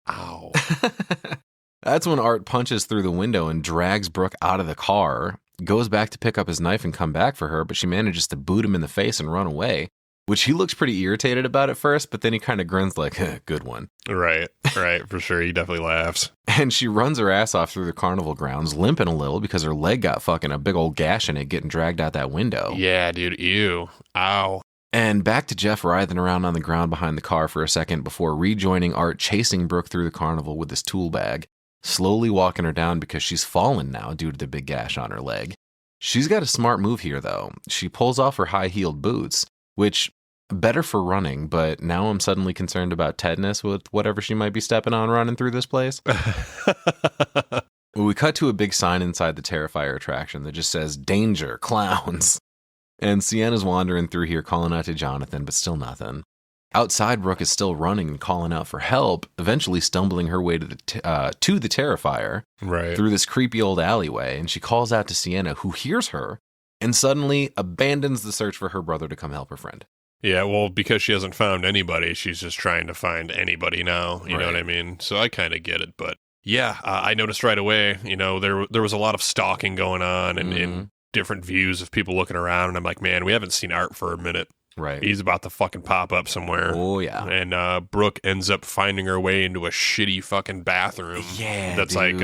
Ow. That's when Art punches through the window and drags Brooke out of the car, goes back to pick up his knife and come back for her, but she manages to boot him in the face and run away, which he looks pretty irritated about at first, but then he kind of grins like, good one. Right, for sure. He definitely laughs. And she runs her ass off through the carnival grounds, limping a little because her leg got fucking a big old gash in it getting dragged out that window. Yeah, dude, ew. Ow. And back to Jeff writhing around on the ground behind the car for a second before rejoining Art chasing Brooke through the carnival with his tool bag, slowly walking her down because she's fallen now due to the big gash on her leg. She's got a smart move here, though. She pulls off her high-heeled boots, which, better for running, but now I'm suddenly concerned about tetanus with whatever she might be stepping on running through this place. We cut to a big sign inside the Terrifier attraction that just says, "Danger, clowns." And Sienna's wandering through here calling out to Jonathan, but still nothing. Outside, Brooke is still running and calling out for help, eventually stumbling her way to the Terrifier through this creepy old alleyway, and she calls out to Sienna, who hears her, and suddenly abandons the search for her brother to come help her friend. Yeah, well, because she hasn't found anybody, she's just trying to find anybody now, you know what I mean? So I kind of get it, but yeah, I noticed right away, you know, there was a lot of stalking going on and different views of people looking around, and I'm like, man, we haven't seen Art for a minute. Right. He's about to fucking pop up somewhere. Oh, yeah. And Brooke ends up finding her way into a shitty fucking bathroom. Yeah, that's dude.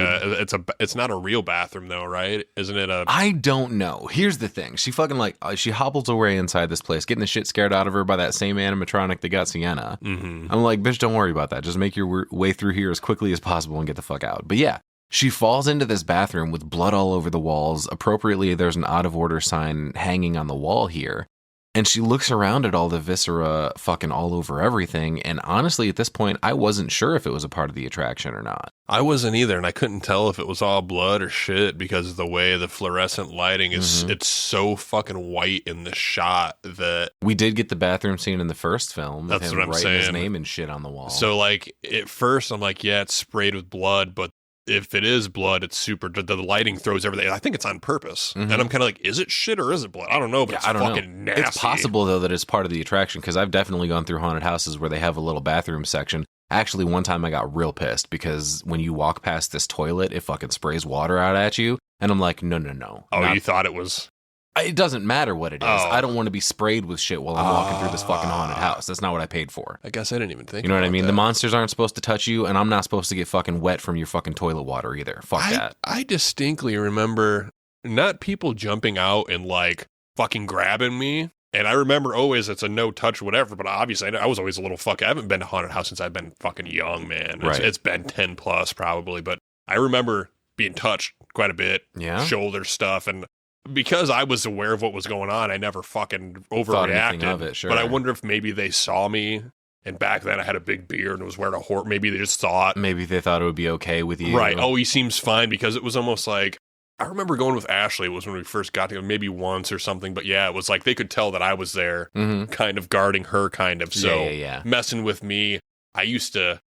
It's not a real bathroom though, right? Isn't it a? I don't know. Here's the thing. She fucking she hobbles away inside this place, getting the shit scared out of her by that same animatronic that got Sienna. Mm-hmm. I'm like, bitch, don't worry about that. Just make your way through here as quickly as possible and get the fuck out. But yeah, she falls into this bathroom with blood all over the walls. Appropriately, there's an out of order sign hanging on the wall here. And she looks around at all the viscera fucking all over everything. And honestly, at this point, I wasn't sure if it was a part of the attraction or not. I wasn't either, and I couldn't tell if it was all blood or shit because of the way the fluorescent lighting is. It's so fucking white in the shot that we did get the bathroom scene in the first film. That's him what I'm writing saying. His name and shit on the wall. So like at first, I'm like, yeah, it's sprayed with blood, but if it is blood, it's super. The lighting throws everything. I think it's on purpose, and I'm kind of like, is it shit or is it blood? I don't know, but it's fucking nasty. It's possible though that it's part of the attraction because I've definitely gone through haunted houses where they have a little bathroom section. Actually, one time I got real pissed because when you walk past this toilet, it fucking sprays water out at you, and I'm like, no. Oh, you thought it was? It doesn't matter what it is. Oh. I don't want to be sprayed with shit while I'm walking through this fucking haunted house. That's not what I paid for. I guess I didn't even think. You know what I mean? that. The monsters aren't supposed to touch you, and I'm not supposed to get fucking wet from your fucking toilet water either. Fuck that. I distinctly remember not people jumping out and like fucking grabbing me. And I remember always it's a no touch, whatever. But obviously, I was always a little I haven't been to haunted house since I've been fucking young, man. It's been 10 plus probably. But I remember being touched quite a bit. Yeah. Shoulder stuff. And because I was aware of what was going on, I never fucking overreacted. Of it, sure. But I wonder if maybe they saw me. And back then I had a big beard and was wearing a horn. Maybe they just thought. Maybe they thought it would be okay with you. Right. Oh, he seems fine because it was almost like. I remember going with Ashley. It was when we first got together, maybe once or something. But yeah, it was like they could tell that I was there kind of guarding her kind of. So messing with me, I used to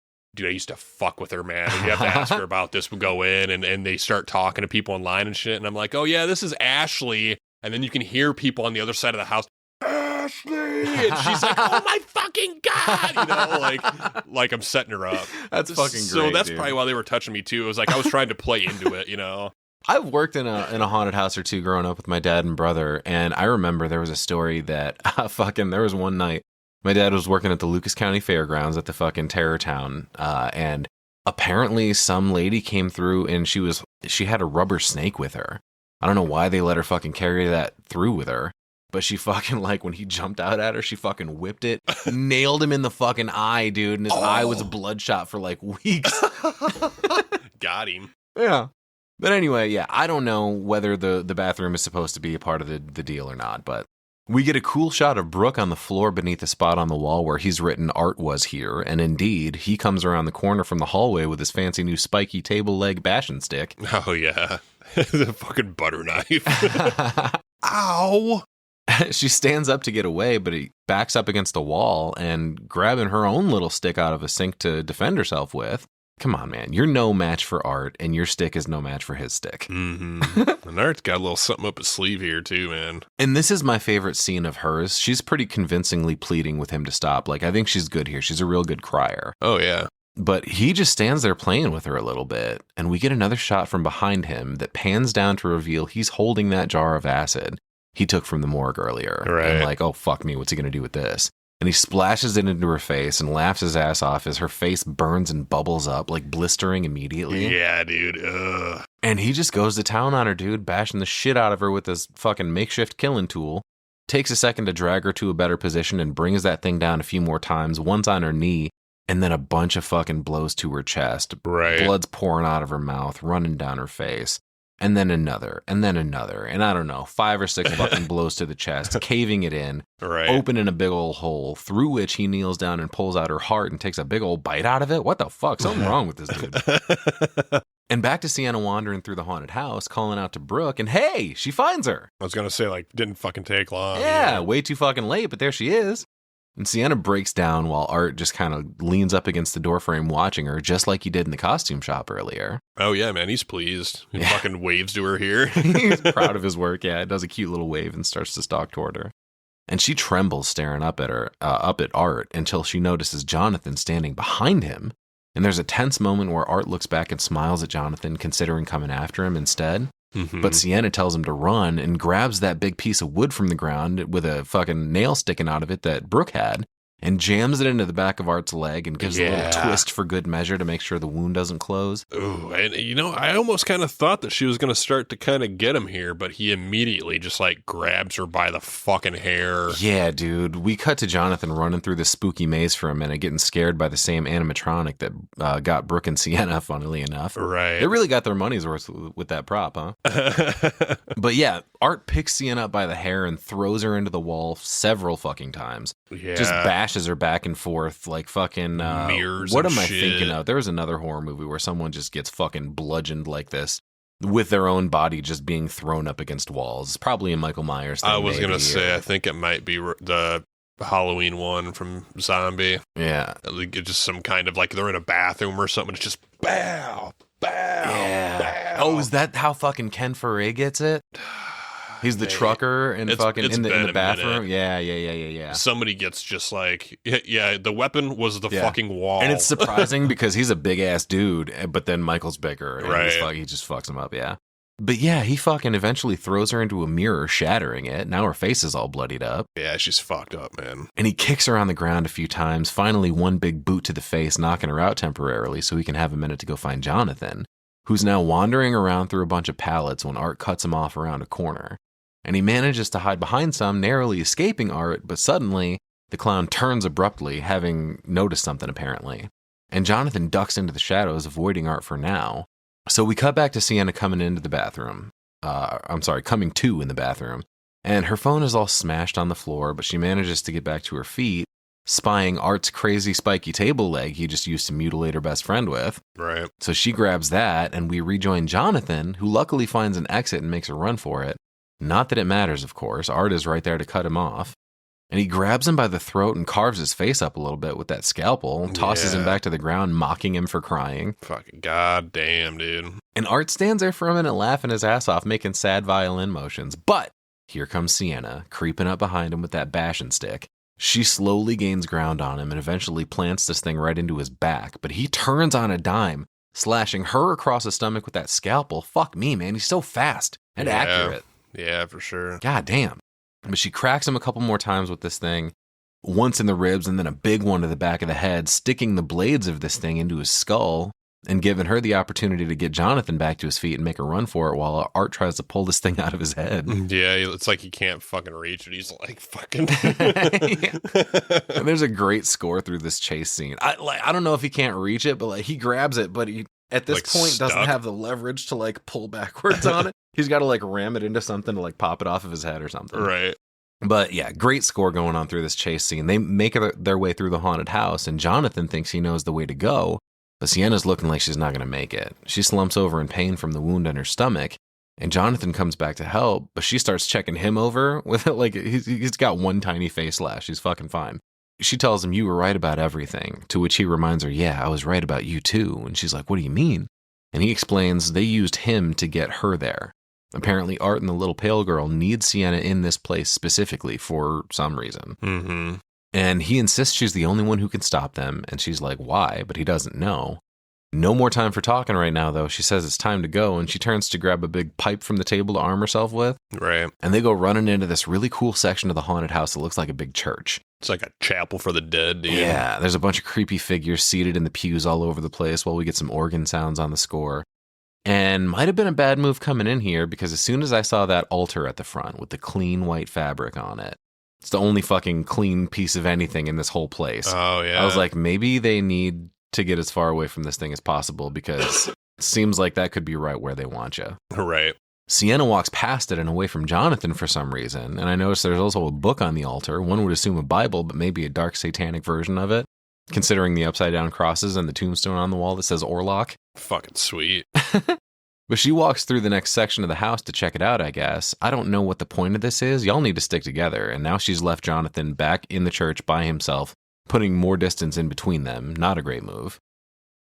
fuck with her, man. And you have to ask her about this. We'll go in and they start talking to people online and shit. And I'm like, oh yeah, this is Ashley. And then you can hear people on the other side of the house, Ashley. And she's like, oh my fucking God. You know, like I'm setting her up. That's fucking great. So that's dude. probably why they were touching me too. It was like I was trying to play into it, you know. I've worked in a haunted house or two growing up with my dad and brother, and I remember there was a story that there was one night my dad was working at the Lucas County Fairgrounds at the fucking Terror Town, and apparently some lady came through and she had a rubber snake with her. I don't know why they let her fucking carry that through with her, but she fucking when he jumped out at her, she fucking whipped it, nailed him in the fucking eye, dude, and his eye was bloodshot for like weeks. Got him. Yeah. But anyway, yeah, I don't know whether the bathroom is supposed to be a part of the deal or not, but we get a cool shot of Brooke on the floor beneath a spot on the wall where he's written "Art was here," and indeed, he comes around the corner from the hallway with his fancy new spiky table leg bashing stick. Oh, yeah. The fucking butter knife. Ow! She stands up to get away, but he backs up against the wall and grabbing her own little stick out of a sink to defend herself with. Come on, man. You're no match for Art, and your stick is no match for his stick. Mm-hmm. And Art's got a little something up his sleeve here, too, man. And this is my favorite scene of hers. She's pretty convincingly pleading with him to stop. Like, I think she's good here. She's a real good crier. Oh, yeah. But he just stands there playing with her a little bit, and we get another shot from behind him that pans down to reveal he's holding that jar of acid he took from the morgue earlier. Right. And like, oh, fuck me. What's he going to do with this? And he splashes it into her face and laughs his ass off as her face burns and bubbles up, like blistering immediately. Yeah, dude. Ugh. And he just goes to town on her, dude, bashing the shit out of her with his fucking makeshift killing tool. Takes a second to drag her to a better position and brings that thing down a few more times, once on her knee, and then a bunch of fucking blows to her chest. Right. Blood's pouring out of her mouth, running down her face. And then another, and then another. And I don't know, 5 or 6 fucking blows to the chest, caving it in, right. Opening a big old hole, through which he kneels down and pulls out her heart and takes a big old bite out of it. What the fuck? Something wrong with this dude. And back to Sienna wandering through the haunted house, calling out to Brooke, and hey, she finds her. I was going to say, like, didn't fucking take long. Yeah, way too fucking late, but there she is. And Sienna breaks down while Art just kind of leans up against the doorframe watching her, just like he did in the costume shop earlier. Oh, yeah, man. He's pleased. He fucking waves to her here. He's proud of his work. Yeah, does a cute little wave and starts to stalk toward her. And she trembles staring up at Art until she notices Jonathan standing behind him. And there's a tense moment where Art looks back and smiles at Jonathan, considering coming after him instead. But Sienna tells him to run and grabs that big piece of wood from the ground with a fucking nail sticking out of it that Brooke had and jams it into the back of Art's leg and gives a little twist for good measure to make sure the wound doesn't close. Ooh, and I almost kind of thought that she was going to start to kind of get him here, but he immediately just like grabs her by the fucking hair. Yeah, dude. We cut to Jonathan running through the spooky maze for a minute, getting scared by the same animatronic that got Brooke and Sienna, funnily enough. Right. They really got their money's worth with that prop, huh? But yeah, Art picks Sienna up by the hair and throws her into the wall several fucking times. Yeah. Just bashes her back and forth like fucking mirrors. What and am I shit. thinking of? There was another horror movie where someone just gets fucking bludgeoned like this with their own body just being thrown up against walls. It's probably a Michael Myers thing. I was going to say, or- I think it might be the Halloween one from Zombie. Yeah. Like, it's just some kind of like they're in a bathroom or something. It's just bow, bow, Yeah. bow. Oh, is that how fucking Ken Foray gets it? He's the trucker and fucking it's in been the a bathroom. minute. Yeah. Somebody gets just like, yeah, the weapon was the fucking wall. And it's surprising because he's a big ass dude, but then Michael's bigger. And Right. he just fucks him up, yeah. But yeah, he fucking eventually throws her into a mirror, shattering it. Now her face is all bloodied up. Yeah, she's fucked up, man. And he kicks her on the ground a few times, finally one big boot to the face, knocking her out temporarily so he can have a minute to go find Jonathan, who's now wandering around through a bunch of pallets when Art cuts him off around a corner. And he manages to hide behind some, narrowly escaping Art, but suddenly the clown turns abruptly, having noticed something apparently. And Jonathan ducks into the shadows, avoiding Art for now. So we cut back to Sienna coming into the bathroom. Coming to in the bathroom. And her phone is all smashed on the floor, but she manages to get back to her feet, spying Art's crazy spiky table leg he just used to mutilate her best friend with. Right. So she grabs that, and we rejoin Jonathan, who luckily finds an exit and makes a run for it. Not that it matters, of course. Art is right there to cut him off. And he grabs him by the throat and carves his face up a little bit with that scalpel, tosses him back to the ground, mocking him for crying. Fucking goddamn, dude. And Art stands there for a minute laughing his ass off, making sad violin motions. But here comes Sienna, creeping up behind him with that bashing stick. She slowly gains ground on him and eventually plants this thing right into his back. But he turns on a dime, slashing her across the stomach with that scalpel. Fuck me, man. He's so fast and accurate. Yeah, for sure. God damn. But she cracks him a couple more times with this thing, once in the ribs and then a big one to the back of the head, sticking the blades of this thing into his skull and giving her the opportunity to get Jonathan back to his feet and make a run for it while Art tries to pull this thing out of his head. Yeah, it's like he can't fucking reach it. He's like fucking. And there's a great score through this chase scene. I don't know if he can't reach it, but like he grabs it, but he at this Like point stuck. doesn't have the leverage to like pull backwards on it. He's got to like ram it into something to like pop it off of his head or something. Right. But yeah, great score going on through this chase scene. They make their way through the haunted house, and Jonathan thinks he knows the way to go, but Sienna's looking like she's not going to make it. She slumps over in pain from the wound in her stomach, and Jonathan comes back to help, but she starts checking him over with it like he's got one tiny face slash. He's fucking fine. She tells him, "You were right about everything," to which he reminds her, "Yeah, I was right about you too." And she's like, "What do you mean?" And he explains they used him to get her there. Apparently, Art and the little pale girl need Sienna in this place specifically for some reason. Mm-hmm. And he insists she's the only one who can stop them, and she's like, why? But he doesn't know. No more time for talking right now, though. She says it's time to go, and she turns to grab a big pipe from the table to arm herself with. Right. And they go running into this really cool section of the haunted house that looks like a big church. It's like a chapel for the dead, dude. Yeah, there's a bunch of creepy figures seated in the pews all over the place while we get some organ sounds on the score. And might have been a bad move coming in here because as soon as I saw that altar at the front with the clean white fabric on it, it's the only fucking clean piece of anything in this whole place. Oh, yeah. I was like, maybe they need to get as far away from this thing as possible because it seems like that could be right where they want you. Right. Sienna walks past it and away from Jonathan for some reason. And I noticed there's also a book on the altar. One would assume a Bible, but maybe a dark satanic version of it, considering the upside down crosses and the tombstone on the wall that says Orlok. Fucking sweet. But she walks through the next section of the house to check it out, I guess. I don't know what the point of this is. Y'all need to stick together. And now she's left Jonathan back in the church by himself, putting more distance in between them. Not a great move.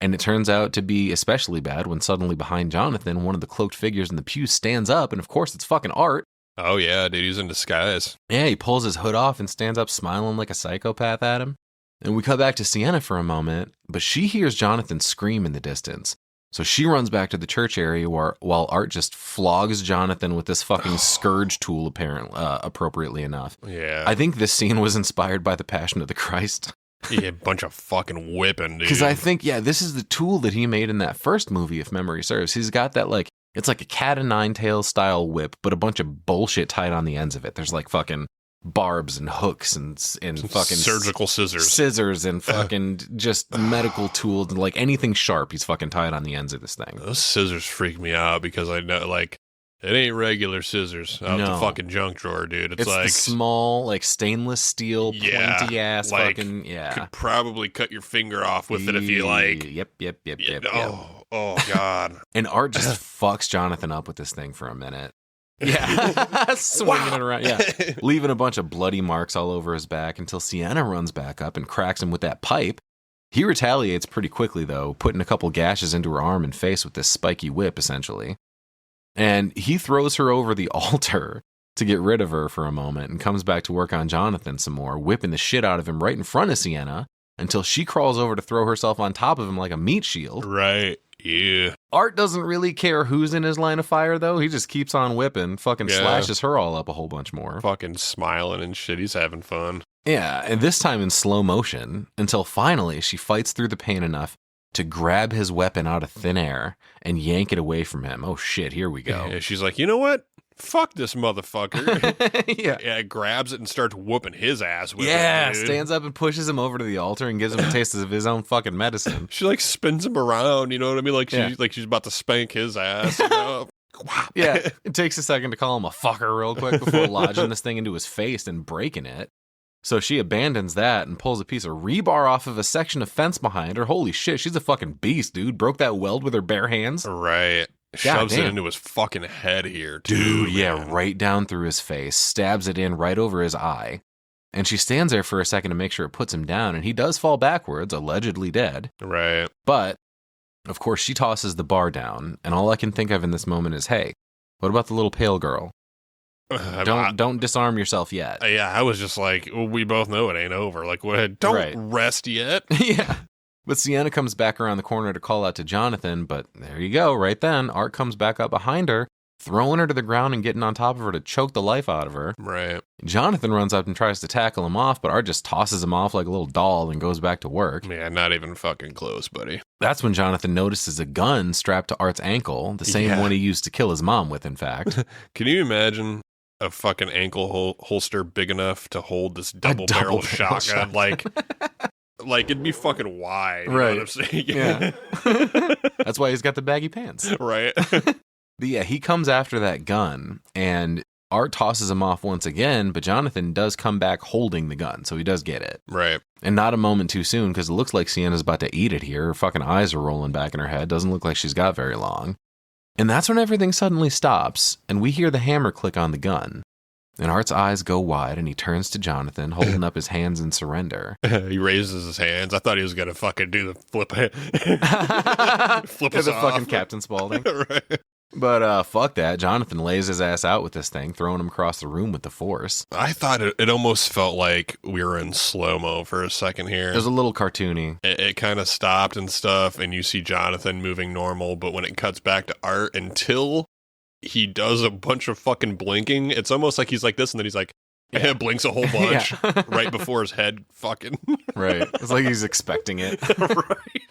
And it turns out to be especially bad when suddenly behind Jonathan, one of the cloaked figures in the pew stands up, and of course it's fucking Art. Oh, yeah, dude, he's in disguise. Yeah, he pulls his hood off and stands up smiling like a psychopath at him. And we cut back to Sienna for a moment, but she hears Jonathan scream in the distance. So she runs back to the church area while Art just flogs Jonathan with this fucking scourge tool, appropriately enough. Yeah. I think this scene was inspired by the Passion of the Christ. Yeah, a bunch of fucking whipping, dude. Because I think, this is the tool that he made in that first movie, if memory serves. He's got that, like, it's like a cat o' nine tails style whip, but a bunch of bullshit tied on the ends of it. There's like fucking barbs and hooks and fucking surgical scissors and fucking just medical tools and like anything sharp. He's fucking tied on the ends of this thing. Those scissors freak me out because I know, like, it ain't regular scissors out the fucking junk drawer, dude. It's like the small, like stainless steel, pointy ass, like, fucking could probably cut your finger off with it if you like. Yep. Oh God. And Art just fucks Jonathan up with this thing for a minute. Yeah, swinging it around. Yeah, leaving a bunch of bloody marks all over his back until Sienna runs back up and cracks him with that pipe. He retaliates pretty quickly though, putting a couple gashes into her arm and face with this spiky whip, essentially. And he throws her over the altar to get rid of her for a moment and comes back to work on Jonathan some more, whipping the shit out of him right in front of Sienna until she crawls over to throw herself on top of him like a meat shield. Right. Yeah. Art doesn't really care who's in his line of fire, though. He just keeps on whipping, fucking slashes her all up a whole bunch more. Fucking smiling and shit. He's having fun. Yeah, and this time in slow motion, until finally she fights through the pain enough to grab his weapon out of thin air and yank it away from him. Oh shit, here we go. Yeah, she's like, you know what? Fuck this motherfucker. Yeah, grabs it and starts whooping his ass with it. Yeah, dude. stands up and pushes him over to the altar and gives him a taste of his own fucking medicine. She like spins him around, you know what I mean? Like she's about to spank his ass. You know? Yeah, it takes a second to call him a fucker real quick before lodging this thing into his face and breaking it. So she abandons that and pulls a piece of rebar off of a section of fence behind her. Holy shit, she's a fucking beast, dude. Broke that weld with her bare hands. Right. Shoves it into his fucking head here, too. Dude, yeah, right down through his face. Stabs it in right over his eye. And she stands there for a second to make sure it puts him down, and he does fall backwards, allegedly dead. Right. But, of course, she tosses the bar down, and all I can think of in this moment is, hey, what about the little pale girl? Don't disarm yourself yet. Yeah, I was just like, well, we both know it ain't over. Like, what? Don't rest yet. Yeah. But Sienna comes back around the corner to call out to Jonathan, but there you go, right then, Art comes back up behind her, throwing her to the ground and getting on top of her to choke the life out of her. Right. Jonathan runs up and tries to tackle him off, but Art just tosses him off like a little doll and goes back to work. Yeah, not even fucking close, buddy. That's when Jonathan notices a gun strapped to Art's ankle, the same one he used to kill his mom with, in fact. Can you imagine a fucking ankle holster big enough to hold this double-barrel shotgun? Like, it'd be fucking wide. You know what I'm saying? Yeah. That's why he's got the baggy pants. Right. But yeah, he comes after that gun, and Art tosses him off once again, but Jonathan does come back holding the gun, so he does get it. Right. And not a moment too soon, because it looks like Sienna's about to eat it here. Her fucking eyes are rolling back in her head. Doesn't look like she's got very long. And that's when everything suddenly stops, and we hear the hammer click on the gun. And Art's eyes go wide, and he turns to Jonathan, holding up his hands in surrender. He raises his hands. I thought he was going to fucking do the flip. Flip us off. Fucking Captain Spaulding. Right. But fuck that. Jonathan lays his ass out with this thing, throwing him across the room with the force. I thought it almost felt like we were in slow-mo for a second here. It was a little cartoony. It kind of stopped and stuff, and you see Jonathan moving normal, but when it cuts back to Art, until he does a bunch of fucking blinking, it's almost like he's like this, and then he's like, blinks a whole bunch right before his head fucking. Right. It's like he's expecting it. Right.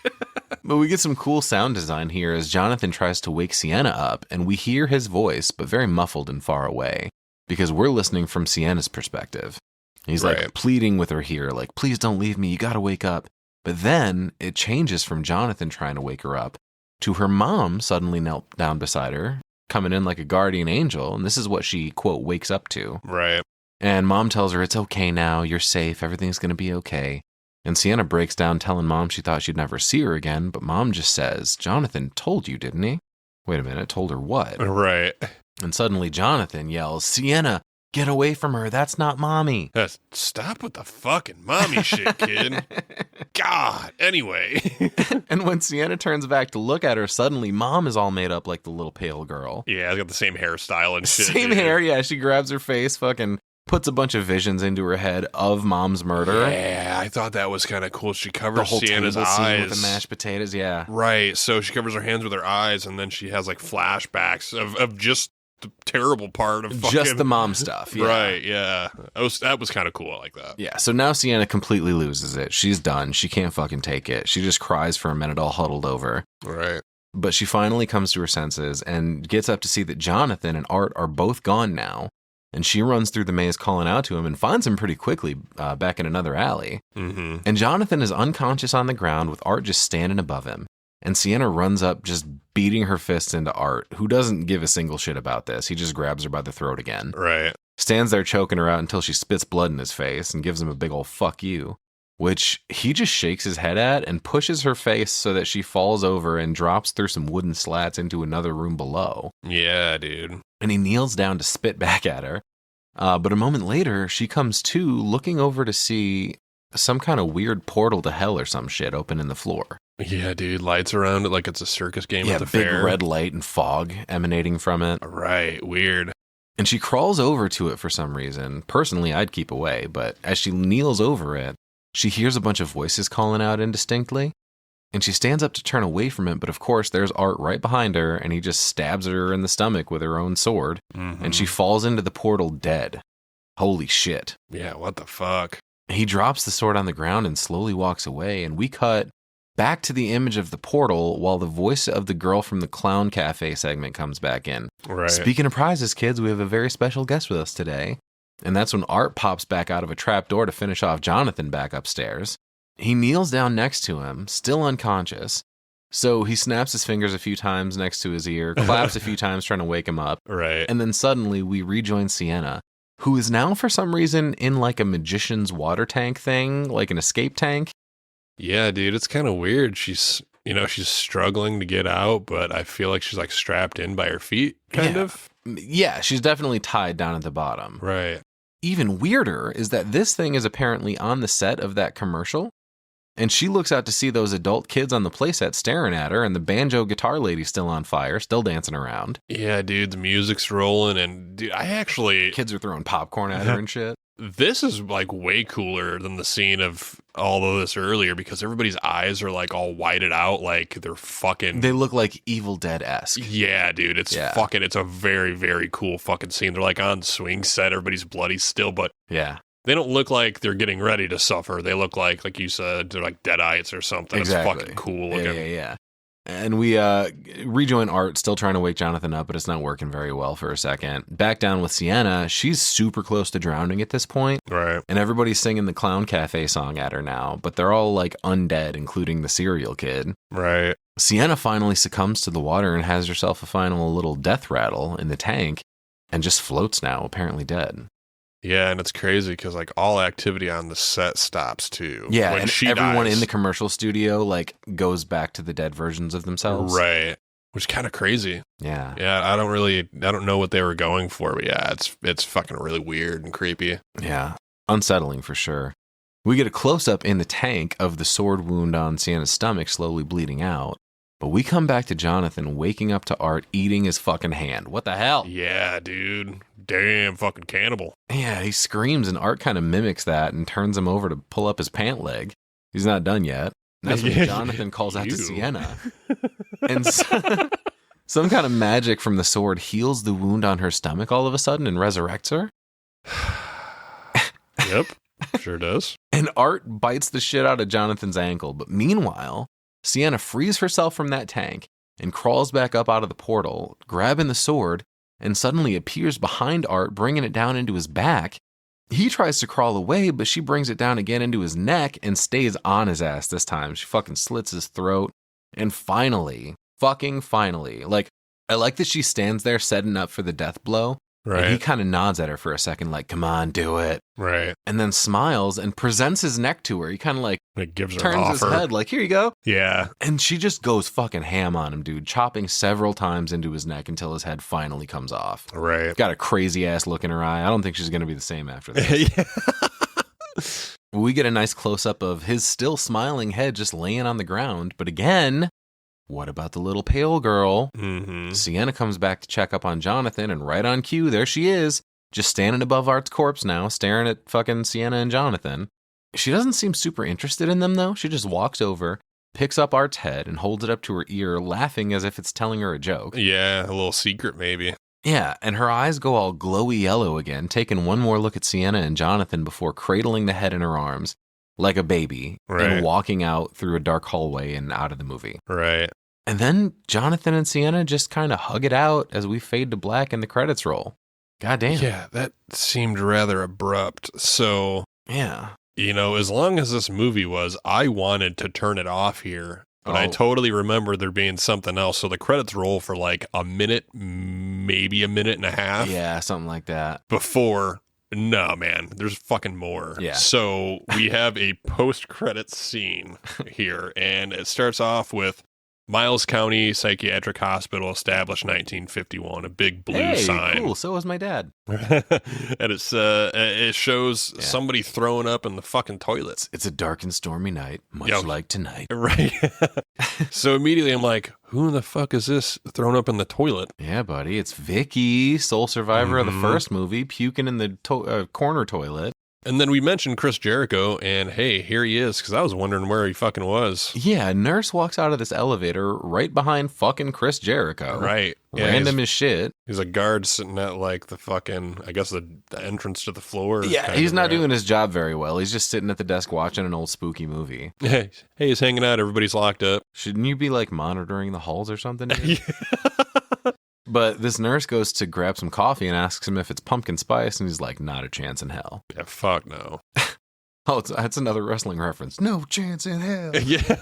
But we get some cool sound design here as Jonathan tries to wake Sienna up, and we hear his voice, but very muffled and far away, because we're listening from Sienna's perspective. He's like pleading with her here, like, please don't leave me, you gotta wake up. But then it changes from Jonathan trying to wake her up to her mom suddenly knelt down beside her, coming in like a guardian angel, and this is what she, quote, wakes up to. Right. And Mom tells her, it's okay now, you're safe, everything's going to be okay. And Sienna breaks down telling Mom she thought she'd never see her again, but Mom just says, Jonathan told you, didn't he? Wait a minute, told her what? Right. And suddenly Jonathan yells, Sienna, get away from her, that's not Mommy. Stop with the fucking mommy shit, kid. God, anyway. And when Sienna turns back to look at her, suddenly Mom is all made up like the little pale girl. Yeah, I got the same hairstyle and shit. Same dude. hair, yeah. She grabs her face, fucking puts a bunch of visions into her head of Mom's murder. Yeah, I thought that was kind of cool. She The covers whole Sienna's table scene eyes with the mashed potatoes, yeah. Right, so she covers her hands with her eyes, and then she has like flashbacks of just the terrible part of fucking... Just the mom stuff, yeah. Right, yeah. That was kind of cool. I like that. Yeah, so now Sienna completely loses it. She's done. She can't fucking take it. She just cries for a minute all huddled over. Right. But she finally comes to her senses and gets up to see that Jonathan and Art are both gone now. And she runs through the maze calling out to him and finds him pretty quickly back in another alley. Mm-hmm. And Jonathan is unconscious on the ground with Art just standing above him. And Sienna runs up just beating her fists into Art, who doesn't give a single shit about this. He just grabs her by the throat again. Right. Stands there choking her out until she spits blood in his face and gives him a big old fuck you, which he just shakes his head at and pushes her face so that she falls over and drops through some wooden slats into another room below. Yeah, dude. And he kneels down to spit back at her. But a moment later, she comes to, looking over to see some kind of weird portal to hell or some shit open in the floor. Yeah, dude. Lights around it like it's a circus game at the big fair. red light and fog emanating from it. Right. Weird. And she crawls over to it for some reason. Personally, I'd keep away, but as she kneels over it, she hears a bunch of voices calling out indistinctly. And she stands up to turn away from it, but of course there's Art right behind her, and he just stabs her in the stomach with her own sword, and she falls into the portal dead. Holy shit. Yeah, what the fuck? He drops the sword on the ground and slowly walks away, and we cut back to the image of the portal while the voice of the girl from the Clown Cafe segment comes back in. Right. Speaking of prizes, kids, we have a very special guest with us today. And that's when Art pops back out of a trapdoor to finish off Jonathan back upstairs. He kneels down next to him, still unconscious. So he snaps his fingers a few times next to his ear, claps a few times trying to wake him up. Right. And then suddenly we rejoin Sienna, who is now for some reason in like a magician's water tank thing, like an escape tank. Yeah, dude, it's kind of weird. She's struggling to get out, but I feel like she's like strapped in by her feet, kind of. Yeah, she's definitely tied down at the bottom. Right. Even weirder is that this thing is apparently on the set of that commercial. And she looks out to see those adult kids on the playset staring at her, and the banjo guitar lady still on fire, still dancing around. Yeah, dude, the music's rolling, and dude, Kids are throwing popcorn at her and shit. This is like way cooler than the scene of all of this earlier because everybody's eyes are like all whited out, like they're fucking. They look like Evil Dead-esque. Yeah, dude, it's a very, very cool fucking scene. They're like on swing set, everybody's bloody still, but yeah. They don't look like they're getting ready to suffer. They look like you said, they're like deadites or something. Exactly. It's fucking cool looking. Yeah. And we rejoin Art, still trying to wake Jonathan up, but it's not working very well for a second. Back down with Sienna, she's super close to drowning at this point. Right. And everybody's singing the Clown Cafe song at her now, but they're all like undead, including the serial kid. Right. Sienna finally succumbs to the water and has herself a final little death rattle in the tank and just floats now, apparently dead. Yeah, and it's crazy because like all activity on the set stops too. Yeah, when and she everyone dies. in the commercial studio like goes back to the dead versions of themselves. Right. Which is kind of crazy. Yeah. Yeah, I don't know what they were going for, but yeah, it's fucking really weird and creepy. Yeah. Unsettling for sure. We get a close-up in the tank of the sword wound on Sienna's stomach slowly bleeding out. But we come back to Jonathan waking up to Art eating his fucking hand. What the hell? Yeah, dude. Damn fucking cannibal. Yeah, he screams and Art kind of mimics that and turns him over to pull up his pant leg. He's not done yet. And that's when Jonathan calls out to Sienna. And some kind of magic from the sword heals the wound on her stomach all of a sudden and resurrects her. Yep, sure does. And Art bites the shit out of Jonathan's ankle. But meanwhile, Sienna frees herself from that tank and crawls back up out of the portal, grabbing the sword, and suddenly appears behind Art, bringing it down into his back. He tries to crawl away, but she brings it down again into his neck and stays on his ass this time. She fucking slits his throat. And finally, like, I like that she stands there setting up for the death blow. Right. And he kind of nods at her for a second, like, come on, do it. Right. And then smiles and presents his neck to her. He kind of like gives her turns an his offer. head, like, here you go. Yeah. And she just goes fucking ham on him, dude, chopping several times into his neck until his head finally comes off. Right. Got a crazy ass look in her eye. I don't think she's going to be the same after this. Yeah. We get a nice close up of his still smiling head just laying on the ground. But again, what about the little pale girl? Mm-hmm. Sienna comes back to check up on Jonathan, and right on cue, there she is, just standing above Art's corpse now, staring at fucking Sienna and Jonathan. She doesn't seem super interested in them, though. She just walks over, picks up Art's head, and holds it up to her ear, laughing as if it's telling her a joke. Yeah, a little secret, maybe. Yeah, and her eyes go all glowy yellow again, taking one more look at Sienna and Jonathan before cradling the head in her arms like a baby and walking out through a dark hallway and out of the movie. Right. And then Jonathan and Sienna just kind of hug it out as we fade to black and the credits roll. Goddamn. Yeah, that seemed rather abrupt. So, yeah. You know, as long as this movie was, I wanted to turn it off here. But I totally remember there being something else. So the credits roll for like a minute, maybe a minute and a half. Yeah, something like that. Before, no, man, there's fucking more. Yeah. So we have a post-credits scene here, and it starts off with Miles County Psychiatric Hospital, established 1951, a big blue sign. Cool. So was my dad. And it shows somebody throwing up in the fucking toilets. It's a dark and stormy night, much like tonight. Right. So immediately I'm like, who the fuck is this thrown up in the toilet? Yeah, buddy. It's Vicky, sole survivor of the first movie, puking in the corner toilet. And then we mentioned Chris Jericho, and hey, here he is, because I was wondering where he fucking was. Yeah, Nurse walks out of this elevator right behind fucking Chris Jericho. Right. Yeah, Random as shit. He's a guard sitting at like the fucking, I guess the entrance to the floor. Yeah, he's not doing his job very well. He's just sitting at the desk watching an old spooky movie. Hey, he's hanging out. Everybody's locked up. Shouldn't you be like monitoring the halls or something? But this nurse goes to grab some coffee and asks him if it's pumpkin spice, and he's like, not a chance in hell. Yeah, fuck no. That's another wrestling reference. No chance in hell. Yeah.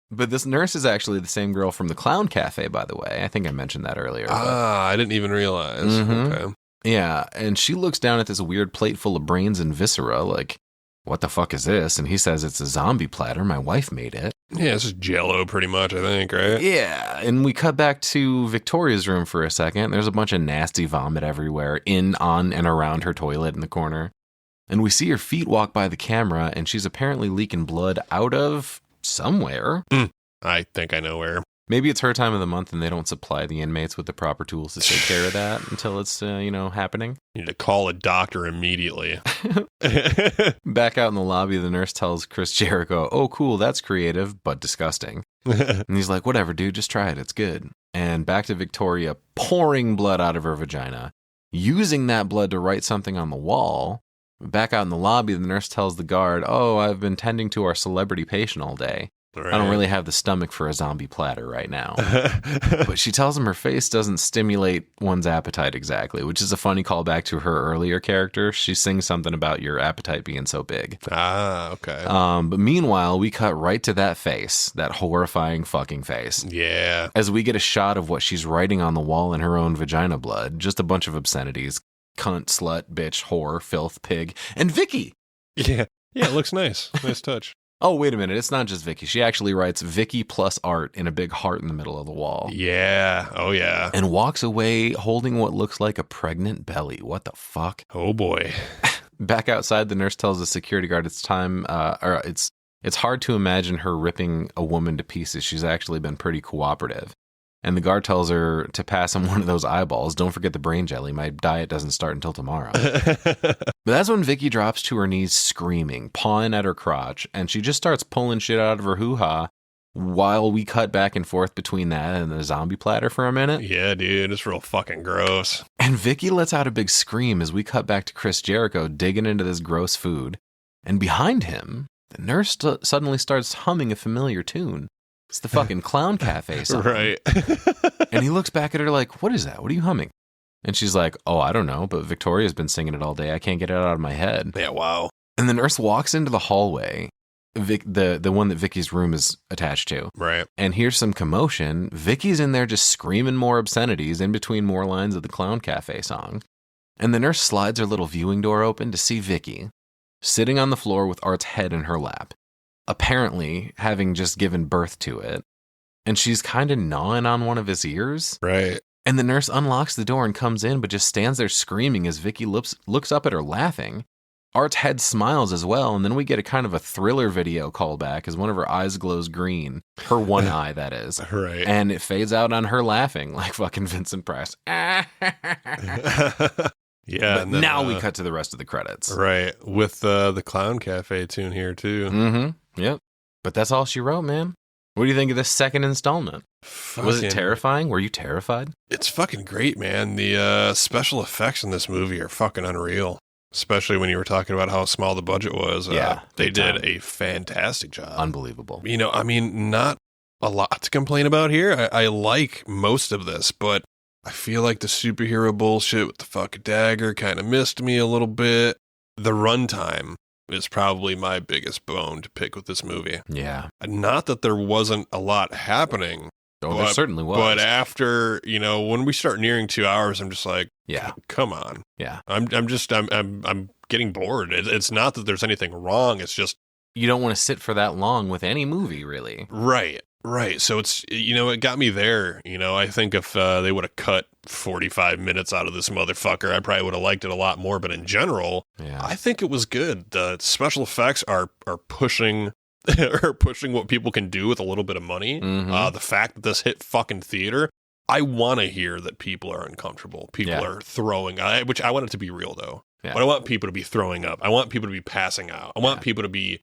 But this nurse is actually the same girl from the Clown Cafe, by the way. I think I mentioned that earlier. I didn't even realize. Mm-hmm. Okay. Yeah, and she looks down at this weird plate full of brains and viscera, like, what the fuck is this? And he says it's a zombie platter. My wife made it. Yeah, it's just Jell-O pretty much, I think, right? Yeah, and we cut back to Victoria's room for a second. There's a bunch of nasty vomit everywhere, in, on, and around her toilet in the corner. And we see her feet walk by the camera, and she's apparently leaking blood out of somewhere. I think I know where. Maybe it's her time of the month and they don't supply the inmates with the proper tools to take care of that until it's, happening. You need to call a doctor immediately. Back out in the lobby, the nurse tells Chris Jericho, oh, cool, that's creative, but disgusting. And he's like, whatever, dude, just try it. It's good. And back to Victoria, pouring blood out of her vagina, using that blood to write something on the wall. Back out in the lobby, the nurse tells the guard, oh, I've been tending to our celebrity patient all day. Right. I don't really have the stomach for a zombie platter right now. But she tells him her face doesn't stimulate one's appetite exactly, which is a funny callback to her earlier character. She sings something about your appetite being so big. Ah, okay. But meanwhile, we cut right to that face, that horrifying fucking face. Yeah. As we get a shot of what she's writing on the wall in her own vagina blood, just a bunch of obscenities. Cunt, slut, bitch, whore, filth, pig, and Vicky. Yeah. Yeah, it looks nice. Nice touch. Oh, wait a minute. It's not just Vicky. She actually writes Vicky plus art in a big heart in the middle of the wall. Yeah. Oh, yeah. And walks away holding what looks like a pregnant belly. What the fuck? Oh, boy. Back outside, the nurse tells the security guard it's time, it's hard to imagine her ripping a woman to pieces. She's actually been pretty cooperative. And the guard tells her to pass him one of those eyeballs. Don't forget the brain jelly. My diet doesn't start until tomorrow. But that's when Vicky drops to her knees screaming, pawing at her crotch, and she just starts pulling shit out of her hoo-ha while we cut back and forth between that and the zombie platter for a minute. Yeah, dude, it's real fucking gross. And Vicky lets out a big scream as we cut back to Chris Jericho digging into this gross food. And behind him, the nurse suddenly starts humming a familiar tune. It's the fucking Clown Cafe song. Right. And he looks back at her like, what is that? What are you humming? And she's like, oh, I don't know, but Victoria's been singing it all day. I can't get it out of my head. Yeah, wow. And the nurse walks into the hallway, the one that Vicky's room is attached to. Right. And here's some commotion. Vicky's in there just screaming more obscenities in between more lines of the Clown Cafe song. And the nurse slides her little viewing door open to see Vicky sitting on the floor with Art's head in her lap, apparently having just given birth to it. And she's kind of gnawing on one of his ears. Right. And the nurse unlocks the door and comes in, but just stands there screaming as Vicky looks up at her laughing. Art's head smiles as well, and then we get a kind of a thriller video callback as one of her eyes glows green. Her one eye, that is. Right. And it fades out on her laughing like fucking Vincent Price. Yeah. But And then, now we cut to the rest of the credits. Right. With the Clown Cafe tune here, too. Mm-hmm. Yep. But that's all she wrote, man. What do you think of this second installment? Was it terrifying? Were you terrified? It's fucking great, man. The special effects in this movie are fucking unreal. Especially when you were talking about how small the budget was. Yeah, they big did time. a fantastic job. Unbelievable. You know, I mean, not a lot to complain about here. I like most of this, but I feel like the superhero bullshit with the fucking dagger kind of missed me a little bit. The runtime is probably my biggest bone to pick with this movie. Yeah. Not that there wasn't a lot happening. Oh, there certainly was. But after, you know, when we start nearing 2 hours, I'm just like, yeah, come on. Yeah. I'm getting bored. It's not that there's anything wrong. It's just you don't want to sit for that long with any movie, really. Right. So it's, you know, it got me there. You know, I think if they would have cut 45 minutes out of this motherfucker, I probably would have liked it a lot more. But in general, yeah. I think it was good. The special effects are pushing are pushing what people can do with a little bit of money. Mm-hmm. The fact that this hit fucking theater, I want to hear that people are uncomfortable. People are throwing, which I want it to be real though. Yeah. But I want people to be throwing up. I want people to be passing out. I want people to be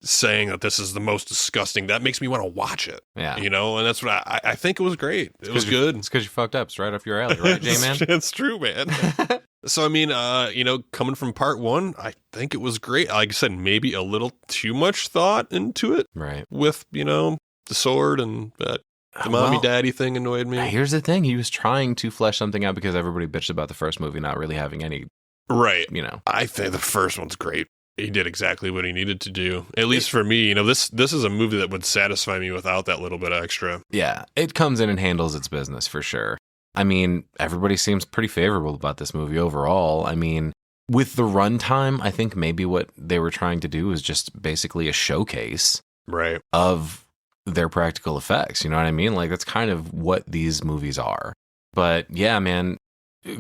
saying that this is the most disgusting. That makes me want to watch it. Yeah. You know, and that's what I think it was great. It was good. It's because you fucked up. It's right up your alley, right, J-Man? It's true, man. So, I mean, you know, coming from part one, I think it was great. Like I said, maybe a little too much thought into it. Right. With, you know, the sword and the mommy-daddy thing annoyed me. Here's the thing. He was trying to flesh something out because everybody bitched about the first movie not really having any, right. You know. I think the first one's great. He did exactly what he needed to do. At least for me, you know, this is a movie that would satisfy me without that little bit extra. Yeah, it comes in and handles its business for sure. I mean, everybody seems pretty favorable about this movie overall. I mean, with the runtime, I think maybe what they were trying to do is just basically a showcase right. of their practical effects. You know what I mean? Like, that's kind of what these movies are. But yeah, man,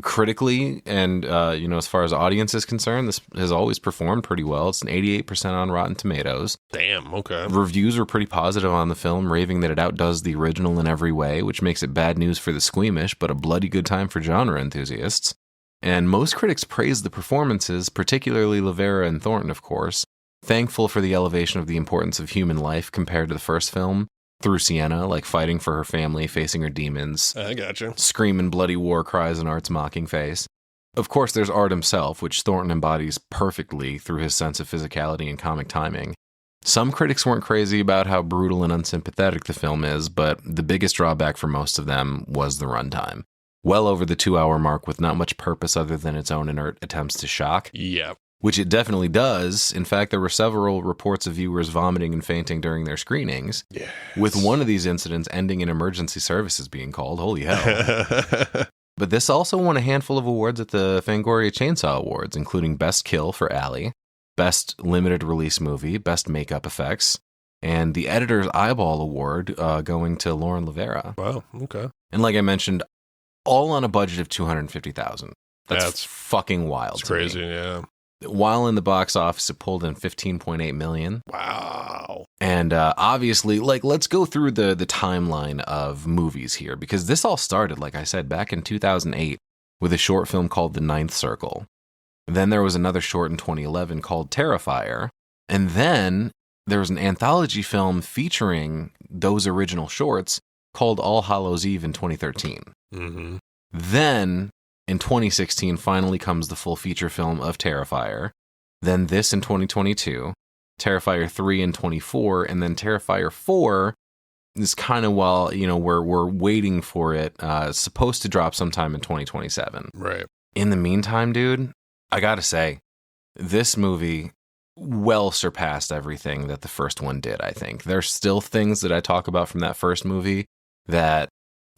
critically and, you know, as far as audience is concerned, this has always performed pretty well. It's an 88% on Rotten Tomatoes. Damn, okay. Reviews were pretty positive on the film, raving that it outdoes the original in every way, which makes it bad news for the squeamish, but a bloody good time for genre enthusiasts. And most critics praised the performances, particularly Lavera and Thornton, of course, thankful for the elevation of the importance of human life compared to the first film, through Sienna, like fighting for her family, facing her demons. I gotcha. Screaming bloody war cries in Art's mocking face. Of course, there's Art himself, which Thornton embodies perfectly through his sense of physicality and comic timing. Some critics weren't crazy about how brutal and unsympathetic the film is, but the biggest drawback for most of them was the runtime. Well over the 2-hour mark with not much purpose other than its own inert attempts to shock. Yeah. Which it definitely does. In fact, there were several reports of viewers vomiting and fainting during their screenings, with one of these incidents ending in emergency services being called. Holy hell. But this also won a handful of awards at the Fangoria Chainsaw Awards, including Best Kill for Allie, Best Limited Release Movie, Best Makeup Effects, and the Editor's Eyeball Award going to Lauren Lavera. Wow, okay. And like I mentioned, all on a budget of $250,000. That's fucking wild. It's crazy, yeah. While in the box office, it pulled in $15.8 million. Wow. And obviously, like, let's go through the timeline of movies here, because this all started, like I said, back in 2008 with a short film called The Ninth Circle. Then there was another short in 2011 called Terrifier. And then there was an anthology film featuring those original shorts called All Hallows Eve in 2013. Mm-hmm. Then in 2016, finally comes the full feature film of Terrifier. Then this in 2022, Terrifier 3 in 24, and then Terrifier 4 is kind of while, you know, we're waiting for it. It's supposed to drop sometime in 2027. Right. In the meantime, dude, I gotta say, this movie well surpassed everything that the first one did, I think. There's still things that I talk about from that first movie that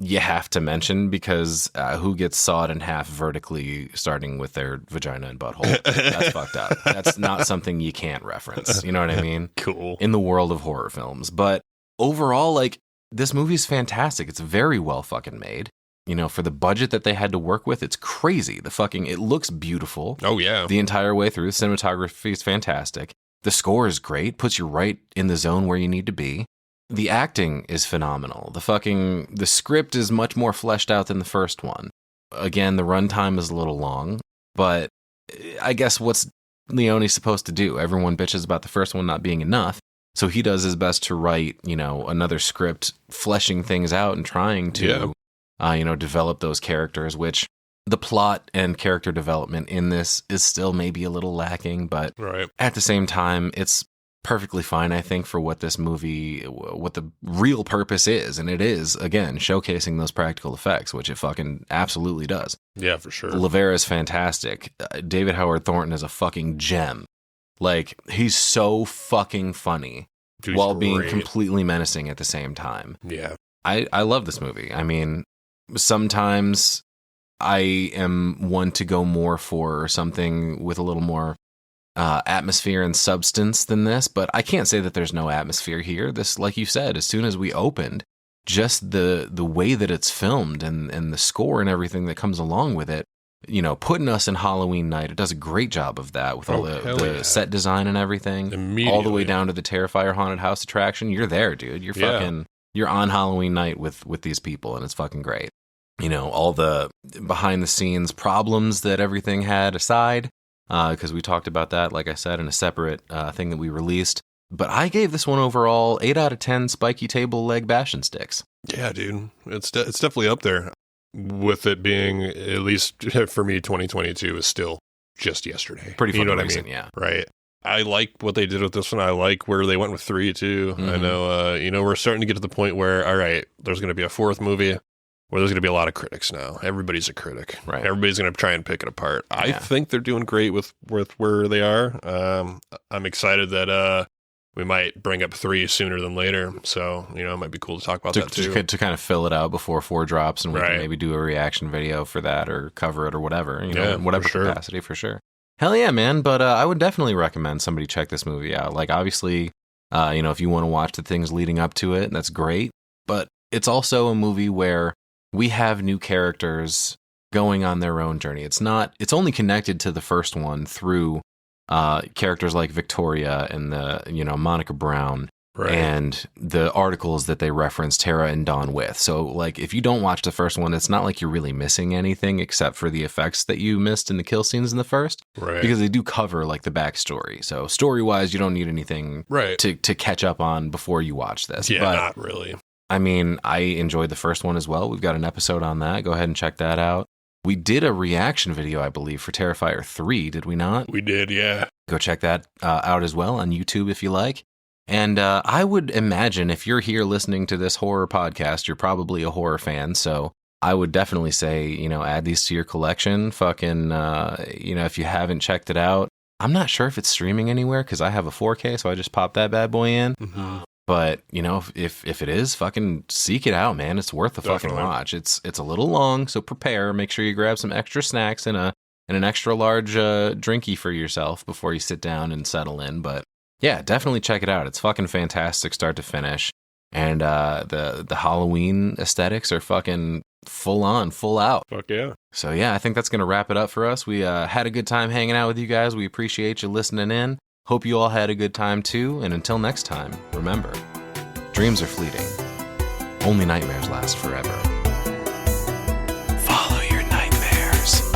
you have to mention, because who gets sawed in half vertically starting with their vagina and butthole? That's fucked up. That's not something you can't reference. You know what I mean? Cool. In the world of horror films. But overall, like, this movie's fantastic. It's very well fucking made. for the budget that they had to work with, it's crazy. It looks beautiful. Oh, yeah. The entire way through. The cinematography is fantastic. The score is great, puts you right in the zone where you need to be. The acting is phenomenal. The script is much more fleshed out than the first one. Again, the runtime is a little long, but I guess what's Leone supposed to do? Everyone bitches about the first one not being enough, so he does his best to write, another script, fleshing things out and trying to, develop those characters, which the plot and character development in this is still maybe a little lacking, but at the same time, it's perfectly fine, I think, for what this movie, what the real purpose is. And it is, again, showcasing those practical effects, which it fucking absolutely does. Yeah, for sure. Lavera is fantastic. David Howard Thornton is a fucking gem. Like, he's so fucking funny while being completely menacing at the same time. Yeah. I love this movie. I mean, sometimes I am one to go more for something with a little more atmosphere and substance than this, but I can't say that there's no atmosphere here. This, like you said, as soon as we opened, just the way that it's filmed and the score and everything that comes along with it, putting us in Halloween night, it does a great job of that with all the set design and everything. All the way down to the Terrifier haunted house attraction. You're there, dude. You're on Halloween night with these people, and it's fucking great. All the behind the scenes problems that everything had aside, because we talked about that, like I said, in a separate thing that we released. But I gave this one overall 8 out of 10 spiky table leg bashing sticks. Yeah, dude. It's definitely up there. With it being, at least for me, 2022 is still just yesterday. Pretty fucking recent, yeah. Right. I like what they did with this one. I like where they went with 3, too. Mm-hmm. I know, we're starting to get to the point where, all right, there's going to be a 4th movie where there's going to be a lot of critics now. Everybody's a critic. Right. Everybody's going to try and pick it apart. Yeah. I think they're doing great with where they are. I'm excited that we might bring up 3 sooner than later. So, it might be cool to talk about that too. To kind of fill it out before 4 drops, and we can maybe do a reaction video for that or cover it or whatever, in whatever capacity, for sure. Hell yeah, man. But I would definitely recommend somebody check this movie out. Like, obviously, if you want to watch the things leading up to it, that's great. But it's also a movie where we have new characters going on their own journey. It's only connected to the first one through characters like Victoria and Monica Brown, and the articles that they reference Tara and Dawn with. So, like, if you don't watch the first one, it's not like you're really missing anything except for the effects that you missed in the kill scenes in the first, because they do cover like the backstory. So, story wise, you don't need anything to catch up on before you watch this. Yeah, but, not really. I mean, I enjoyed the first one as well. We've got an episode on that. Go ahead and check that out. We did a reaction video, I believe, for Terrifier 3, did we not? We did, yeah. Go check that out as well on YouTube if you like. And I would imagine if you're here listening to this horror podcast, you're probably a horror fan. So I would definitely say, add these to your collection. Fucking, if you haven't checked it out. I'm not sure if it's streaming anywhere because I have a 4K, so I just popped that bad boy in. Mm-hmm. But, if it is, fucking seek it out, man. It's worth the fucking watch. It's a little long, so prepare. Make sure you grab some extra snacks and an extra large drinky for yourself before you sit down and settle in. But yeah, definitely check it out. It's fucking fantastic start to finish. And the Halloween aesthetics are fucking full on, full out. Fuck yeah. So yeah, I think that's going to wrap it up for us. We had a good time hanging out with you guys. We appreciate you listening in. Hope you all had a good time too, and until next time, remember, dreams are fleeting. Only nightmares last forever. Follow your nightmares.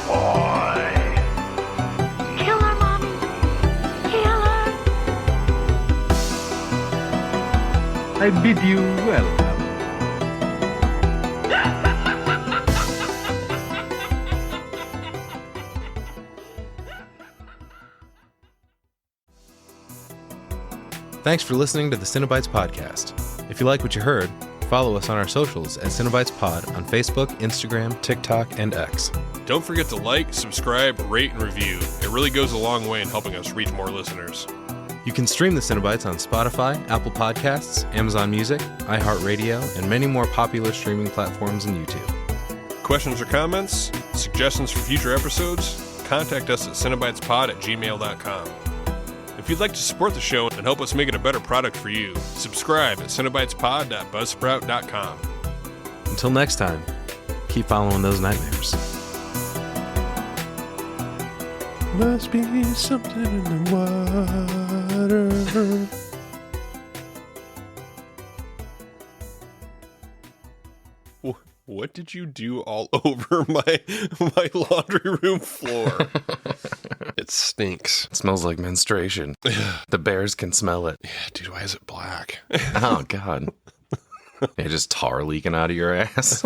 Boy. Kill her, Mommy. Kill her. I bid you welcome. Thanks for listening to the Cinebytes Podcast. If you like what you heard, follow us on our socials at Cinebytes Pod on Facebook, Instagram, TikTok, and X. Don't forget to like, subscribe, rate, and review. It really goes a long way in helping us reach more listeners. You can stream the Cinebytes on Spotify, Apple Podcasts, Amazon Music, iHeartRadio, and many more popular streaming platforms and YouTube. Questions or comments? Suggestions for future episodes? Contact us at cinebytespod@gmail.com. If you'd like to support the show and help us make it a better product for you, subscribe at cinebytespod.buzzsprout.com. Until next time, keep following those nightmares. Must be something in the water. What did you do all over my laundry room floor? It stinks. It smells like menstruation. The bears can smell it. Yeah, dude, why is it black? Oh, God. Yeah, just tar leaking out of your ass.